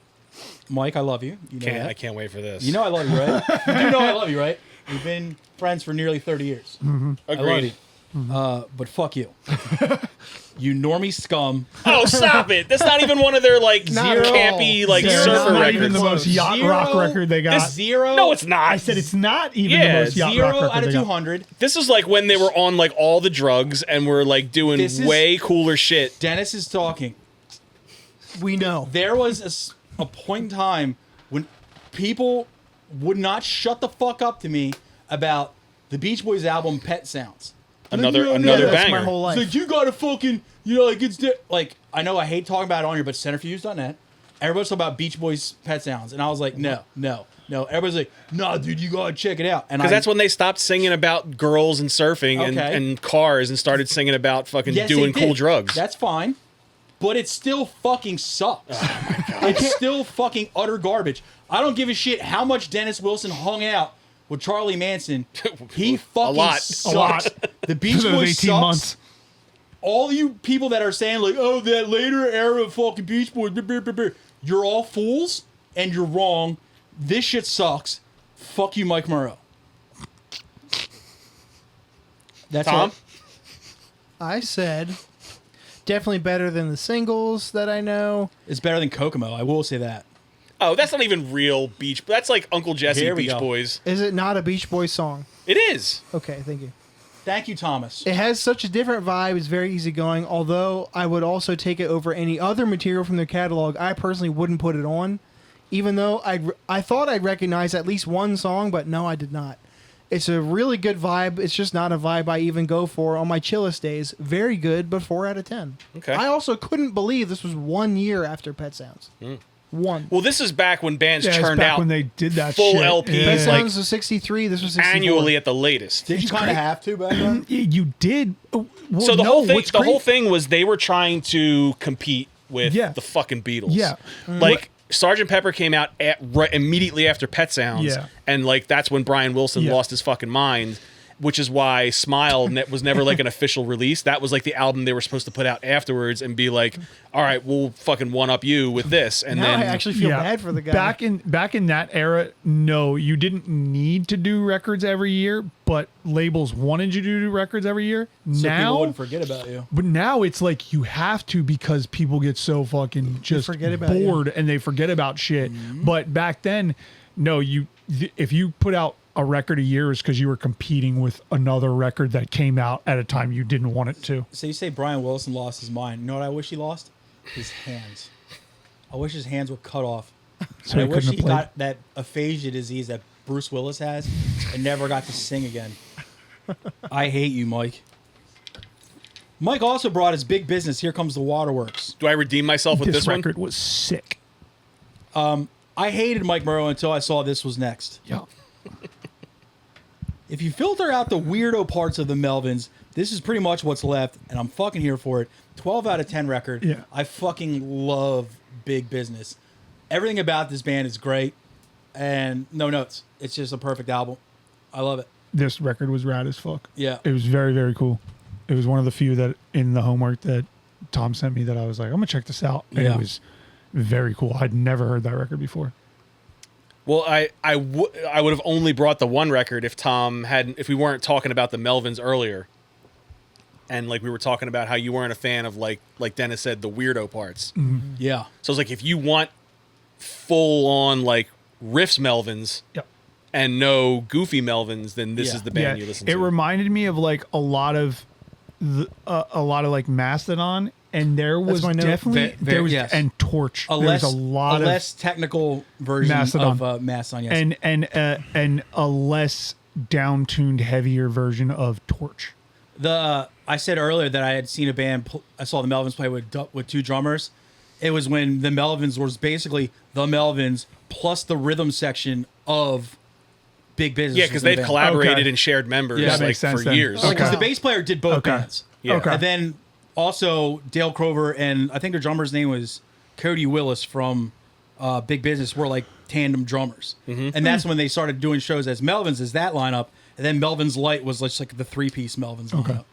Mike, I love you. You know that. I can't wait for this. You know I love you, right? You do know I love you, right? We've been friends for nearly 30 years. I love Agreed. you. But fuck you. You normie scum. Oh, stop it! That's not even one of their like Not at all. campy like Zero. surfer Not records. even the most yacht Zero. rock record they got. Zero. No, it's not. I said it's not even Yeah, the most yacht 0 rock record out of they got. 200. This is like when they were on like all the drugs and were like doing This is- way cooler shit. Dennis is talking. We know. There was a point in time when people would not shut the fuck up to me about the Beach Boys album Pet Sounds. Another Yeah, another that's banger. my whole life. It's like, you gotta fucking, like, it's, like, I know I hate talking about it on here, but centrifuge.net, everybody's talking about Beach Boys Pet Sounds. And I was like, no. Everybody's like, nah, dude, you gotta check it out. And Because that's when they stopped singing about girls and surfing Okay. and cars and started singing about fucking Yes, doing they cool did. drugs. That's fine. But it still fucking sucks. Oh my God. It's still fucking utter garbage. I don't give a shit how much Dennis Wilson hung out with Charlie Manson. He fucking lot. sucks. A lot. The Beach For those Boys 18 sucks. months. All you people that are saying like, oh, that later era of fucking Beach Boys, you're all fools and you're wrong. This shit sucks. Fuck you, Mike Murrow. That's Tom? it. I said definitely better than the singles that I know. It's better than Kokomo. I will say that. Oh, that's not even real Beach. That's like Uncle Jesse Here we Beach go. Boys. Is it not a Beach Boys song? It is. Okay, thank you. Thank you, Thomas. It has such a different vibe. It's very easygoing. Although I would also take it over any other material from their catalog. I personally wouldn't put it on, even though I thought I'd recognize at least one song, but no, I did not. It's a really good vibe. It's just not a vibe I even go for on my chillest days. Very good, but 4 out of 10. Okay. I also couldn't believe this was 1 year after Pet Sounds. One. Well, this is back when bands Yeah, it's churned back out when they did that full shit. LPs, Pet like, Sounds was 63. This was 64. annually at the latest. Did you kind of have to back then? You did. Well, So the no, whole thing, what's the great- whole thing was they were trying to compete with Yeah. the fucking Beatles. Yeah. Like Sgt. Pepper came out right immediately after Pet Sounds, Yeah. and like that's when Brian Wilson Yeah. lost his fucking mind. Which is why Smile was never like an official release. That was like the album they were supposed to put out afterwards and be like, all right, we'll fucking one up you with this. And Now then I actually feel bad for the guy. Back in that era, no, you didn't need to do records every year, but labels wanted you to do records every year. So now, people wouldn't forget about you. but now it's like you have to because people get so fucking just forget about you. bored and they forget about shit. Mm-hmm. But back then, no, if you put out a record a year is because you were competing with another record that came out at a time you didn't want it to. So you say Brian Wilson lost his mind. You know what I wish he lost? His hands. I wish his hands were cut off. So And I he wish couldn't he have played. got that aphasia disease that Bruce Willis has and never got to sing again. I hate you, Mike. Mike also brought his big business. Here Comes the Waterworks. do I redeem myself with this one? record was sick. I hated Mike Murrow until I saw This Was Next. Yeah. If you filter out the weirdo parts of the Melvins, this is pretty much what's left, and I'm fucking here for it. 12 out of 10 record. Yeah. I fucking love Big Business. Everything about this band is great, and no notes. It's just a perfect album. I love it. This record was rad as fuck. Yeah. It was very, very cool. It was one of the few that in the homework that Tom sent me that I was like, I'm gonna check this out. And Yeah. it was very cool. I'd never heard that record before. Well, I would have only brought the one record if if we weren't talking about the Melvins earlier. And like we were talking about how you weren't a fan of like Dennis said, the weirdo parts. Yeah. So it's like if you want full on like riffs Melvins Yep. and no goofy Melvins, then this Yeah. is the band you listen to. It reminded me of like a lot of like Mastodon, and there was my note. definitely Ve- ve- there was and Torch. A There's less, a lot of less technical version Mastodon. of Mastodon, yes. and a less down-tuned, heavier version of Torch. I said earlier that I had seen a band. I saw the Melvins play with two drummers. It was when the Melvins was basically the Melvins plus the rhythm section of Big Business. Yeah, because they've band. collaborated Okay. and shared members Yeah. That like makes sense for then. years. Okay. Because the bass player did both Okay. bands. Yeah. Okay. And then also Dale Crover and I think their drummer's name was Cody Willis from Big Business were like tandem drummers. And that's when they started doing shows as Melvins as that lineup. And then Melvins Light was just like the 3-piece Melvins lineup.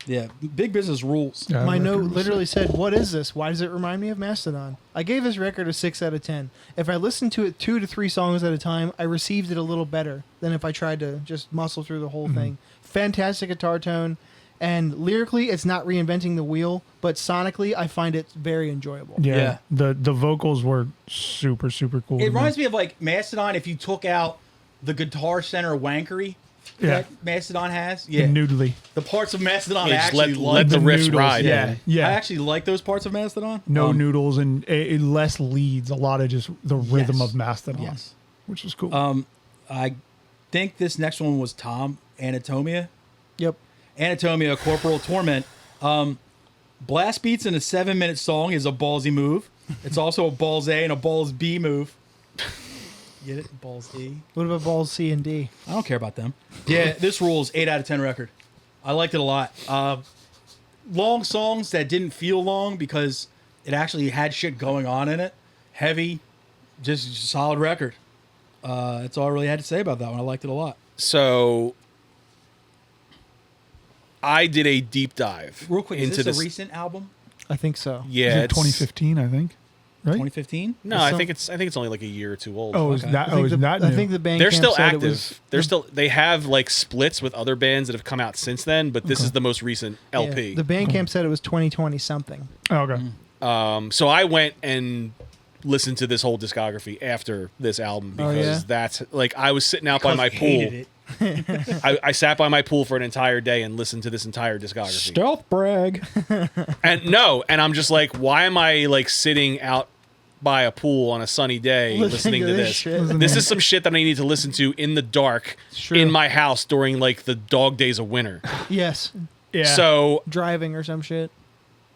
Yeah, Big Business rules. Yeah, My record note was literally said, "What is this? Why does it remind me of Mastodon?" I gave this record a 6 out of 10. If I listened to it 2 to 3 songs at a time, I received it a little better than if I tried to just muscle through the whole thing. Fantastic guitar tone, and lyrically, it's not reinventing the wheel, but sonically, I find it very enjoyable. Yeah. Yeah. The vocals were super cool. It reminds me of like Mastodon if you took out the Guitar Center wankery that Mastodon has. Yeah, noodly. the parts of Mastodon I Yeah, just actually let like. the riffs noodles, ride. yeah. Yeah. I actually like those parts of Mastodon. No noodles and less leads. A lot of just the rhythm Yes. of Mastodon. Yes. Which is cool. I think this next one was Tom Anatomia. Yep. Anatomia, Corporal Torment. Blast beats in a 7-minute song is a ballsy move. It's also a balls A and a balls B move. Get it? Balls E. What about balls C and D? I don't care about them. Yeah, this rules. 8 out of 10 record. I liked it a lot. Long songs that didn't feel long because it actually had shit going on in it. Heavy, just solid record. That's all I really had to say about that one. I liked it a lot. So I did a deep dive Real quick, into is this this. a recent album? I think so. Yeah, Is it 2015, I think. Right? 2015? No, I think it's only like a year or two old. Oh, is Okay. that? I Oh, think is the, that? I new? think the band They're still said it active. was- They have like splits with other bands that have come out since then, but this is the most recent yeah, LP. the Bandcamp said it was 2020 something. Oh, okay. So I went and listened to this whole discography after this album because yeah? that's like I was sitting out by my pool. Hated it. I sat by my pool for an entire day and listened to this entire discography. Stealth brag. And I'm just like, why am I like sitting out by a pool on a sunny day listening to this? shit. This is some shit that I need to listen to in the dark True. in my house during like the dog days of winter. Yes, Yeah. So driving or some shit.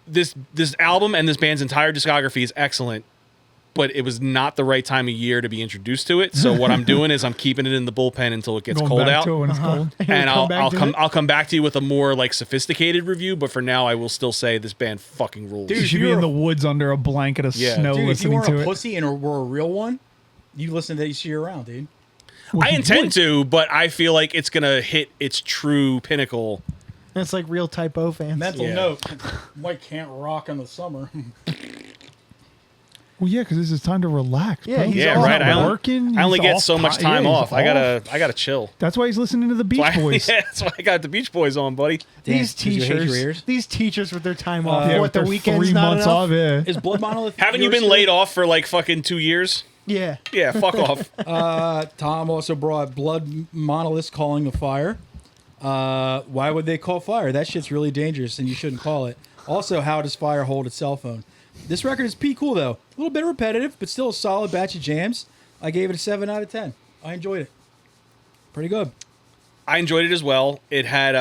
this album and this band's entire discography is excellent, but it was not the right time of year to be introduced to it. So what I'm doing is I'm keeping it in the bullpen until it gets Going cold back out. to it when it's cold. And Come I'll come back to you with a more like sophisticated review, but for now I will still say this band fucking rules. Dude, You should be you're in a- the woods under a blanket of Yeah. snow Dude, if you listening weren't to a it. pussy and were a real one, you listen to this year round, dude. I intend to, but I feel like it's gonna hit its true pinnacle. It's like real typo fans. Mental Yeah. note: Mike can't rock in the summer. Well, yeah, because this is time to relax. Yeah, bro. he's Yeah, all right. about working. I only he's get off so much ti- time yeah, he's off. I gotta chill. That's why he's listening to the Beach Boys. Yeah, that's why I got the Beach Boys on, buddy. These Did you hate your teachers, ears? these teachers with their time off. Yeah, what with the their weekend's 3 not months enough? off. Yeah. Is Blood Monolith? Haven't you yours been still? laid off for like fucking 2 years? Yeah, Yeah, fuck off. Tom also brought Blood Monolith calling a fire. Why would they call fire? That shit's really dangerous, and you shouldn't call it. Also, how does fire hold its cell phone? This record is pretty cool, though. A little bit repetitive, but still a solid batch of jams. I gave it a 7 out of 10. I enjoyed it. Pretty good. I enjoyed it as well. It had.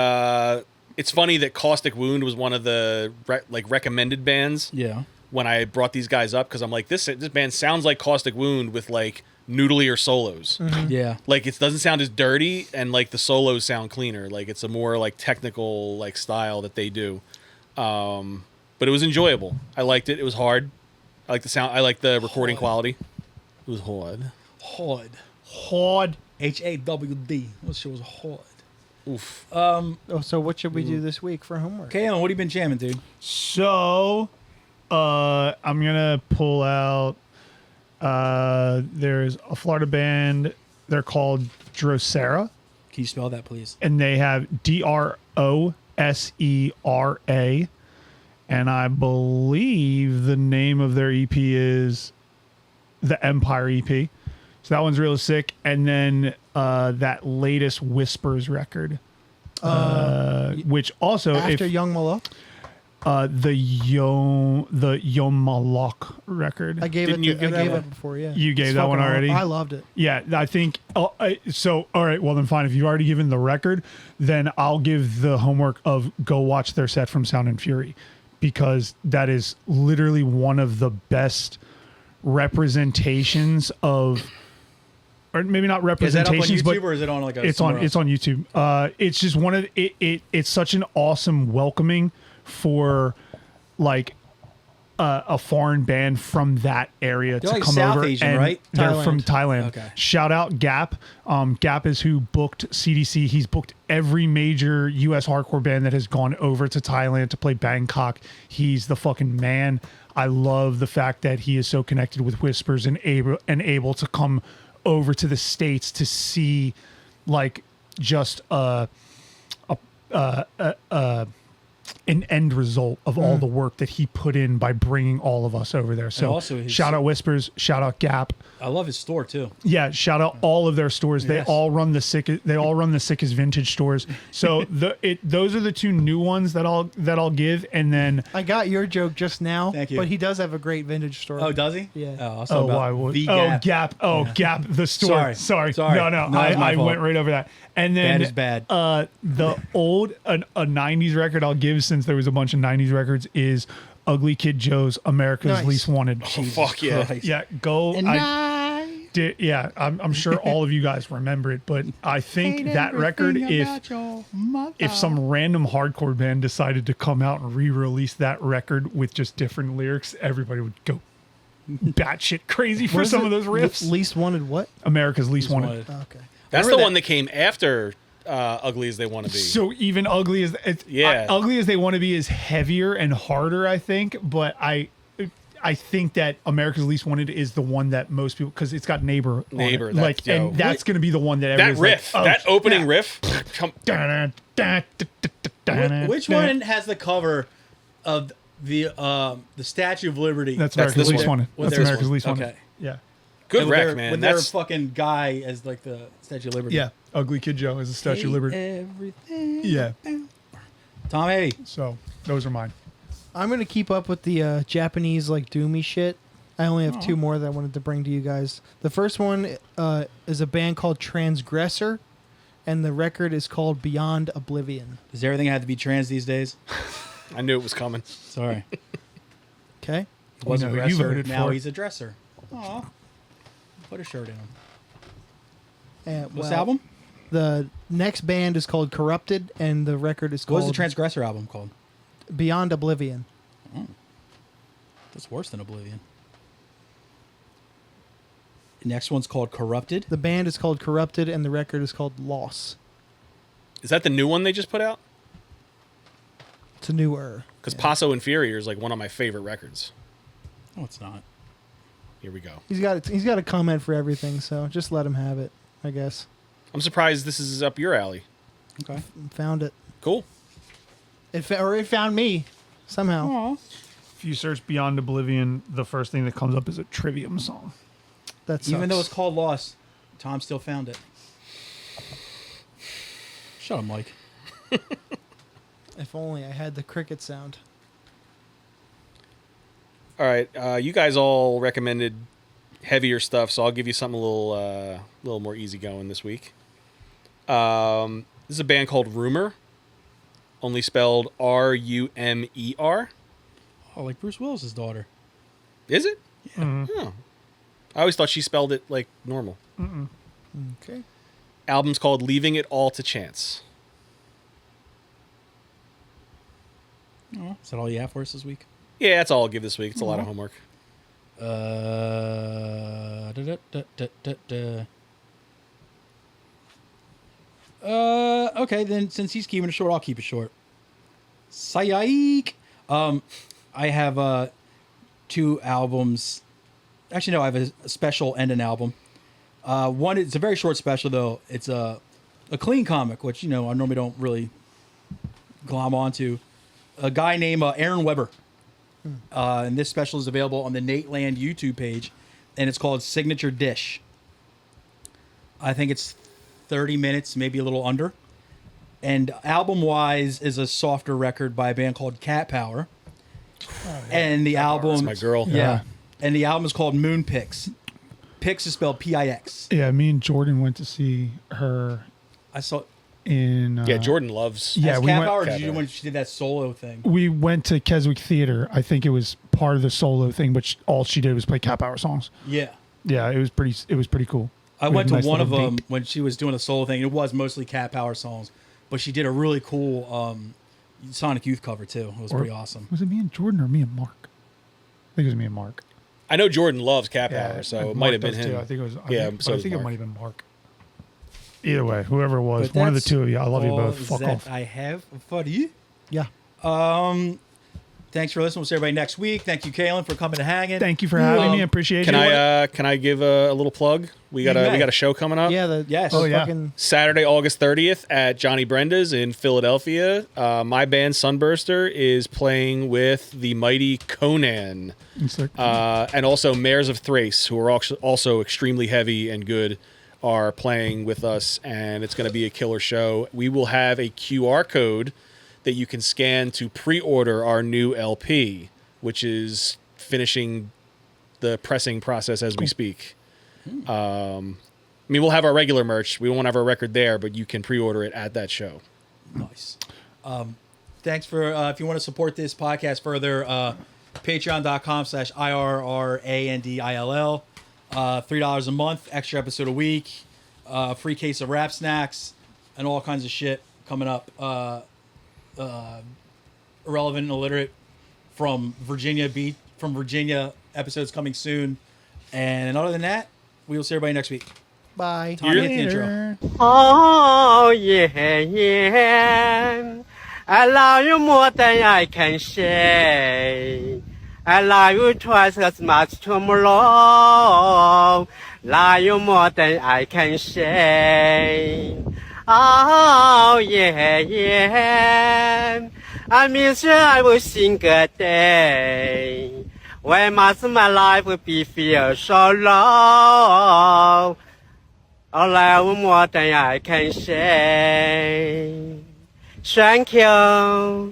It's funny that Caustic Wound was one of the recommended bands Yeah. when I brought these guys up because I'm like, this band sounds like Caustic Wound with like noodlier solos. Yeah. Like it doesn't sound as dirty, and like the solos sound cleaner. Like it's a more like technical like style that they do. But it was enjoyable. I liked it. It was hard. I like the sound. I like the recording quality. It was hard. Hard. hard. HAWD. That shit was hard. Oof. Oh, so what should we do this week for homework? Kaelin, what have you been jamming, dude? So, I'm gonna pull out. There's a Florida band. They're called Drosera, Can you spell that, please? and they have Drosera, and I believe the name of their EP is the Empire EP. So that one's real sick. And then that latest Whispers record, which also After if Young Malone? the Yomalok record. I gave Didn't you give that it one? before. Yeah, You gave It's that one fucking already? I loved it. Yeah, I think. So, all right. Well, then fine. If you've already given the record, then I'll give the homework of go watch their set from Sound and Fury, because that is literally one of the best representations of, or maybe not Is that up on representations, but YouTube or is it on like a? it's on YouTube. It's just one of it's such an awesome welcoming for like a foreign band from that area to like come South over, Asian, and right? they're Thailand. from Thailand. Okay. Shout out Gap. Gap is who booked CDC. He's booked every major U.S. hardcore band that has gone over to Thailand to play Bangkok. He's the fucking man. I love the fact that he is so connected with Whispers and able to come over to the States to see like just an end result of all the work that he put in by bringing all of us over there. So also his- shout out Whispers, shout out Gap. I love his store too. Yeah, shout out all of their stores. They Yes. all run the sickest. They all run the sickest vintage stores. So those are the two new ones that I'll give, and then I got your joke just now. Thank you. But he does have a great vintage store. Oh, does he? Yeah. Oh, I saw about why would the Gap. Gap Gap the store. Sorry. No, No, that was my I fault. went right over that. And then Bad is bad. the old a 90s record I'll give, since there was a bunch of 90s records, is Ugly Kid Joe's America's Nice. Least Wanted. Oh, fuck yeah. Christ. Yeah, go. Yeah, I'm sure all of you guys remember it, but I think that record, if some random hardcore band decided to come out and re-release that record with just different lyrics, everybody would go batshit crazy for What is some it? of those riffs. Least wanted what? America's Least Wanted. Wanted. Oh, okay. That's Remember the that- one that came after Ugly as They Want to Be. So even ugly as ugly as they want to be is heavier and harder, I think. But I think that America's Least Wanted is the one that most people, because it's got Neighbor. On Neighbor, it. that's like, and dope. that's going to be the one that that everyone's riff, like, oh, that opening yeah. riff. Come, Which one has the cover of the Statue of Liberty? That's That's America's this Least one. Wanted. With That's their- America's Least Wanted. okay. Yeah. good with rec, their, man. With their That's fucking guy as like the Statue of Liberty. Yeah. Ugly Kid Joe is a Statue of Liberty. Everything. Yeah. Tom, hey. So those are mine. I'm gonna keep up with the Japanese like doomy shit. I only have two more that I wanted to bring to you guys. The first one is a band called Transgressor, and the record is called Beyond Oblivion. Does everything have to be trans these days? I knew it was coming. Sorry. Okay. Was know a who you dresser, voted now for. he's a dresser. Aw. Put a shirt in him. And, What's the album? The next band is called Corrupted, and the record is What was called the Transgressor album called? Beyond Oblivion. That's worse than Oblivion. The next one's called Corrupted. The band is called Corrupted, and the record is called Loss. Is that the new one they just put out? It's a newer. Because Paso Inferior is like one of my favorite records. No, it's not. Here we go. He's got a comment for everything, so just let him have it, I guess. I'm surprised this is up your alley. Okay. Found it. Cool. It found me somehow. Aw. If you search Beyond Oblivion, the first thing that comes up is a Trivium song. That sucks. Even though it's called Lost, Tom still found it. Shut up, Mike. If only I had the cricket sound. All right, you guys all recommended heavier stuff, so I'll give you something a little more easygoing this week. This is a band called Rumor, only spelled Rumer. Oh, like Bruce Willis's daughter. Is it? Yeah. Oh. I always thought she spelled it like normal. Okay. Album's called Leaving It All to Chance. Oh, is that all you have for us this week? Yeah, that's all I'll give this week. It's a lot of homework. Okay, then since he's keeping it short, I'll keep it short. Psych. I have two albums. Actually, no, I have a special and an album. One, it's a very short special though. It's a clean comic, which I normally don't really glom onto. A guy named Aaron Weber. And this special is available on the Nate Land YouTube page, and it's called Signature Dish. I think it's 30 minutes, maybe a little under. And album-wise is a softer record by a band called Cat Power. And the album, my girl. Yeah, and the album is called Moonpix. Pix is spelled Pix. Yeah, me and Jordan went to see her I saw. in. Yeah, Jordan loves. Yeah, As we Cap went. Hour, or did you Cap when she did that solo thing? We went to Keswick Theater. I think it was part of the solo thing, but all she did was play Cap Hour songs. Yeah. Yeah, it was pretty. It was pretty cool. I We went had to a nice one of little them date. when she was doing a solo thing. It was mostly Cat Power songs, but she did a really cool Sonic Youth cover too. It was Or- pretty awesome. Was it me and Jordan or me and Mark? I think it was me and Mark. I know Jordan loves Cap Hour, so it might have been does him. too. I think it was. Yeah, but so I does think it Mark. might have been Mark. Either way, whoever it was, But one of the that's two of you. I love you all both. Fuck that off. I have for you. Yeah. Thanks for listening. We'll see everybody next week. Thank you, Kaelin, for coming and hanging. Thank you for having me. I appreciate Can you. can I give a little plug? We got may. a show coming up. Yeah. Yes. the Oh, yeah. fucking- Saturday, August 30th at Johnny Brenda's in Philadelphia. My band Sunburster is playing with the mighty Conan, It's like- and also Mares of Thrace, who are also extremely heavy and good, are playing with us, and it's going to be a killer show. We will have a QR code that you can scan to pre-order our new LP, which is finishing the pressing process as we speak. I mean, we'll have our regular merch. We won't have our record there, but you can pre-order it at that show. Nice. Thanks for, if you want to support this podcast further, patreon.com/IRRANDILL. $3 a month, extra episode a week, free case of rap snacks, and all kinds of shit coming up. Irrelevant and illiterate from Virginia episodes coming soon. And other than that, we will see everybody next week. Bye. Tommy, hit the intro. Oh, yeah, yeah. I love you more than I can say. I love you twice as much tomorrow. Love you more than I can say. Oh, yeah, yeah. I miss you every single day. Why must my life be feel so long? I love you more than I can say. Thank you.